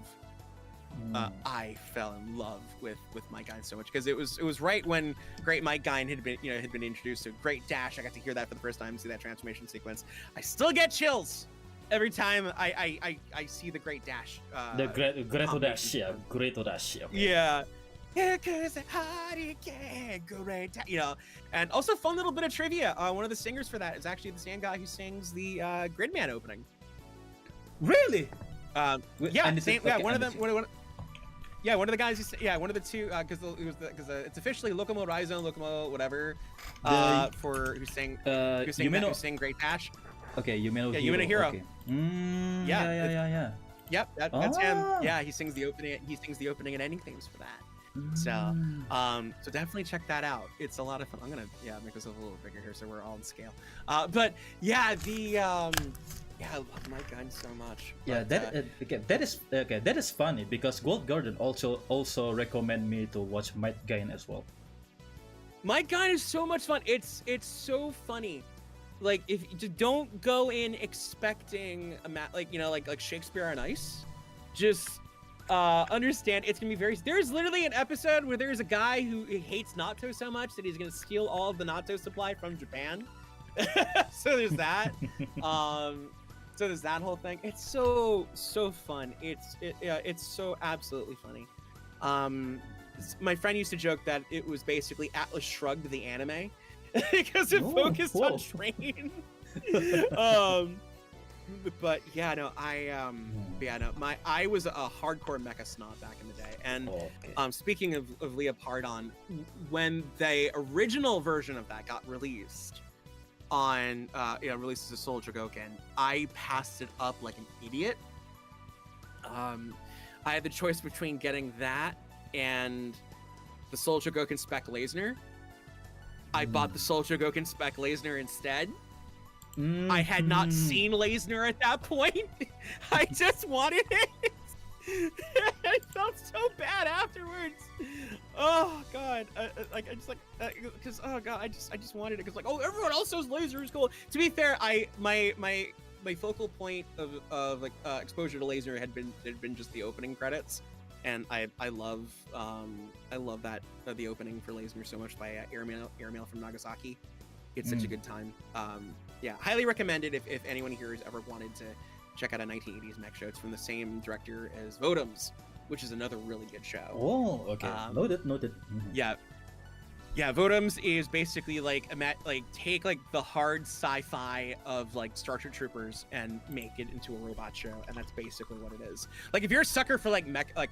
Speaker 2: I fell in love with Mike Guy so much, because it was right when Great Mike Guy had been introduced to Great Dash. I got to hear that for the first time, see that transformation sequence. I still get chills every time I see the Great Dash.
Speaker 1: The Great Dash, yeah, Great Dash. Okay.
Speaker 2: Yeah. You know, and also fun little bit of trivia. One of the singers for that is actually the same guy who sings the Gridman opening.
Speaker 1: Really?
Speaker 2: Yeah, same, yeah. One of them. Yeah, one of the guys. One of the two. Because it's officially Locomo Raizo, Locomo whatever. Who sang Great Dash.
Speaker 1: Okay, Yumeno
Speaker 2: Hero.
Speaker 1: Okay.
Speaker 2: Yeah. Yep, that's him. Yeah, he sings the opening. He sings the opening and ending themes for that. So, so definitely check that out. It's a lot of fun. I'm gonna make this a little bigger here so we're all in scale. But yeah, I love Mike Guy so much.
Speaker 1: Yeah, that is funny, because Gold Garden also recommend me to watch Mike Guy as well.
Speaker 2: Mike Guy is so much fun. It's so funny. Like, if you don't go in expecting like Shakespeare on Ice, just understand it's gonna be there's literally an episode where there's a guy who hates natto so much that he's gonna steal all of the natto supply from Japan. So there's that. So there's that whole thing. It's so fun. It's so absolutely funny. My friend used to joke that it was basically Atlas Shrugged the anime, because it focused on train. But yeah, no, I was a hardcore mecha snob back in the day. And speaking of Leah Pardon, when the original version of that got released on released as a Soul Jogoken, I passed it up like an idiot. I had the choice between getting that and the Soul Jogoken Spec Lasner. I bought the Soul Jogoken Spec Lasner instead. I had not seen Lasner at that point. I just wanted it. I felt so bad afterwards. Oh god, I just wanted it, because everyone else knows Laser is cool. To be fair, my focal point of exposure to Laser had been just the opening credits, and I love that the opening for Laser so much by Airmail from Nagasaki. It's such a good time. Yeah, highly recommended if anyone here has ever wanted to check out a 1980s mech show. It's from the same director as Vtubers, which is another really good show.
Speaker 1: Oh, okay. Noted.
Speaker 2: Yeah. Yeah, Votums is basically like take like the hard sci-fi of like Starship Troopers and make it into a robot show, and that's basically what it is. Like if you're a sucker for like mech, like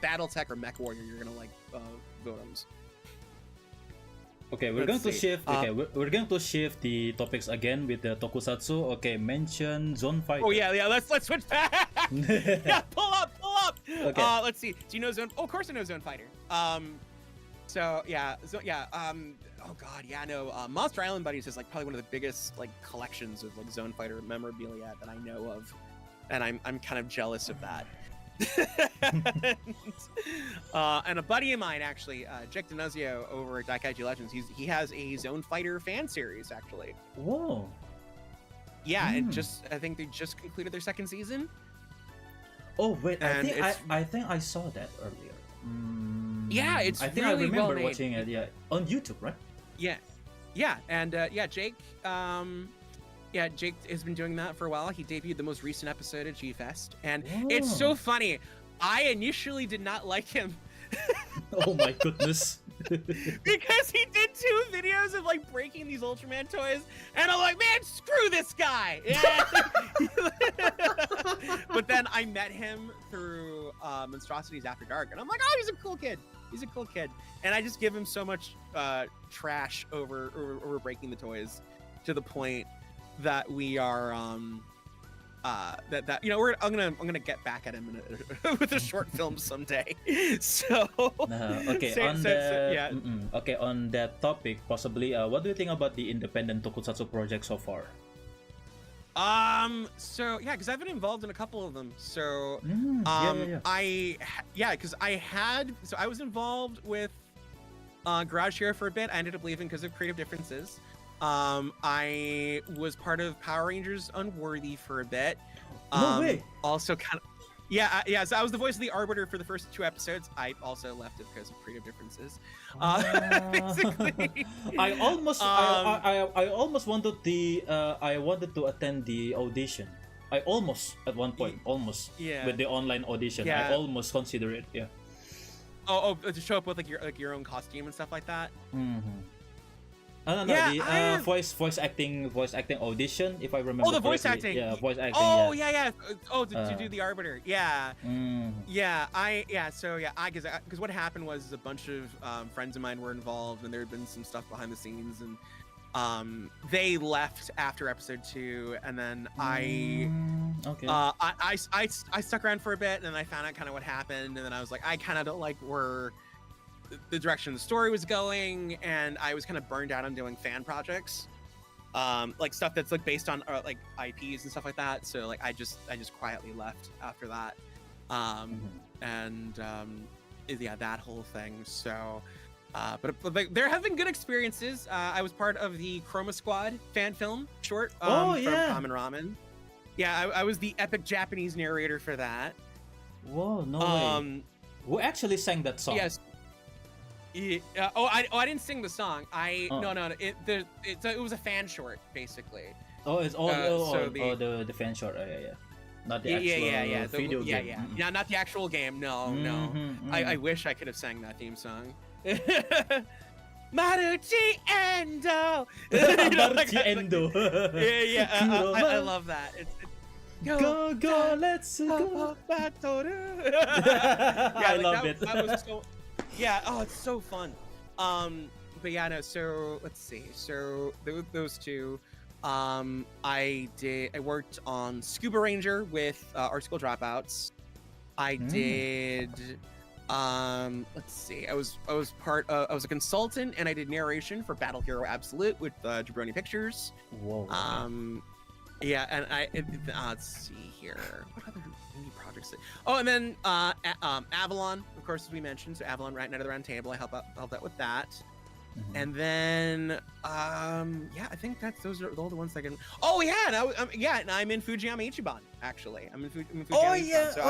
Speaker 2: BattleTech or Mech Warrior, you're gonna like Votums.
Speaker 1: Okay, we're going to shift. Okay, we're going to shift the topics again with the tokusatsu. Okay, mention Zone Fighter.
Speaker 2: Oh yeah. Let's switch back. Yeah, pull up.
Speaker 1: Okay.
Speaker 2: Let's see. Do you know Zone? Oh, of course I know Zone Fighter. So yeah. Oh god, yeah. No. Monster Island Buddies is like probably one of the biggest like collections of like Zone Fighter memorabilia that I know of, and I'm kind of jealous of that. And a buddy of mine, actually, Jake Dinuzio over at Daikaiju Legends, he has a Zone Fighter fan series, actually.
Speaker 1: Whoa.
Speaker 2: Yeah, and I think they just concluded their second season.
Speaker 1: Oh wait, I think I saw that earlier.
Speaker 2: Yeah, it's
Speaker 1: I think
Speaker 2: really
Speaker 1: I remember
Speaker 2: well
Speaker 1: watching it. Yeah, on YouTube, right?
Speaker 2: Yeah, and Jake. Yeah, Jake has been doing that for a while. He debuted the most recent episode at G-Fest, and it's so funny. I initially did not like him.
Speaker 1: Oh my goodness.
Speaker 2: Because he did 2 videos of like breaking these Ultraman toys, and I'm like, man, screw this guy. But then I met him through Monstrosities After Dark, and I'm like, oh, he's a cool kid. And I just give him so much trash over breaking the toys, to the point that we are that you know, I'm gonna get back at him with a short film someday. So
Speaker 1: okay, okay, on that topic, possibly, what do you think about the independent tokusatsu project so far?
Speaker 2: So yeah, because I've been involved in a couple of them. So I was involved with Garage Hero for a bit. I ended up leaving because of creative differences. I was part of Power Rangers Unworthy for a bit.
Speaker 1: No way.
Speaker 2: Also kind of, so I was the voice of the Arbiter for the first 2 episodes. I also left it because of creative differences. Basically,
Speaker 1: I almost wanted I wanted to attend the audition. I almost, at one point, with the online audition. I almost consider it. Yeah.
Speaker 2: Oh, to show up with like your own costume and stuff like that.
Speaker 1: Mm-hmm. The voice acting audition, if I remember.
Speaker 2: Oh, the
Speaker 1: correctly.
Speaker 2: voice acting.
Speaker 1: Yeah, voice acting.
Speaker 2: Oh, yeah. Oh, to do the Arbiter. Yeah.
Speaker 1: Yeah.
Speaker 2: Because what happened was a bunch of friends of mine were involved, and there had been some stuff behind the scenes, and they left after episode 2, and then I stuck around for a bit, and then I found out kind of what happened, and then I was like, I kind of don't like where the direction the story was going, and I was kind of burned out on doing fan projects, like stuff that's like based on like IPs and stuff like that. So like I just quietly left after that, that whole thing. So but like, there have been good experiences. I was part of the Chroma Squad fan film short from Common Ramen. Yeah, I was the epic Japanese narrator for that.
Speaker 1: Whoa, no way. Who actually sang that song?
Speaker 2: Yes. I didn't sing the song. No. It was a fan short, basically.
Speaker 1: Oh, it's the fan short. Yeah. Not the actual video game.
Speaker 2: Yeah, not the actual game. No. I wish I could have sang that theme song. Maruchi Endo.
Speaker 1: Maruchi Endo.
Speaker 2: I love that. It's
Speaker 1: go, let's go. I love it. That was
Speaker 2: so. Yeah, it's so fun. But yeah, no, so let's see. So those 2. I worked on Scuba Ranger with Art School Dropouts. I did let's see. I was a consultant, and I did narration for Battle Hero Absolute with Jabroni Pictures.
Speaker 1: Whoa.
Speaker 2: Yeah, and let's see here. What other indie projects? Oh, and then Avalon, of course, as we mentioned. So Avalon, Night of the Round Table. I helped out with that. And then I think those are all the ones that can. Oh yeah, and I'm in Fujiyama Ichiban, actually. I'm in Fujiyama Ichiban. So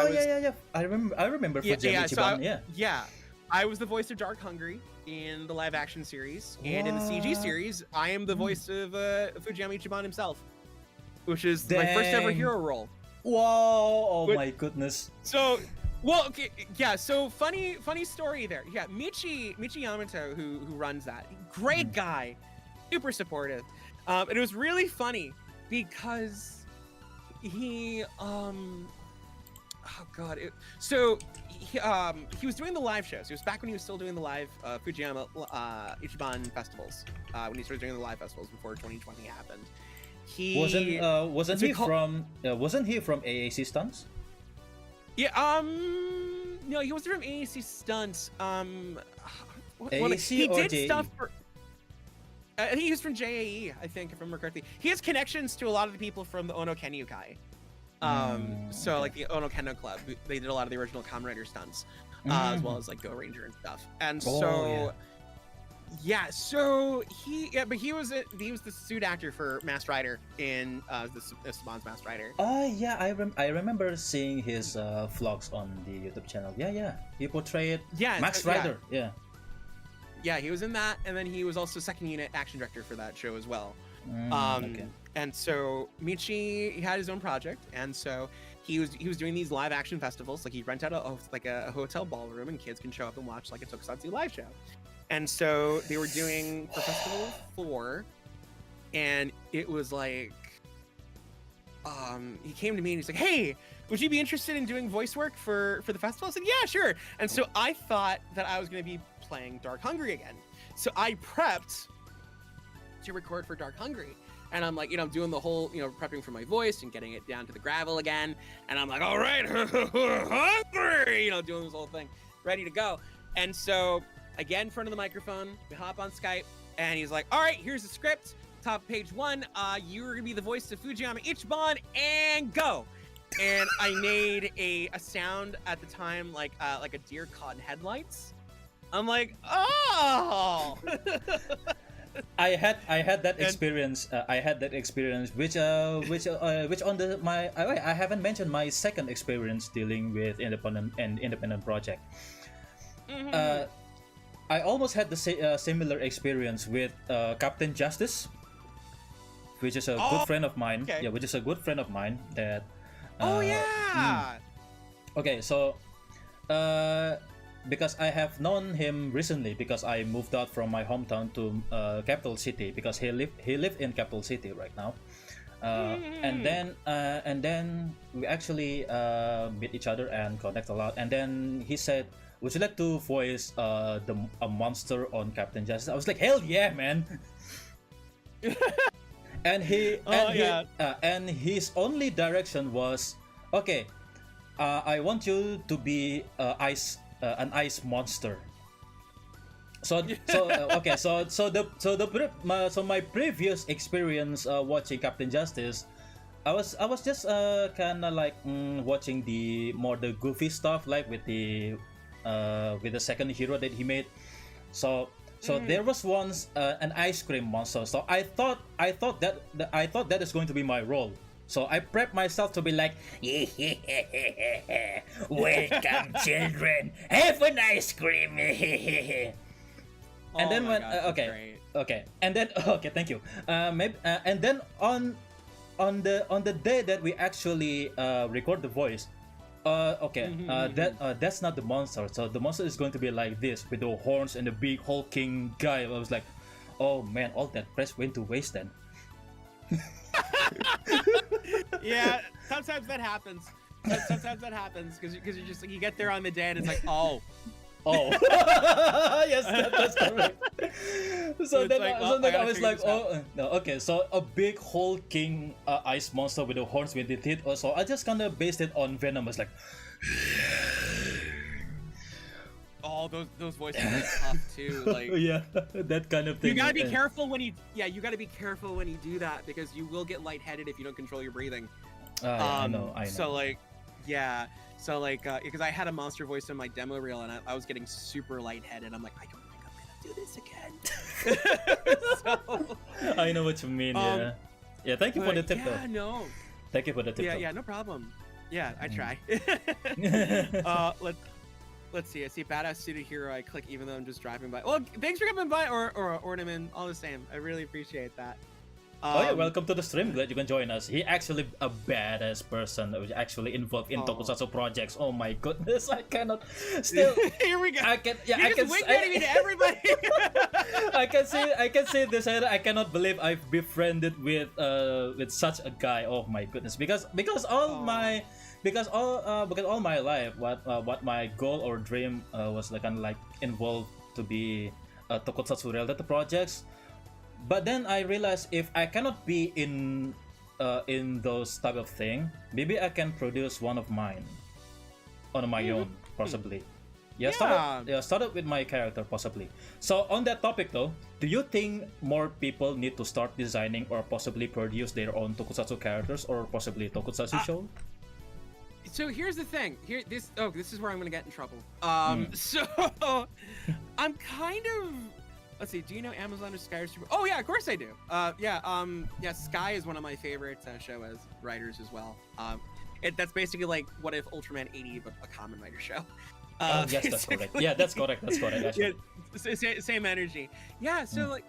Speaker 1: I remember Fujiyama Ichiban.
Speaker 2: Yeah. I was the voice of Dark Hungry in the live action series, and in the CG series, I am the voice of Fujiyama Ichiban himself, which is my first ever hero role.
Speaker 1: Whoa! Oh my goodness!
Speaker 2: So Well, okay, yeah. So funny story there. Yeah, Michi Yamato, who runs that, great guy, super supportive. And it was really funny because he oh god, he was doing the live shows. It was back when he was still doing the live Fujiyama Ichiban festivals. When he started doing the live festivals before 2020 happened.
Speaker 1: Wasn't he from AAC Stunts?
Speaker 2: Yeah, no, he wasn't from AAC Stunts.
Speaker 1: AAC
Speaker 2: he
Speaker 1: or
Speaker 2: did
Speaker 1: JAE?
Speaker 2: stuff for. I think he was from JAE, I think, if I remember correctly. He has connections to a lot of the people from the Ono Kenyukai. So
Speaker 1: okay.
Speaker 2: like the Ono Kendo Club, they did a lot of the original Kamen Rider stunts, as well as like Go Ranger and stuff. And so, so he was the suit actor for Masked Rider in the Saban's Masked Rider.
Speaker 1: Yeah, I remember seeing his vlogs on the YouTube channel. Yeah, he portrayed Masked Rider.
Speaker 2: Yeah, he was in that, and then he was also second unit action director for that show as well.
Speaker 1: Okay.
Speaker 2: And so Michi, he had his own project, and so he was doing these live action festivals. Like, he'd rent out a hotel ballroom, and kids can show up and watch like a tokusatsu live show. And so they were doing for Festival 4, and it was like, he came to me and he's like, "Hey, would you be interested in doing voice work for the festival?" I said, "Yeah, sure." And so I thought that I was going to be playing Dark Hungry again. So I prepped to record for Dark Hungry. And I'm like, doing the whole, prepping for my voice and getting it down to the gravel again. And I'm like, all right, hungry, doing this whole thing, ready to go. And so I get in front of the microphone, we hop on Skype, and he's like, all right, here's the script. Top of page 1, you're gonna be the voice of Fujiyama Ichiban, and go. And I made a sound at the time like a deer caught in headlights. I'm like, oh.
Speaker 1: I had that experience. I haven't mentioned my second experience dealing with independent project. I almost had the similar experience with Captain Justice, which is a good friend of mine.
Speaker 2: Okay.
Speaker 1: Yeah, which is a good friend of mine that. Okay, so because I have known him recently because I moved out from my hometown to capital city because he lived in capital city right now, and then we actually meet each other and connect a lot. And then he said, "Would you like to voice a monster on Captain Justice?" I was like, "Hell yeah, man!" and his only direction was, "Okay, I want you to be an ice monster." So my previous experience watching Captain Justice, I was just kind of like watching the goofy stuff, like with the second hero that he made. So there was once an ice cream monster. So I thought that is going to be my role. So I prepped myself to be like, "Welcome, children. Have an ice cream." And then when and then thank you. And then on the day that we actually record the voice, that's not the monster. So the monster is going to be like this with the horns and the big hulking guy. I was like, oh man, all that press went to waste then.
Speaker 2: Yeah, sometimes that happens. Sometimes that happens because you're just like, you get there on the day and it's like, oh.
Speaker 1: Yes, that's correct. So then I was like, oh no, okay. So a big hulking ice monster with the horns with the teeth. So I just kind of based it on Venom. I was like,
Speaker 2: oh, those voices are tough too. Like,
Speaker 1: yeah, that kind of thing.
Speaker 2: You gotta be careful when you do that because you will get lightheaded if you don't control your breathing.
Speaker 1: I know.
Speaker 2: So like, because I had a monster voice in my demo reel and I was getting super lightheaded. I'm like, I don't think I'm gonna do this again.
Speaker 1: I know what you mean. Yeah. Thank you for the tip, though.
Speaker 2: Yeah, no.
Speaker 1: Thank you for the tip.
Speaker 2: Yeah, no problem. Yeah, I try. Let's see. I see badass suited hero. I click even though I'm just driving by. Well, thanks for coming by, or ornament. All the same. I really appreciate that.
Speaker 1: Oh yeah, welcome to the stream. Glad you can join us. He actually a badass person who's actually involved in tokusatsu projects. Oh my goodness, I cannot. Still,
Speaker 2: here we go.
Speaker 1: I can. Yeah,
Speaker 2: You're
Speaker 1: I can.
Speaker 2: just wingmanning to everybody.
Speaker 1: I can say this. I cannot believe I've befriended with such a guy. Oh my goodness, because all my because all my life, what my goal or dream was like kind of like involved to be tokusatsu related projects. But then I realized if I cannot be in those type of thing, maybe I can produce one of mine on my own, possibly. Yeah, started with my character, possibly. So on that topic though, do you think more people need to start designing or possibly produce their own tokusatsu characters or possibly tokusatsu show?
Speaker 2: So here's the thing. This is where I'm gonna get in trouble. So I'm kind of. Let's see. Do you know Amazon or Sky or Super? Oh yeah, of course I do. Sky is one of my favorite show as writers as well. That's basically like what if Ultraman 80 but a Kamen Rider show.
Speaker 1: Yes, that's correct. Yeah, that's correct. That's correct. Actually.
Speaker 2: Yeah, same energy. Yeah. So like,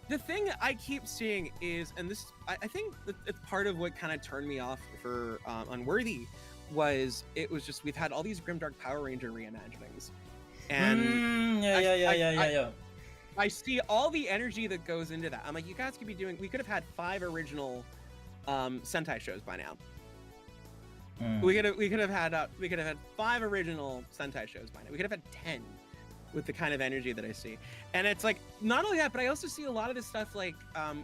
Speaker 2: the thing I keep seeing is, and this I think it's part of what kind of turned me off for Unworthy, was it was just we've had all these Grimdark Power Ranger reimaginings, and
Speaker 1: yeah.
Speaker 2: I see all the energy that goes into that. I'm like, you guys could be doing. We could have had 5 original Sentai shows by now. We could have had 5 original Sentai shows by now. We could have had 10 with the kind of energy that I see. And it's like not only that, but I also see a lot of this stuff like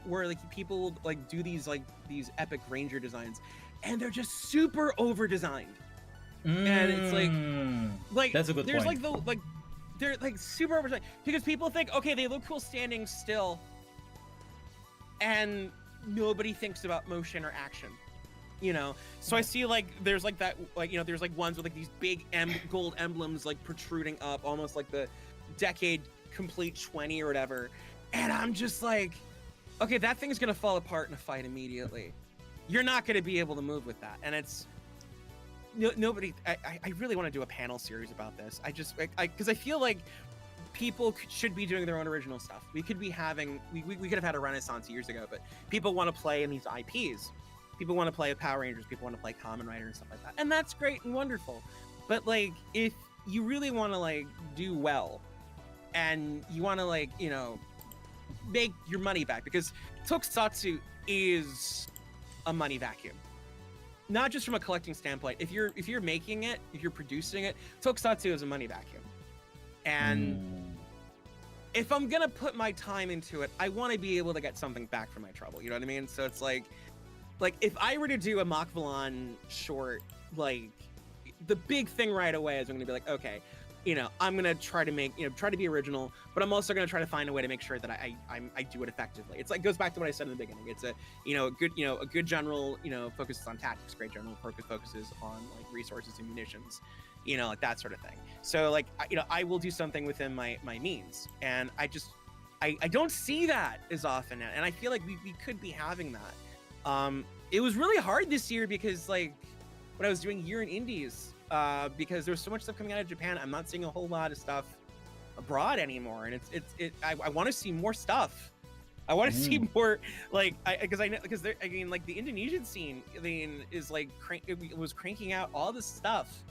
Speaker 2: where like people will like do these epic ranger designs, and they're just super over designed. And it's like
Speaker 1: that's a good
Speaker 2: there's
Speaker 1: point.
Speaker 2: They're like super over because people think, okay, they look cool standing still, and nobody thinks about motion or action, you know. So I see like there's like that, like, you know, there's like ones with like these big gold emblems like protruding up, almost like the decade complete 20 or whatever, and I'm just like, okay, that thing's gonna fall apart in a fight immediately. You're not gonna be able to move with that, and it's. Nobody. I really want to do a panel series about this. Because I feel like people should be doing their own original stuff. We could be having. We could have had a renaissance years ago, but people want to play in these IPs. People want to play Power Rangers. People want to play Kamen Rider and stuff like that, and that's great and wonderful. But like, if you really want to like do well, and you want to like, you know, make your money back, because Tokusatsu is a money vacuum. Not just from a collecting standpoint. If you're making it, if you're producing it, Tokusatsu is a money vacuum. And if I'm gonna put my time into it, I want to be able to get something back for my trouble. You know what I mean? So it's like if I were to do a Mach Valan short, like the big thing right away is I'm gonna be like, okay, you know, I'm gonna try to make, you know, try to be original, but I'm also gonna try to find a way to make sure that I do it effectively. It's like, goes back to what I said in the beginning. It's a, you know, a good general, you know, focuses on tactics. Great general focuses on like resources and munitions, you know, like that sort of thing. So like, you know, I will do something within my means, and I don't see that as often now, and I feel like we could be having that. It was really hard this year because like when I was doing Year in Indies, because there's so much stuff coming out of Japan, I'm not seeing a whole lot of stuff abroad anymore, and I want to see more stuff. I want to see more, like, because I know, because I mean, like the Indonesian scene, I mean, is like it was cranking out all this stuff,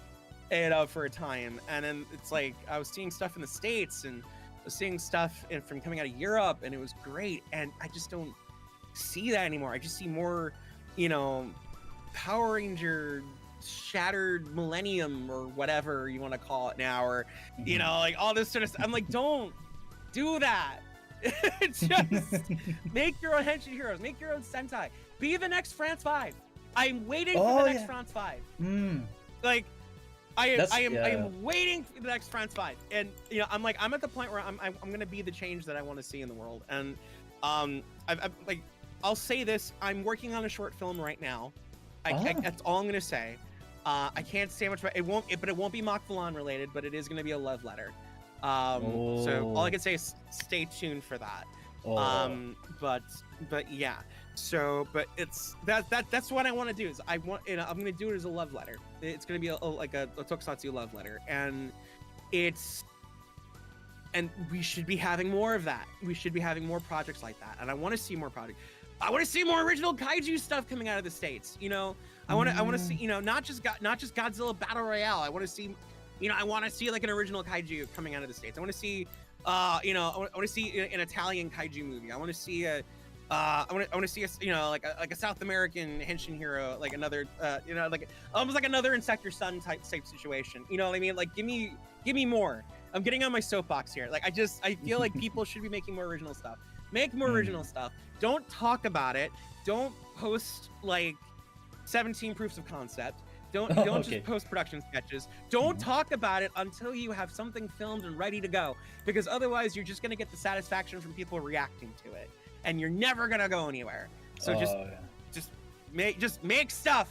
Speaker 2: and for a time, and then it's like I was seeing stuff in the States, and I was seeing stuff from coming out of Europe, and it was great, and I just don't see that anymore. I just see more, you know, Power Ranger Shattered Millennium or whatever you want to call it now, or you know, like all this sort of stuff. I'm like, don't do that. Just make your own Henshin heroes, make your own Sentai, be the next France 5. I'm waiting for the next France 5. Like I am waiting for the next France 5, and you know, I'm at the point where I'm gonna be the change that I want to see in the world. And I'll say this, I'm working on a short film right now. That's all I'm gonna say. I can't say much about it. It won't be Mach Valan related, but it is gonna be a love letter. So all I can say is stay tuned for that. But yeah. So, but that's what I want to do. Is I'm gonna do it as a love letter. It's gonna be like a Tokusatsu love letter, and we should be having more of that. We should be having more projects like that, and I want to see more projects. I want to see more original kaiju stuff coming out of the States. You know, I want to see, you know, not just Godzilla Battle Royale. I want to see, you know, I want to see like an original kaiju coming out of the States. I want to see, you know, I want to see an Italian kaiju movie. I want to see a, I want to see a, you know, like a South American henshin hero, like another, you know, like almost like another Insect Your Son type situation. You know what I mean? Like, give me more. I'm getting on my soapbox here. Like, I feel like people should be making more original stuff. Make more original stuff. Don't talk about it. Don't post like 17 proofs of concept. Don't just post production sketches. Don't talk about it until you have something filmed and ready to go, because otherwise you're just gonna get the satisfaction from people reacting to it, and you're never gonna go anywhere. So just make stuff.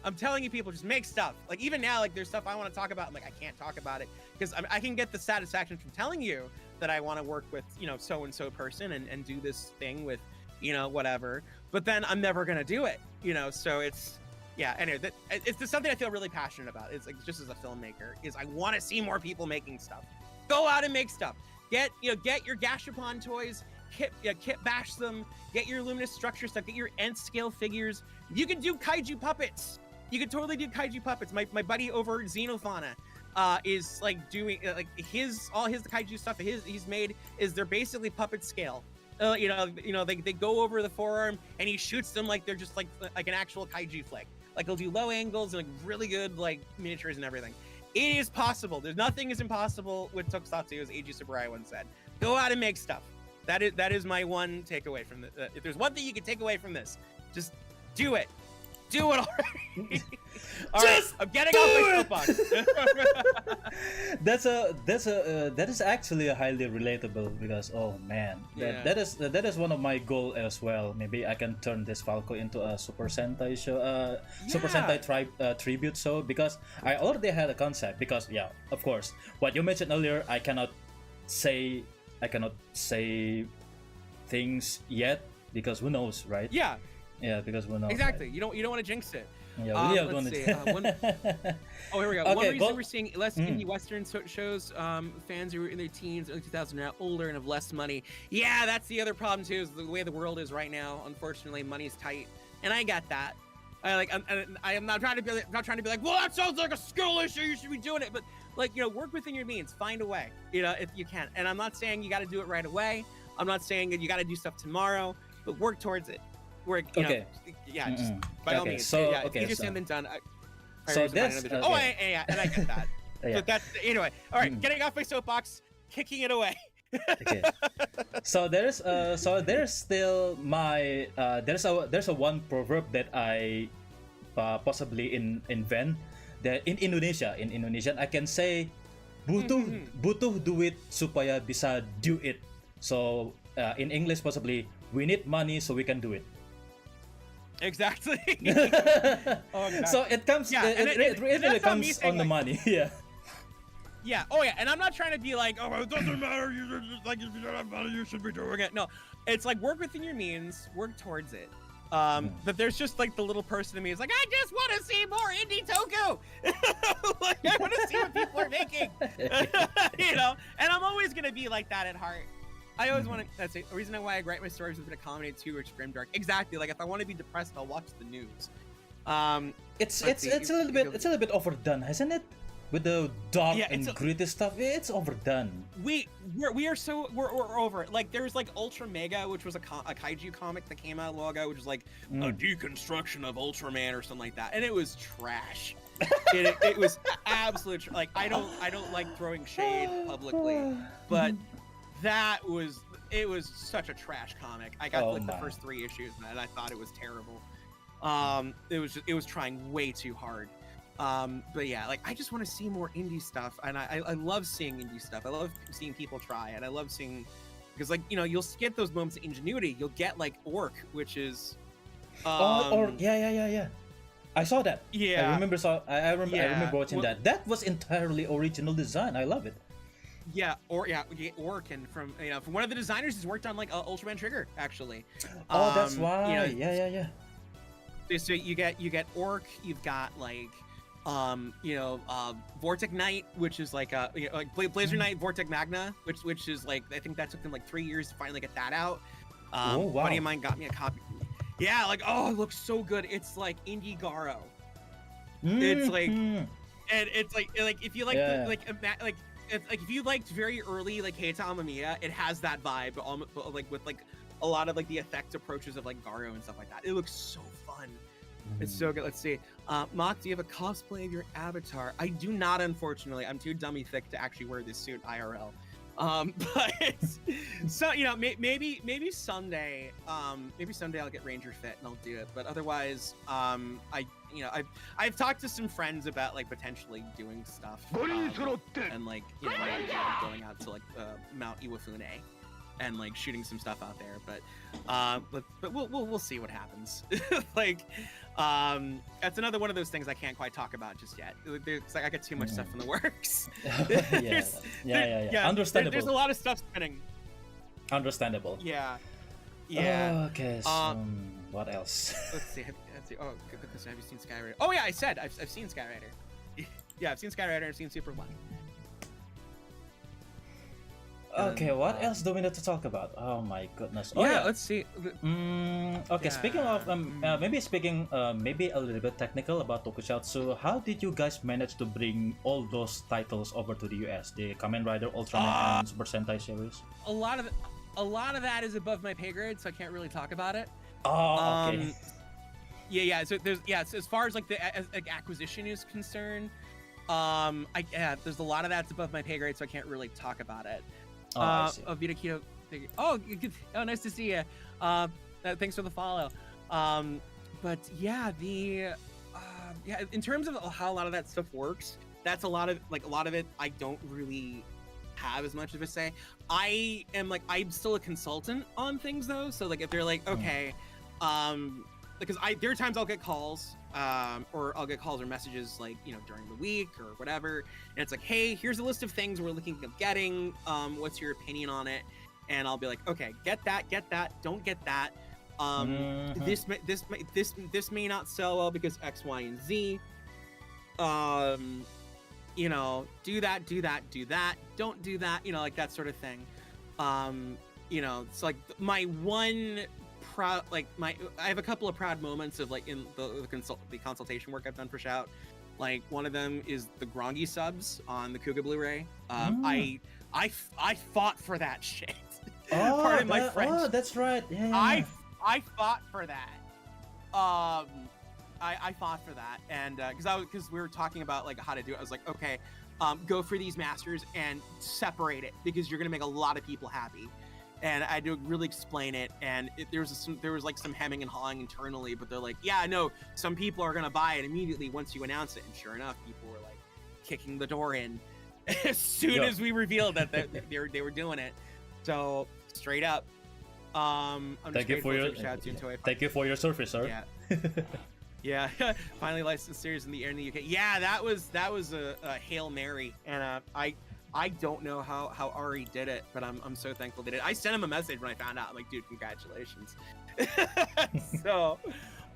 Speaker 2: I'm telling you, people, just make stuff. Like, even now, like, there's stuff I want to talk about. I'm like, I can't talk about it because I can get the satisfaction from telling you that I want to work with, you know, so-and-so person and do this thing with, you know, whatever. But then I'm never going to do it, you know? So it's, yeah, anyway, it's just something I feel really passionate about. It's like, just as a filmmaker, is I want to see more people making stuff. Go out and make stuff. Get your Gashapon toys, kit bash them, get your luminous structure stuff, get your nth scale figures. You can do kaiju puppets. You could totally do kaiju puppets. My buddy over at Xenofauna is like doing like all his kaiju stuff he's made is they're basically puppet scale. You know they go over the forearm and he shoots them like they're just like an actual kaiju flick. Like he'll do low angles and like really good like miniatures and everything. It is possible. There's nothing is impossible with Tokusatsu, as A.G. Sakurai once said. Go out and make stuff. That is my one takeaway from this. If there's one thing you can take away from this, just do it. Do it already. All right, I'm getting off my soapbox.
Speaker 1: That is actually a highly relatable, because oh man, that is one of my goal as well. Maybe I can turn this Falco into a Super Sentai show, Super Sentai tribute show, because I already had a concept. Because of course, what you mentioned earlier, I cannot say things yet, because who knows, right? Yeah, because we're not.
Speaker 2: Exactly.
Speaker 1: Right?
Speaker 2: You don't want to jinx it.
Speaker 1: Yeah,
Speaker 2: let's see. Oh, here we go.
Speaker 1: Okay,
Speaker 2: one reason we're seeing less indie Western shows, fans who are in their teens, early 2000s, are now older and have less money. Yeah, that's the other problem too. Is the way the world is right now. Unfortunately, money's tight, and I get that. I'm not trying to be like, well, that sounds like a skill issue. You should be doing it, but like, you know, work within your means. Find a way. You know, if you can. And I'm not saying you got to do it right away. I'm not saying that you got to do stuff tomorrow, but work towards it. Work, you know, just by all means.
Speaker 1: So,
Speaker 2: easier said than done.
Speaker 1: So that's
Speaker 2: and I get that. So that's anyway. All right, getting off my soapbox, kicking it away.
Speaker 1: Okay. So there's still my there's a one proverb that I possibly invent, that in Indonesian I can say butuh duit supaya bisa do it. So in English possibly, we need money so we can do it.
Speaker 2: Exactly.
Speaker 1: So it comes. It really comes on the money.
Speaker 2: Yeah. Oh yeah. And I'm not trying to be like, oh, it doesn't matter. You just, like, if you don't have money, you should be doing it. No, it's like, work within your means, work towards it. But there's just like the little person in me is like, I just want to see more indie Toku. Like, I want to see what people are making. You know. And I'm always gonna be like that at heart. I always want to. That's it. The reason why I write my stories is a comedy too, or extreme dark. Exactly. Like, if I want to be depressed, I'll watch the news.
Speaker 1: It's a little bit overdone, hasn't it? With the dark and gritty stuff, it's overdone.
Speaker 2: We're over it. Like, there's like Ultra Mega, which was a kaiju comic that came out a while ago, which was like a deconstruction of Ultraman or something like that, and it was trash. it was absolute like I don't like throwing shade publicly, but it was such a trash comic. I got the first 3 issues and I thought it was terrible. It was trying way too hard. But yeah, like, I just want to see more indie stuff, and I love seeing indie stuff. I love seeing people try, and I love seeing, because, like, you know, you'll get those moments of ingenuity. You'll get like Orc, which is
Speaker 1: yeah. I saw that.
Speaker 2: Yeah,
Speaker 1: I remember watching that. That was entirely original design. I love it.
Speaker 2: Yeah, Orc, and from one of the designers who's worked on like Ultraman Trigger, actually.
Speaker 1: Oh, that's why.
Speaker 2: You know,
Speaker 1: yeah.
Speaker 2: So you get Orc. You've got like Vortec Knight, which is like Blazer Knight Vortec Magna, which is like, I think that took them like 3 years to finally get that out.
Speaker 1: Oh, wow.
Speaker 2: A buddy of mine got me a copy. Yeah, like, oh, it looks so good. It's like indie Garo. It's like, and it's like if you like if you liked very early like Hey Tamamiya, it has that vibe, but like with like a lot of like the effect approaches of like Garo and stuff like that. It looks so fun. It's so good. Let's see. Mock, do you have a cosplay of your avatar? I do not, unfortunately. I'm too dummy thick to actually wear this suit IRL. But so maybe someday I'll get Ranger fit and I'll do it. But otherwise, I've talked to some friends about like potentially doing stuff and like going out to like Mount Iwafune and like shooting some stuff out there. But we'll see what happens. Like that's another one of those things I can't quite talk about just yet. It's like I got too much stuff in the works.
Speaker 1: Yeah. Understandable.
Speaker 2: There's a lot of stuff spinning.
Speaker 1: Understandable.
Speaker 2: Yeah.
Speaker 1: Okay. So, what else?
Speaker 2: Let's see. Oh goodness, have you seen Skyrider? Oh yeah, I said I've seen Skyrider. Yeah, I've seen Skyrider. I've seen Super One.
Speaker 1: Okay, what else do we need to talk about? Oh my goodness. Oh,
Speaker 2: yeah, let's see.
Speaker 1: Okay, speaking of maybe a little bit technical about Tokusatsu, how did you guys manage to bring all those titles over to the US? The Kamen Rider, Ultraman, and Super Sentai series?
Speaker 2: A lot of that is above my pay grade, so I can't really talk about it.
Speaker 1: Oh, okay.
Speaker 2: So as far as like the acquisition is concerned, there's a lot of that's above my pay grade, so I can't really talk about it. Vita Keto. Oh, nice to see you. Thanks for the follow. But yeah, in terms of how a lot of that stuff works, that's a lot of it. I don't really have as much of a say. I'm still a consultant on things though. So like if they're like, okay, because there are times I'll get calls, or I'll get calls or messages like, during the week or whatever. And it's like, hey, here's a list of things we're looking at getting. What's your opinion on it? And I'll be like, okay, get that, don't get that. This may not sell well because X, Y, and Z. Do that, don't do that, like that sort of thing. It's like my one proud, I have a couple of proud moments of like in the consultation work I've done for Shout. Like one of them is the Grongi subs on the Kuga Blu-ray. I fought for that shit. Pardon my French.
Speaker 1: Oh, that's right. Yeah.
Speaker 2: I fought for that. I fought for that, and because we were talking about like how to do it. I was like, okay, go for these masters and separate it because you're gonna make a lot of people happy. And I had to really explain it, and there was some hemming and hawing internally, but they're like, yeah, no, some people are gonna buy it immediately once you announce it, and sure enough, people were like kicking the door in as soon as we revealed that they were doing it. So straight up,
Speaker 1: thank you for your service, sir.
Speaker 2: Yeah. Finally licensed series in the UK. Yeah, that was a Hail Mary, and I don't know how Ari did it, but I'm so thankful they did. I sent him a message when I found out. I'm like, dude, congratulations. So,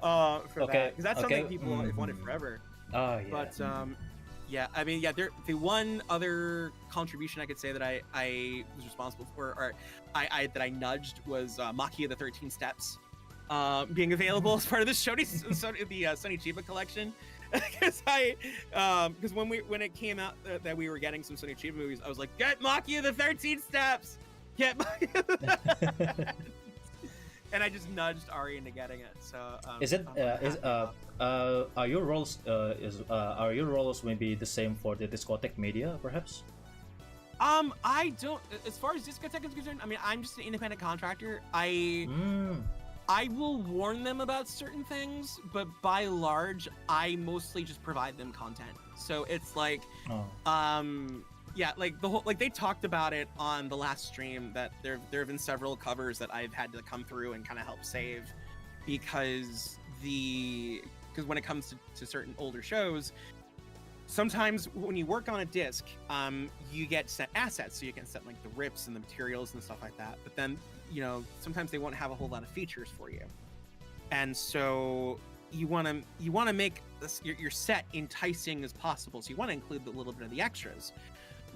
Speaker 2: for that, because that's something people have wanted forever.
Speaker 1: Oh yeah.
Speaker 2: But the one other contribution I could say that I was responsible for, or that I nudged, was Maki of the 13 Steps being available as part of the Sonny Chiba collection. Because when it came out that we were getting some Sonny Chiba movies, I was like, get Maki of the 13 Steps, get Maki of the and I just nudged Ari into getting it. So are your roles maybe the same for the discotheque media, perhaps? I don't. As far as discotheque is concerned, I mean, I'm just an independent contractor. I will warn them about certain things, but by and large, I mostly just provide them content. So it's like, like the whole, like they talked about it on the last stream that there have been several covers that I've had to come through and kind of help save, because when it comes to certain older shows, sometimes when you work on a disc, you get set assets, so you can set like the rips and the materials and stuff like that. But then, sometimes they won't have a whole lot of features for you, and so you want to make your set enticing as possible. So you want to include a little bit of the extras,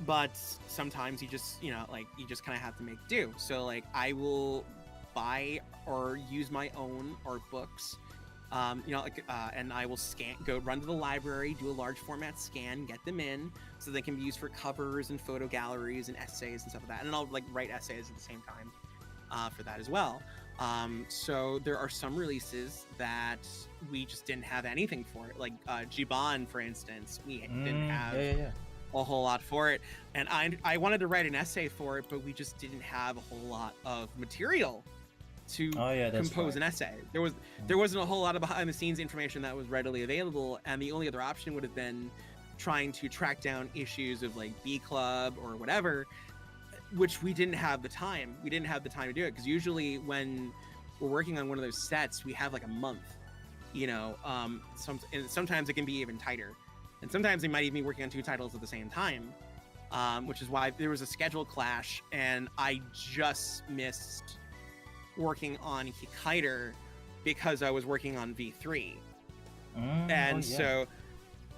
Speaker 2: but sometimes you just kind of have to make do. So like I will buy or use my own art books. And I will run to the library, do a large format scan, get them in so they can be used for covers and photo galleries and essays and stuff like that. And I'll like write essays at the same time for that as well. So there are some releases that we just didn't have anything for it, like Jiban, for instance. We didn't have a whole lot for it, and I wanted to write an essay for it, but we just didn't have a whole lot of material to compose an essay. There wasn't a whole lot of behind the scenes information that was readily available, and the only other option would have been trying to track down issues of like B Club or whatever, which we didn't have the time. We didn't have the time to do it, because usually when we're working on one of those sets, we have like a month, sometimes it can be even tighter, and sometimes they might even be working on 2 titles at the same time, which is why there was a schedule clash, and I just missed working on Hikaider because I was working on V3.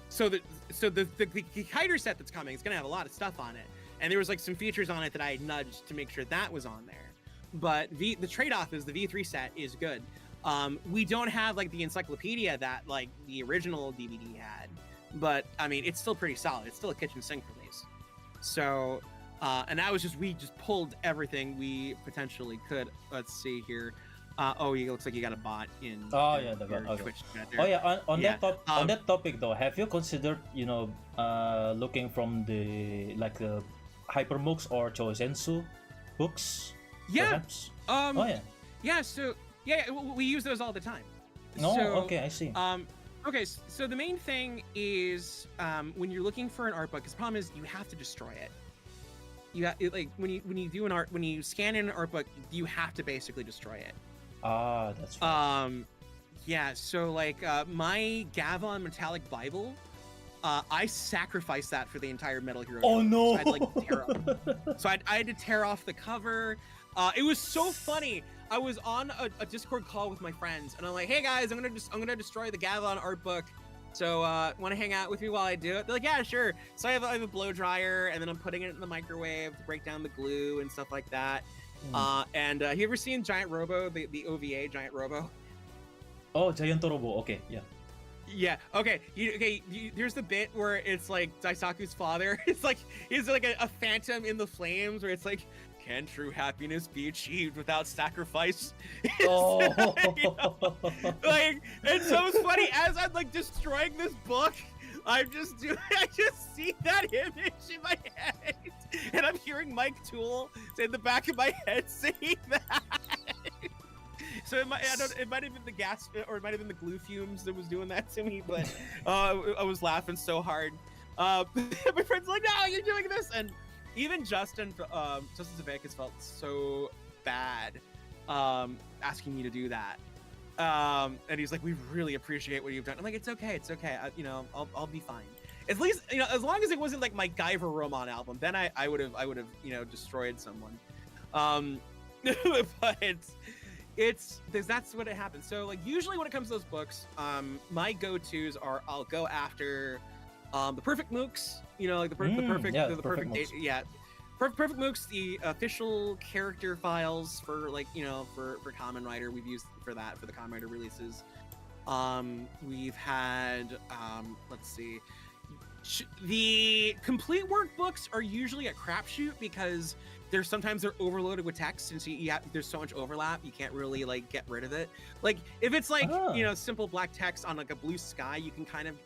Speaker 2: So the Hikaider set that's coming is going to have a lot of stuff on it, and there was like some features on it that I had nudged to make sure that was on there, but the trade-off is the V3 set is good. We don't have like the encyclopedia that like the original DVD had, but I mean it's still pretty solid. It's still a kitchen sink release. So and that was we just pulled everything we potentially could. Let's see here. It looks like you got a bot in.
Speaker 1: The bot. Okay.
Speaker 2: Twitch chat there.
Speaker 1: On that topic though, have you considered looking from the Hypermux or Chosensu books?
Speaker 2: Yeah.
Speaker 1: Perhaps?
Speaker 2: Yeah. So we use those all the time.
Speaker 1: Okay, I see.
Speaker 2: Okay, so the main thing is when you're looking for an art book, the problem is you have to destroy it. When you scan in an art book, you have to basically destroy it.
Speaker 1: That's right.
Speaker 2: So my Gavon Metallic Bible, I sacrificed that for the entire Metal Hero.
Speaker 1: Oh no!
Speaker 2: So I had to tear off the cover. It was so funny. I was on a Discord call with my friends, and I'm like, "Hey guys, I'm gonna destroy the Gavon art book. So want to hang out with me while I do it?" They're like, "Yeah, sure." So I have a blow dryer, and then I'm putting it in the microwave to break down the glue and stuff like that. And have you ever seen Giant Robo, the OVA Giant Robo?
Speaker 1: Oh, Giant Robo. Okay, yeah.
Speaker 2: Yeah. Okay. Here's the bit where it's like Daisaku's father. It's like he's like a phantom in the flames, where it's like, can true happiness be achieved without sacrifice? And so it's funny, as I'm like destroying this book, I just see that image in my head, and I'm hearing Mike Toole in the back of my head saying that. So it might have been the gas, or it might have been the glue fumes that was doing that to me, but I was laughing so hard. My friend's like, "No, you're doing this," and even Justin Zavakis felt so bad asking me to do that. And he's like, "We really appreciate what you've done." I'm like, "It's okay. I'll be fine. At least, as long as it wasn't like my Guyver Roman album, then I would have destroyed someone." But that's what it happens. So like usually when it comes to those books, my go-tos are I'll go after the perfect mooks, the perfect mooks, the official character files for for Kamen Rider. We've used for that for the Kamen Rider releases. We've had let's see, the complete workbooks are usually a crapshoot because sometimes they're overloaded with text, and so there's so much overlap you can't really get rid of it. Like if it's simple black text on like a blue sky, you can kind of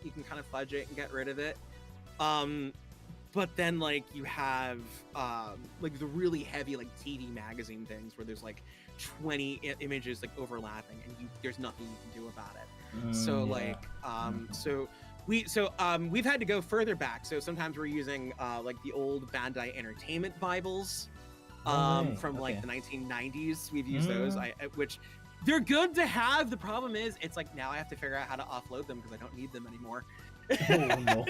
Speaker 2: fudge it and get rid of it. But then you have the really heavy TV magazine things where there's 20 images overlapping, and there's nothing you can do about it. We've had to go further back. So sometimes we're using the old Bandai Entertainment Bibles from the 1990s. We've used those, which they're good to have. The problem is it's now I have to figure out how to offload them because I don't need them anymore.
Speaker 1: Oh no.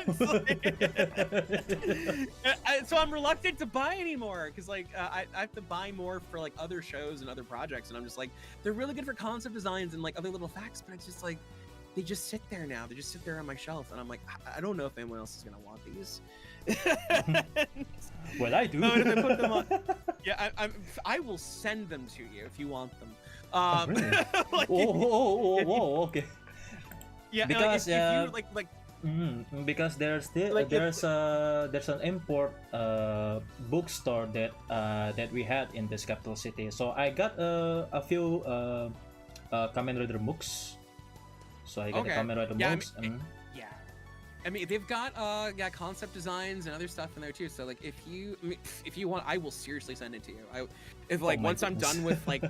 Speaker 2: So I'm reluctant to buy anymore because I have to buy more for other shows and other projects, and I'm just they're really good for concept designs and other little facts, but it's just they just sit there now. They just sit there on my shelf, and I'm I don't know if anyone else is gonna want these.
Speaker 1: Well, I do.
Speaker 2: But if I put them on, Yeah, I will send them to you if you want them.
Speaker 1: Really?
Speaker 2: Like,
Speaker 1: Whoa, okay.
Speaker 2: yeah,
Speaker 1: Because
Speaker 2: if you like
Speaker 1: because
Speaker 2: like if,
Speaker 1: there's an import bookstore that we had in this capital city. So I got a few Kamen Rider books. So I got the
Speaker 2: okay.
Speaker 1: Kamen Rider
Speaker 2: Yeah,
Speaker 1: books.
Speaker 2: yeah. I mean, they've got concept designs and other stuff in there too. So like, if you want, I will seriously send it to you. If like
Speaker 1: my
Speaker 2: once I'm
Speaker 1: goodness.
Speaker 2: done with like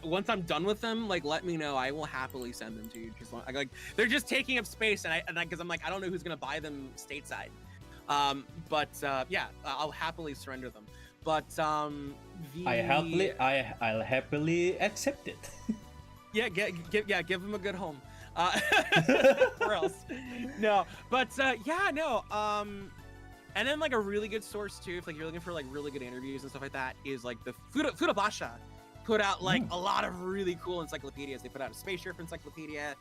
Speaker 2: once I'm done with them, like let me know. I will happily send them to you. Just like they're just taking up space, and because I'm like I don't know who's gonna buy them stateside. Yeah, I'll happily surrender them. But
Speaker 1: I'll happily accept it.
Speaker 2: Yeah, give them a good home. Or else, no. But yeah, no. And then like a really good source too, if like you're looking for like really good interviews and stuff like that, is like the Futabasha put out like a lot of really cool encyclopedias. They put out a Space Sheriff encyclopedia.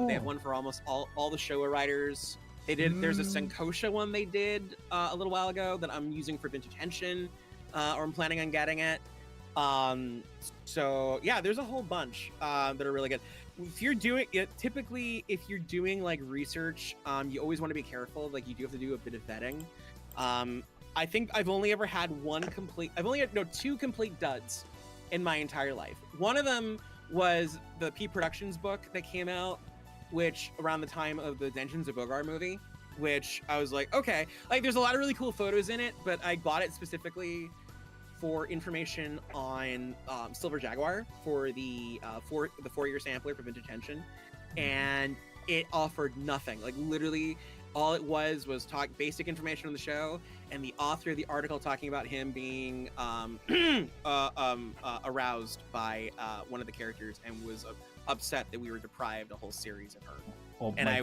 Speaker 2: They have one for almost all the Showa writers. They did. There's a Senkosha one they did a little while ago that I'm using for Vintage Henshin, or I'm planning on getting it. So yeah, there's a whole bunch that are really good. If you're doing it, typically if you're doing like research, you always want to be careful. Like you do have to do a bit of vetting. I think I've only ever had two complete duds in my entire life. One of them was the P Productions book that came out, which around the time of the Dungeons of Bogar movie, which I was like, okay, like there's a lot of really cool photos in it, but I bought it specifically for information on Silver Jaguar for the 4-year sampler for Vintage Henshin, and it offered nothing. Like literally, all it was basic information on the show, and the author of the article talking about him being aroused by one of the characters and was upset that we were deprived a whole series of her.
Speaker 1: Oh,
Speaker 2: and I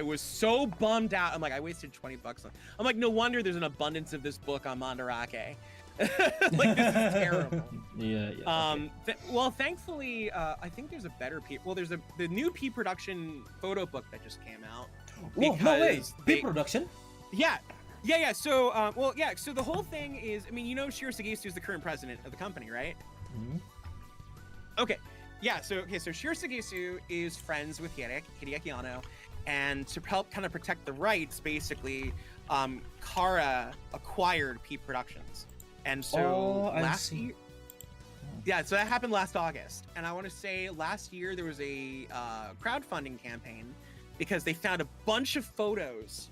Speaker 2: was so bummed out. I'm like, I wasted $20 on. I'm like, no wonder there's an abundance of this book on Mandarake. Like this is terrible.
Speaker 1: Yeah.
Speaker 2: Well, thankfully, I think there's a better P. Well, there's the new P Production photo book that just came out.
Speaker 1: Whoa, no way. P Production?
Speaker 2: Yeah. So, so the whole thing is, I mean, you know, Shiro Sagisu is the current president of the company, right?
Speaker 1: Mm-hmm.
Speaker 2: Okay. Yeah. So Shiro Sagisu is friends with Hideaki Anno. And to help kind of protect the rights, Kara acquired P Productions. And so last year, yeah, so that happened last August. And I want to say last year there was a crowdfunding campaign because they found a bunch of photos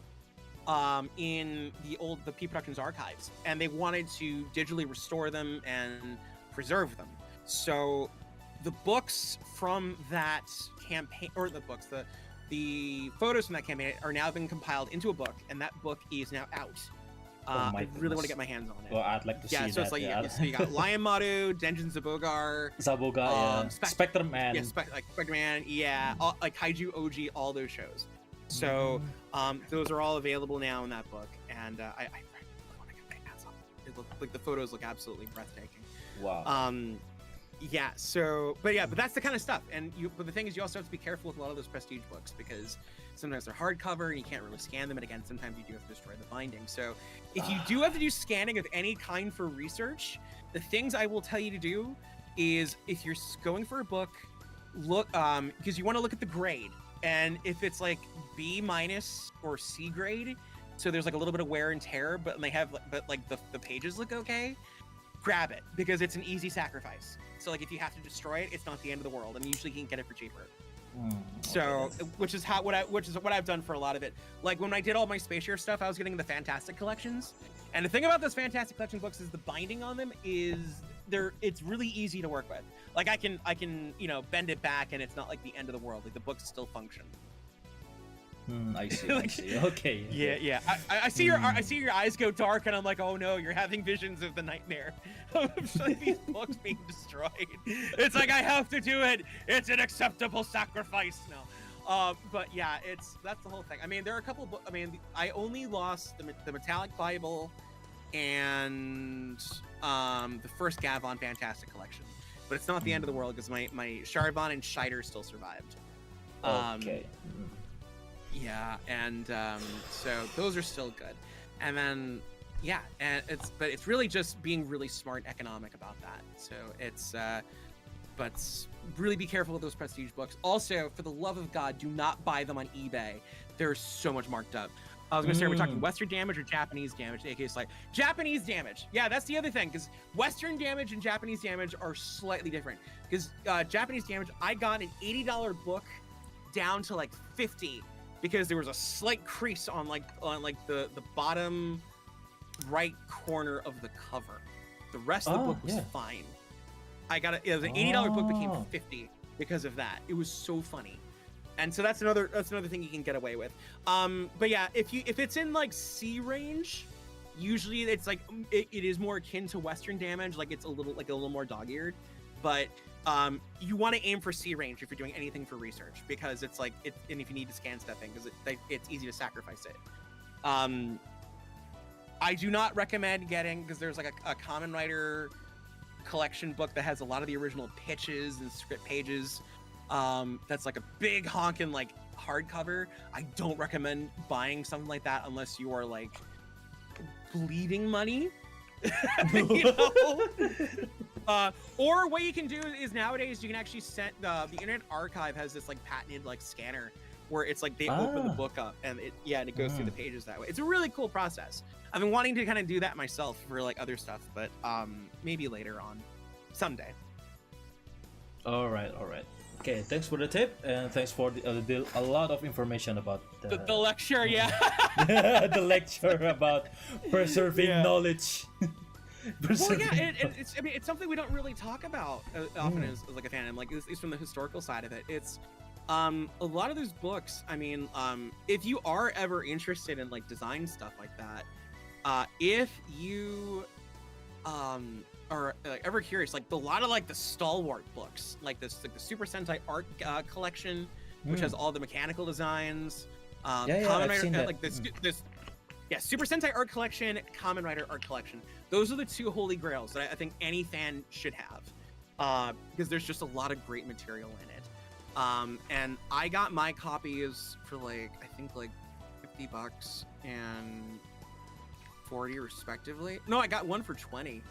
Speaker 2: in the P Productions archives, and they wanted to digitally restore them and preserve them. So the books from that campaign, or the photos from that campaign are now being compiled into a book, and that book is now out. I really want to get my hands on it.
Speaker 1: Well, I'd like to see that.
Speaker 2: So it's like, so you got Lion Maru, Denjin Zabogar,
Speaker 1: Spectre Man.
Speaker 2: Yeah, Spectre Man, yeah, like Kaiju OG, all those shows. So those are all available now in that book, and I want to get my hands on it. Like the photos look absolutely breathtaking.
Speaker 1: Wow.
Speaker 2: Yeah, but that's the kind of stuff. But the thing is, you also have to be careful with a lot of those prestige books because sometimes they're hardcover and you can't really scan them. And again, sometimes you do have to destroy the binding. So if you do have to do scanning of any kind for research, the things I will tell you to do is if you're going for a book, look, because you want to look at the grade. And if it's like B- or C grade, so there's like a little bit of wear and tear, but the pages look okay, grab it because it's an easy sacrifice. So like if you have to destroy it, it's not the end of the world, and usually you can get it for cheaper. So, which is what I've done for a lot of it. Like when I did all my Space Sheriff stuff, I was getting the Fantastic collections, and the thing about those Fantastic collection books is the binding on them is it's really easy to work with. Like I can bend it back, and it's not like the end of the world. Like the books still function.
Speaker 1: I see. I see. Okay.
Speaker 2: Yeah. I see I see your eyes go dark, and I'm like, oh no, you're having visions of the nightmare of like these books being destroyed. It's like I have to do it. It's an acceptable sacrifice. No, but yeah, that's the whole thing. I mean, there are a couple of books. I mean, I only lost the Metallic Bible and the first Gavon Fantastic collection, but it's not the end of the world because my Charbon and Scheider still survived.
Speaker 1: Okay.
Speaker 2: Yeah, and so those are still good. And then yeah, and it's really just being really smart and economic about that. So it's but really be careful with those prestige books. Also, for the love of God, do not buy them on eBay. They're so much marked up. I was gonna say, we're talking Western damage or Japanese damage, aka it's like Japanese damage. Yeah, that's the other thing, because Western damage and Japanese damage are slightly different. Because Japanese damage, I got an $80 book down to like 50 because there was a slight crease on the bottom right corner of the cover. The rest of the book was fine. It was an $80 book became 50 because of that. It was so funny. And so that's another thing you can get away with. But yeah, if it's in like C range, usually it's like it is more akin to Western damage, like it's a little more dog-eared. But you want to aim for C range if you're doing anything for research, because it's like and if you need to scan stuffing, because it's easy to sacrifice it. I do not recommend getting, because there's like a Kamen Rider collection book that has a lot of the original pitches and script pages. That's like a big honkin' like hardcover. I don't recommend buying something like that unless you are like bleeding money. You know? Or what you can do is nowadays you can actually send the Internet Archive has this like patented like scanner where it's like they open the book up and it goes through the pages that way. It's a really cool process. I've been wanting to kind of do that myself for like other stuff, but maybe later on, someday.
Speaker 1: All right. Okay, thanks for the tip, and thanks for a lot of information about
Speaker 2: the lecture. Yeah,
Speaker 1: the lecture about preserving knowledge.
Speaker 2: Well, yeah, it's something we don't really talk about often as like a fandom, like at least from the historical side of it. It's a lot of those books. I mean, if you are ever interested in like design stuff like that, if you are ever curious, like a lot of like the stalwart books, like the Super Sentai art collection, which has all the mechanical designs. Kamen Rider, like this Super Sentai art collection, Kamen Rider art collection. Those are the two holy grails that I think any fan should have, because there's just a lot of great material in it. And I got my copies for like I think like $50 and 40 respectively. No, I got one for 20.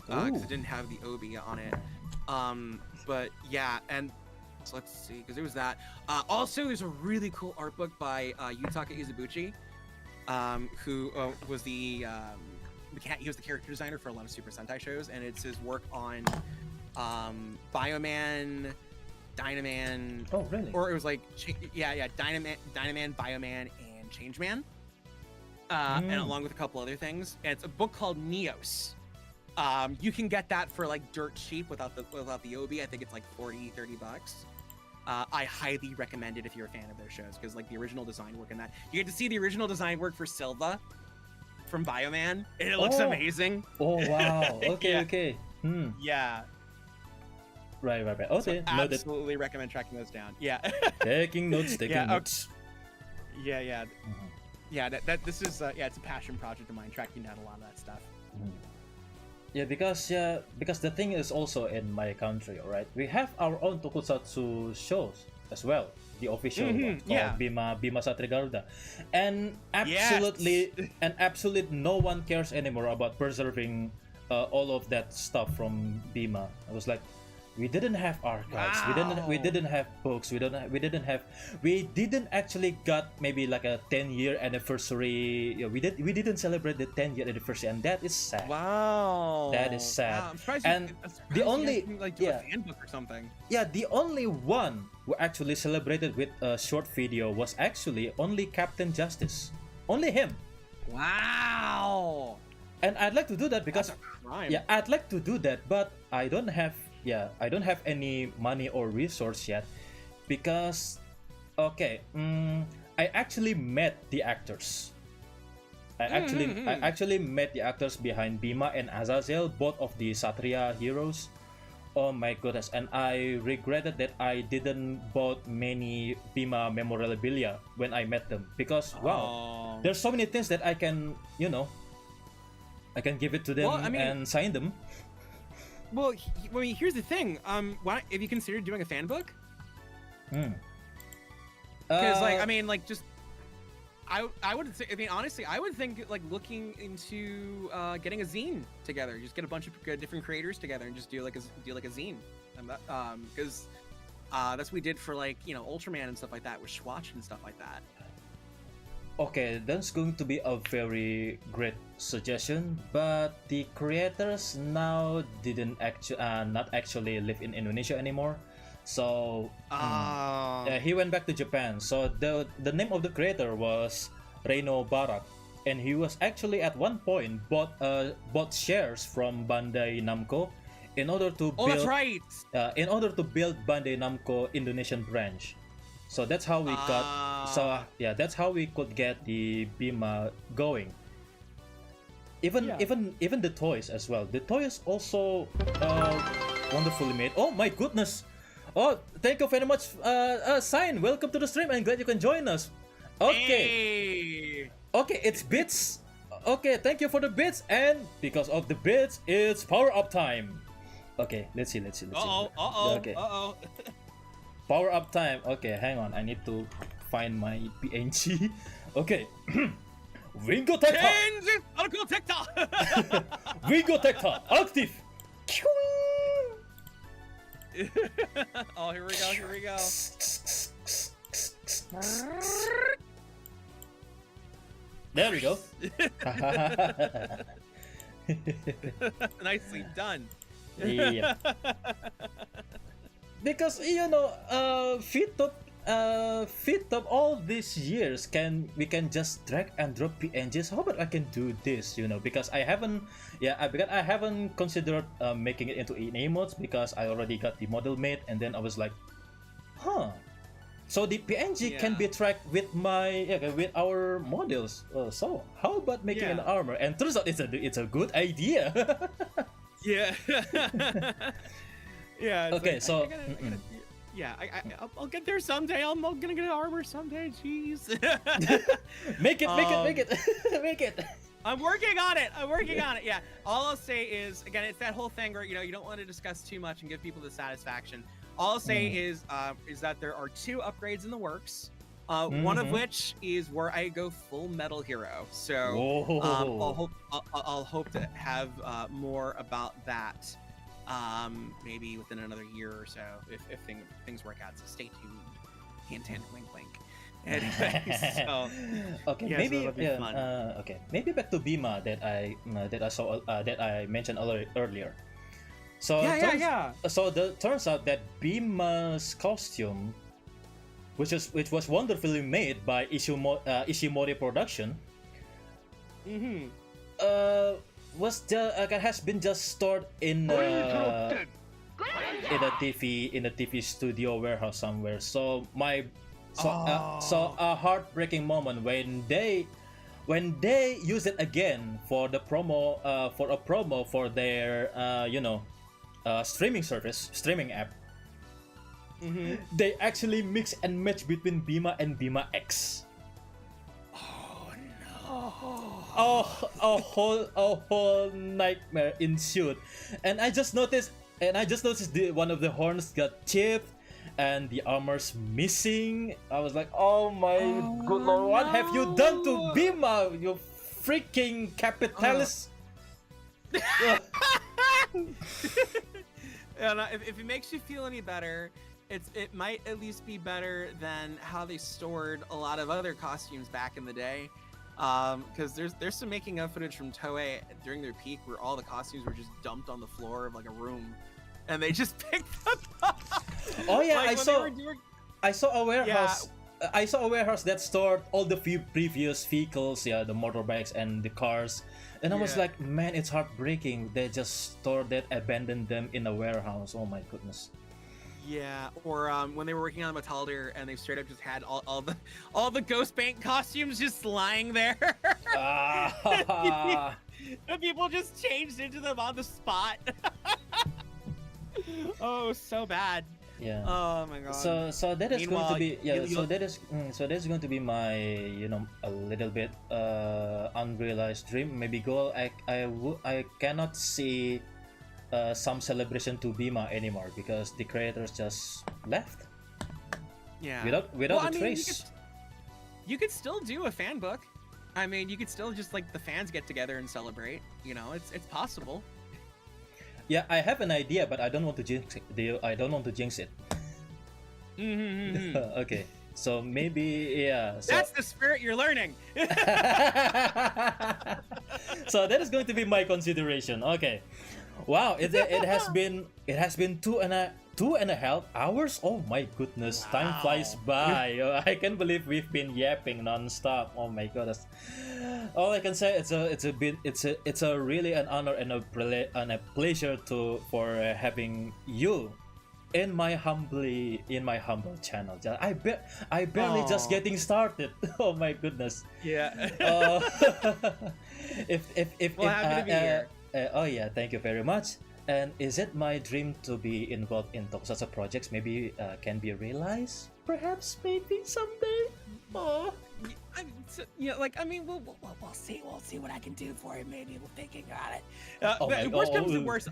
Speaker 2: Because it didn't have the obi on it. But yeah, and so let's see, because there was that. Also, there's a really cool art book by Yutaka Izubuchi, who was he was the character designer for a lot of Super Sentai shows, and it's his work on Bioman, Dynaman.
Speaker 1: Oh, really?
Speaker 2: Or it was like Dynaman, Bioman, and Changeman, and along with a couple other things. And it's a book called Neos. You can get that for like dirt cheap without the obi. I think it's like $30. I highly recommend it if you're a fan of their shows, because like the original design work in that, you get to see the original design work for Silva from Bioman, and it looks amazing.
Speaker 1: Oh wow. Okay. Okay.
Speaker 2: Yeah.
Speaker 1: Right. Okay.
Speaker 2: So absolutely recommend tracking those down. Yeah.
Speaker 1: Taking notes. Notes.
Speaker 2: Yeah. Yeah. This is it's a passion project of mine, tracking down a lot of that stuff.
Speaker 1: Yeah, because the thing is also in my country, all right, we have our own tokusatsu shows as well, the official one called Bima Satrigaruda, and absolutely no one cares anymore about preserving all of that stuff from Bima. I was like, we didn't have archives. Wow. We didn't have books. We didn't actually got maybe like a 10-year anniversary. We didn't celebrate the 10-year anniversary, and that is sad.
Speaker 2: Wow.
Speaker 1: That is sad.
Speaker 2: Wow, I'm surprised
Speaker 1: and the only
Speaker 2: do a fan book or something.
Speaker 1: Yeah, the only one who actually celebrated with a short video was actually only Captain Justice. Only him.
Speaker 2: Wow.
Speaker 1: And I'd like to do that because
Speaker 2: that's a crime.
Speaker 1: Yeah, I'd like to do that, but I don't have any money or resource yet, because I actually met the actors. I actually met the actors behind Bima and Azazel, both of the Satria heroes. Oh my goodness, and I regretted that I didn't bought many Bima memorabilia when I met them, because wow, there's so many things that I can give it to them and sign them.
Speaker 2: Well, here's the thing. Why have you considered doing a fan book? Because I would say, I mean, honestly, I would think like looking into getting a zine together. Just get a bunch of different creators together and just do like a zine, and that because that's what we did for like Ultraman and stuff like that with Schwatch and stuff like that.
Speaker 1: Okay, that's going to be a very great suggestion, but the creators now didn't not actually live in Indonesia anymore. So he went back to Japan. So the name of the creator was Reino Barak, and he was actually at one point bought shares from Bandai Namco in order to build.
Speaker 2: Oh, that's right.
Speaker 1: In order to build Bandai Namco Indonesian branch. So that's how we got. So yeah, that's how we could get the Bima going. Even the toys as well. The toys also wonderfully made. Oh my goodness! Oh, thank you very much, Sign. Welcome to the stream, and glad you can join us. Okay.
Speaker 2: Hey.
Speaker 1: Okay, it's bits. Okay, thank you for the bits, and because of the bits, it's power up time. Okay, let's see. Okay. Power up time. Okay, hang on. I need to find my PNG. Okay. Wingo Tekta.
Speaker 2: Change Falco Tekta.
Speaker 1: Wingo Tekta. Active.
Speaker 2: Oh, here we go.
Speaker 1: There we go.
Speaker 2: Nicely done.
Speaker 1: Yeah. Because Vtub all these years we can just drag and drop PNGs. How about I can do this? Because I haven't considered making it into emotes because I already got the model made, and then I was like, so the PNG can be tracked with with our models. So how about making an armor? And turns out it's a good idea.
Speaker 2: Yeah. Yeah.
Speaker 1: Okay,
Speaker 2: like, I'll get there someday. I'm gonna get an armor someday. Jeez.
Speaker 1: Make it.
Speaker 2: I'm working on it. Yeah. All I'll say is, again, it's that whole thing where you don't want to discuss too much and give people the satisfaction. All I'll say is that there are 2 upgrades in the works. One of which is where I go full Metal Hero. So I'll hope to have more about that. Maybe within another year or so, if things work out. So stay tuned. Hint, hint, wink, wink. Anyway, so
Speaker 1: okay, maybe maybe back to Bima that I saw that I mentioned earlier. So So turns out that Bima's costume, which was wonderfully made by Ishimori Production, has been just stored in a TV studio warehouse somewhere. So a heartbreaking moment when they use it again for the promo for their streaming app. They actually mix and match between Bima and Bima X. A whole nightmare ensued, and I just noticed one of the horns got chipped and the armor's missing. I was like, oh my good lord, what have you done to Bima, you freaking capitalist?
Speaker 2: And if it makes you feel any better, it might at least be better than how they stored a lot of other costumes back in the day. Because there's some making of footage from Toei during their peak where all the costumes were just dumped on the floor of like a room, and they just picked them up.
Speaker 1: Oh yeah, I saw a warehouse. I saw a warehouse that stored all the previous vehicles, the motorbikes and the cars, and I was like, man, it's heartbreaking. They just stored that, abandoned them in a warehouse. Oh my goodness.
Speaker 2: Yeah, or when they were working on Metal Gear and they straight up just had all the Ghost Bank costumes just lying there. And people just changed into them on the spot. Oh, so bad.
Speaker 1: Yeah.
Speaker 2: Oh my god.
Speaker 1: So that is going to be so that's going to be my a little bit unrealized dream, maybe goal. I cannot see some celebration to Bima anymore because the creators just left.
Speaker 2: Yeah.
Speaker 1: Without a trace.
Speaker 2: you could still do a fan book. I mean, you could still just like the fans get together and celebrate. You know, it's possible.
Speaker 1: Yeah, I have an idea, but I don't want to jinx it. I don't want to jinx it. Okay, so maybe yeah. So...
Speaker 2: That's the spirit you're learning.
Speaker 1: So that is going to be my consideration. Okay. Wow, it has been 2.5 hours. Oh my goodness, wow. Time flies by. I can't believe we've been yapping non-stop. Oh my goodness. All I can say it's a really an honor and a pleasure for having you in my humble channel. I barely just getting started. Oh my goodness.
Speaker 2: Yeah.
Speaker 1: If
Speaker 2: well, happy to be here.
Speaker 1: Oh yeah, thank you very much. And is it my dream to be involved in tokusatsu projects? Maybe can be realized, perhaps, maybe someday. Oh.
Speaker 2: I mean, we'll see. We'll see what I can do for it. Maybe we'll think about it. Worst comes to worst.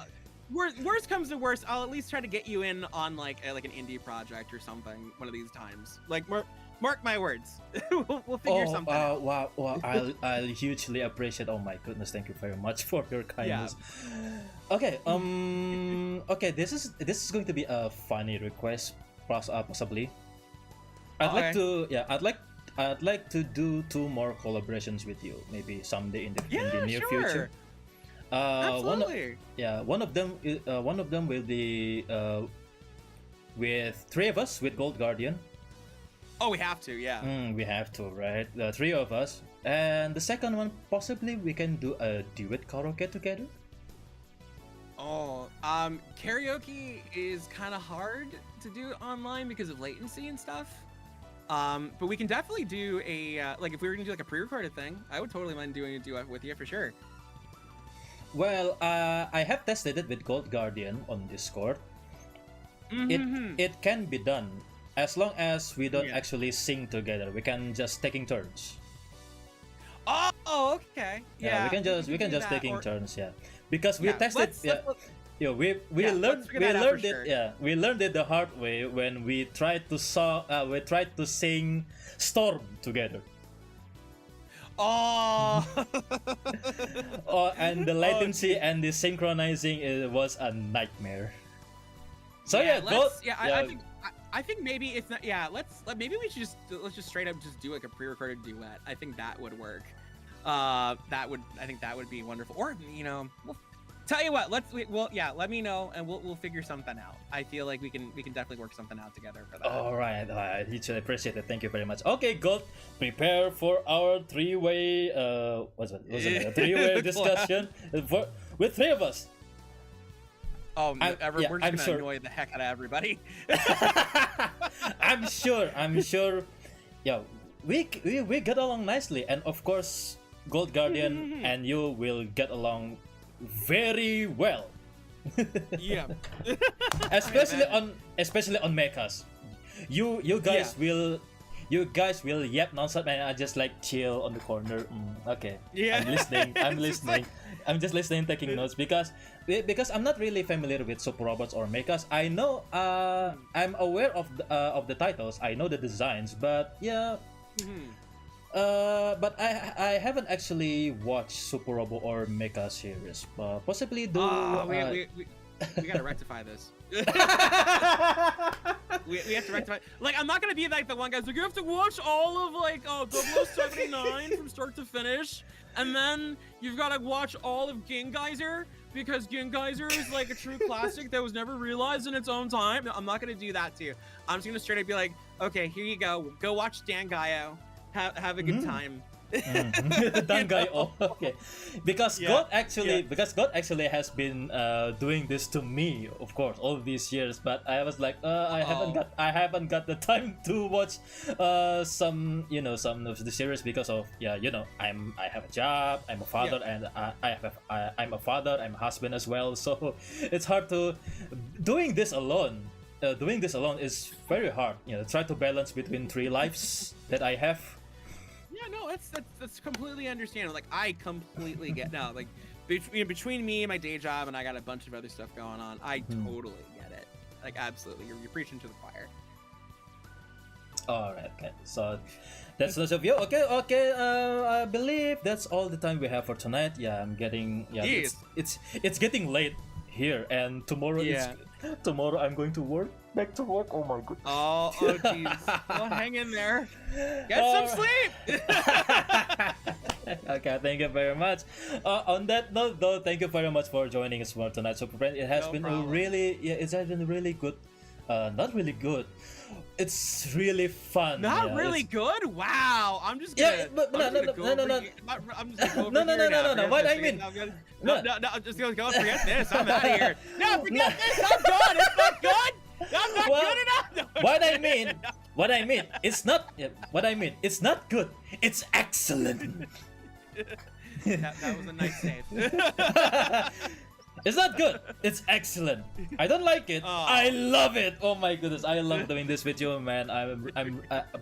Speaker 2: Worst comes to worst, I'll at least try to get you in on like an indie project or something one of these times. Like mark my words. we'll figure something out.
Speaker 1: Wow, I'll hugely appreciate. Oh my goodness, thank you very much for your kindness. Yeah. Okay, okay, this is going to be a funny request, possibly. I'd like to do 2 more collaborations with you, maybe someday in the near future.
Speaker 2: Absolutely.
Speaker 1: One of them will be with 3 of us with Gold Guardian.
Speaker 2: Oh, we have to, yeah.
Speaker 1: We have to, right? The 3 of us, and the second one possibly we can do a duet karaoke together.
Speaker 2: Oh, karaoke is kind of hard to do online because of latency and stuff. But we can definitely do a like if we were gonna do like a pre-recorded thing, I would totally mind doing a duet with you for sure.
Speaker 1: Well, I have tested it with Gold Guardian on Discord. It can be done as long as we don't actually sing together. We can just taking turns.
Speaker 2: Oh, okay.
Speaker 1: Yeah, we can just taking turns. Yeah, because we tested. We learned it. Yeah, we learned it the hard way when we tried to sing Storm together.
Speaker 2: Oh.
Speaker 1: And the latency and the synchronizing was a nightmare. So
Speaker 2: I think maybe it's not. Yeah, maybe we should let's just straight up just do like a pre-recorded duet. I think that would work. I think that would be wonderful. Or we'll tell you what. Let me know and we'll figure something out. I feel like we can definitely work something out together for that.
Speaker 1: All right, I hugely appreciate it. Thank you very much. Okay, Gold, prepare for our 3-way a 3-way discussion with 3 of us.
Speaker 2: Oh, we're just gonna annoy the heck out of everybody.
Speaker 1: I'm sure. Yeah, we get along nicely, and of course, Gold Guardian and you will get along very well.
Speaker 2: Yeah.
Speaker 1: especially on mechas. You guys will yap nonstop, and I just like chill on the corner. Okay. Yeah. I'm listening. I'm just listening, taking notes because I'm not really familiar with super robots or mechas. I know I'm aware of the titles. I know the designs, but yeah. But I haven't actually watched Super Robo or Mecha series. Possibly do.
Speaker 2: We gotta rectify this. we have to rectify. Like, I'm not gonna be like the one guy's like, you have to watch all of like 0079 from start to finish, and then you've got to watch all of Gingeyser because Gingeyser is like a true classic that was never realized in its own time. No, I'm not gonna do that to you. I'm just gonna straight up be like, okay, here you go. Go watch Dangaio. Have a good time.
Speaker 1: Dangaio. Okay. Because God actually has been doing this to me, of course, all these years. But I was like, I haven't got the time to watch some of the series because of I have a job, I'm a father, and I'm a father, I'm a husband as well. So it's hard to doing this alone. Doing this alone is very hard. Try to balance between 3 lives that I have.
Speaker 2: Yeah, no, that's completely understandable. Like, I completely get now. Like, between me and my day job, and I got a bunch of other stuff going on, I totally get it. Like, absolutely, you're preaching to the choir.
Speaker 1: All right. Okay. So that's the of you. Okay. Okay. I believe that's all the time we have for tonight. Yeah, I'm getting. Yeah,
Speaker 2: Yes.
Speaker 1: it's getting late here, and tomorrow
Speaker 2: Yeah.
Speaker 1: tomorrow I'm going to work. Back to work. Oh my god.
Speaker 2: Oh, jeez. Well, hang in there. Get some sleep.
Speaker 1: Okay, thank you very much. On that note, though, thank you very much for joining us for tonight, Super Friend. It has
Speaker 2: No
Speaker 1: been
Speaker 2: problem.
Speaker 1: it has been really good. Not really good. It's really fun.
Speaker 2: Not
Speaker 1: yeah,
Speaker 2: really
Speaker 1: it's-
Speaker 2: good. Wow. I'm just
Speaker 1: Yeah,
Speaker 2: gonna.
Speaker 1: but no,
Speaker 2: I'm just
Speaker 1: no,
Speaker 2: gonna go
Speaker 1: no,
Speaker 2: over
Speaker 1: no,
Speaker 2: here. I'm just gonna go over
Speaker 1: No, no,
Speaker 2: here
Speaker 1: no,
Speaker 2: now.
Speaker 1: no, no.
Speaker 2: Forget
Speaker 1: What
Speaker 2: this.
Speaker 1: I mean-
Speaker 2: No, I'm just gonna go. Forget this. I'm out of here. No, forget
Speaker 1: No.
Speaker 2: this. I'm done. It's not good. I'm not
Speaker 1: Well,
Speaker 2: good enough. No.
Speaker 1: what I mean, it's not. What I mean, it's not good. It's excellent.
Speaker 2: That was a nice save.
Speaker 1: It's not good. It's excellent. I don't like it.
Speaker 2: Oh.
Speaker 1: I love it. Oh my goodness, I love doing this with you, man.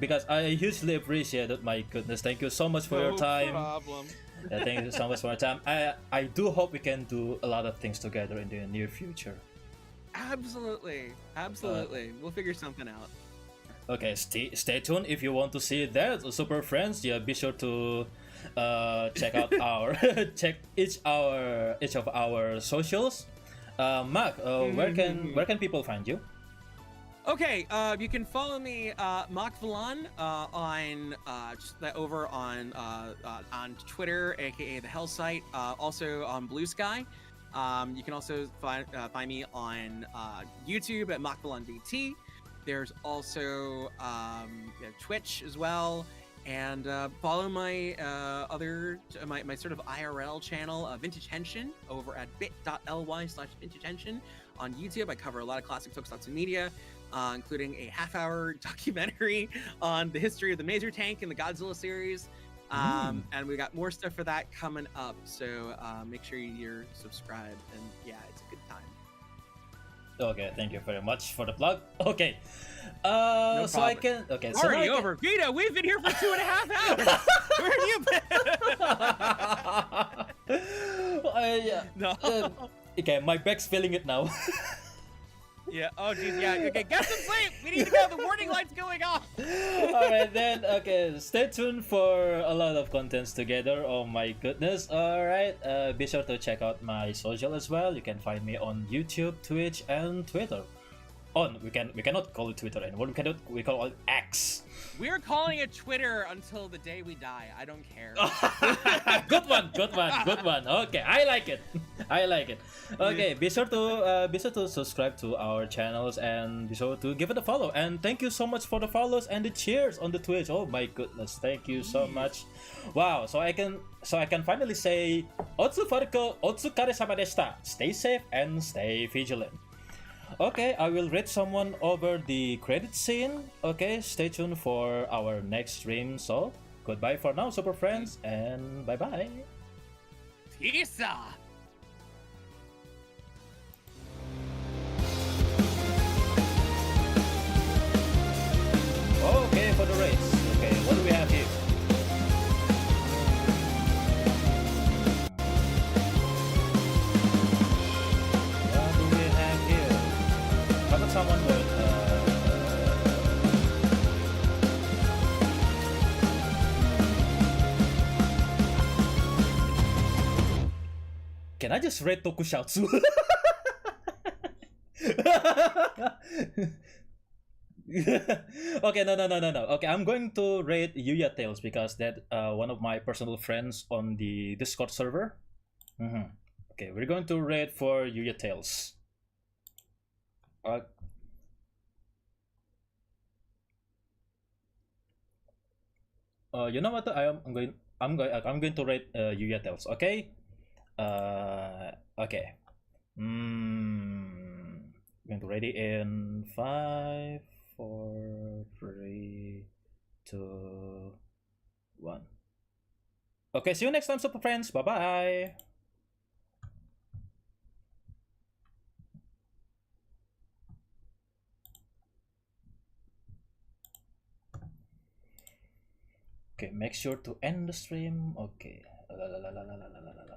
Speaker 1: Because I hugely appreciate it. My goodness, thank you so much for your
Speaker 2: No
Speaker 1: time.
Speaker 2: problem.
Speaker 1: Thank you so much for your time. I do hope we can do a lot of things together in the near future.
Speaker 2: Absolutely. Absolutely. We'll figure something out.
Speaker 1: Okay, stay tuned if you want to see that, Super Friends. Yeah, be sure to check out our check each of our socials. Mark, where can people find you?
Speaker 2: Okay, you can follow me, Mark Villan, on over on Twitter, aka the Hell Site. Also on Blue Sky. You can also find me on YouTube at Mark Villan VT. There's also Twitch as well, and follow my my sort of IRL channel, Vintage Henshin, over at bit.ly/Vintage Henshin on YouTube. I cover a lot of classic tokusatsu media, including a half-hour documentary on the history of the Maser Tank in the Godzilla series. And we got more stuff for that coming up, so make sure you're subscribed, and yeah, it's a good time.
Speaker 1: Okay, thank you very much for the plug. Okay,
Speaker 2: No
Speaker 1: so I
Speaker 2: problem.
Speaker 1: can. Okay, so
Speaker 2: Already
Speaker 1: now I
Speaker 2: over. Vito, we've been here for 2.5 hours. Where have you been?
Speaker 1: Yeah.
Speaker 2: No.
Speaker 1: Okay, my back's feeling it now.
Speaker 2: Yeah. Oh, geez. Yeah. Okay. Get some sleep. We need to go. The warning light's going off.
Speaker 1: Alright then, okay, stay tuned for a lot of contents together. Oh my goodness. Alright, be sure to check out my social as well. You can find me on YouTube, Twitch, and Twitter. We cannot call it Twitter anymore. We call it X.
Speaker 2: We're calling it Twitter until the day we die. I don't care.
Speaker 1: Good one. Okay, I like it. Okay, be sure to subscribe to our channels and be sure to give it a follow. And thank you so much for the follows and the cheers on the Twitch. Oh my goodness, thank you so much. Wow, so I can finally say Otsu Falco, Otsukare sama deshita. Stay safe and stay vigilant. Okay, I will read someone over the credit scene. Okay, stay tuned for our next stream. So, goodbye for now, Super Friends, and bye-bye.
Speaker 2: Peace out.
Speaker 1: Okay, for the race. Okay, what do we have here? What do we have here? How about someone with Can I just read Tokusatsu? Okay, no. Okay, I'm going to rate Yuya Tales because that one of my personal friends on the Discord server. Okay, we're going to rate for Yuya Tales. You know what? I'm going to rate Yuya Tales. Okay. Okay. I'm going to rate it in 5, 4, 3, 2, 1. Okay, see you next time, Super Friends. Bye bye. Okay, make sure to end the stream. Okay. La, la, la, la, la, la, la, la, la.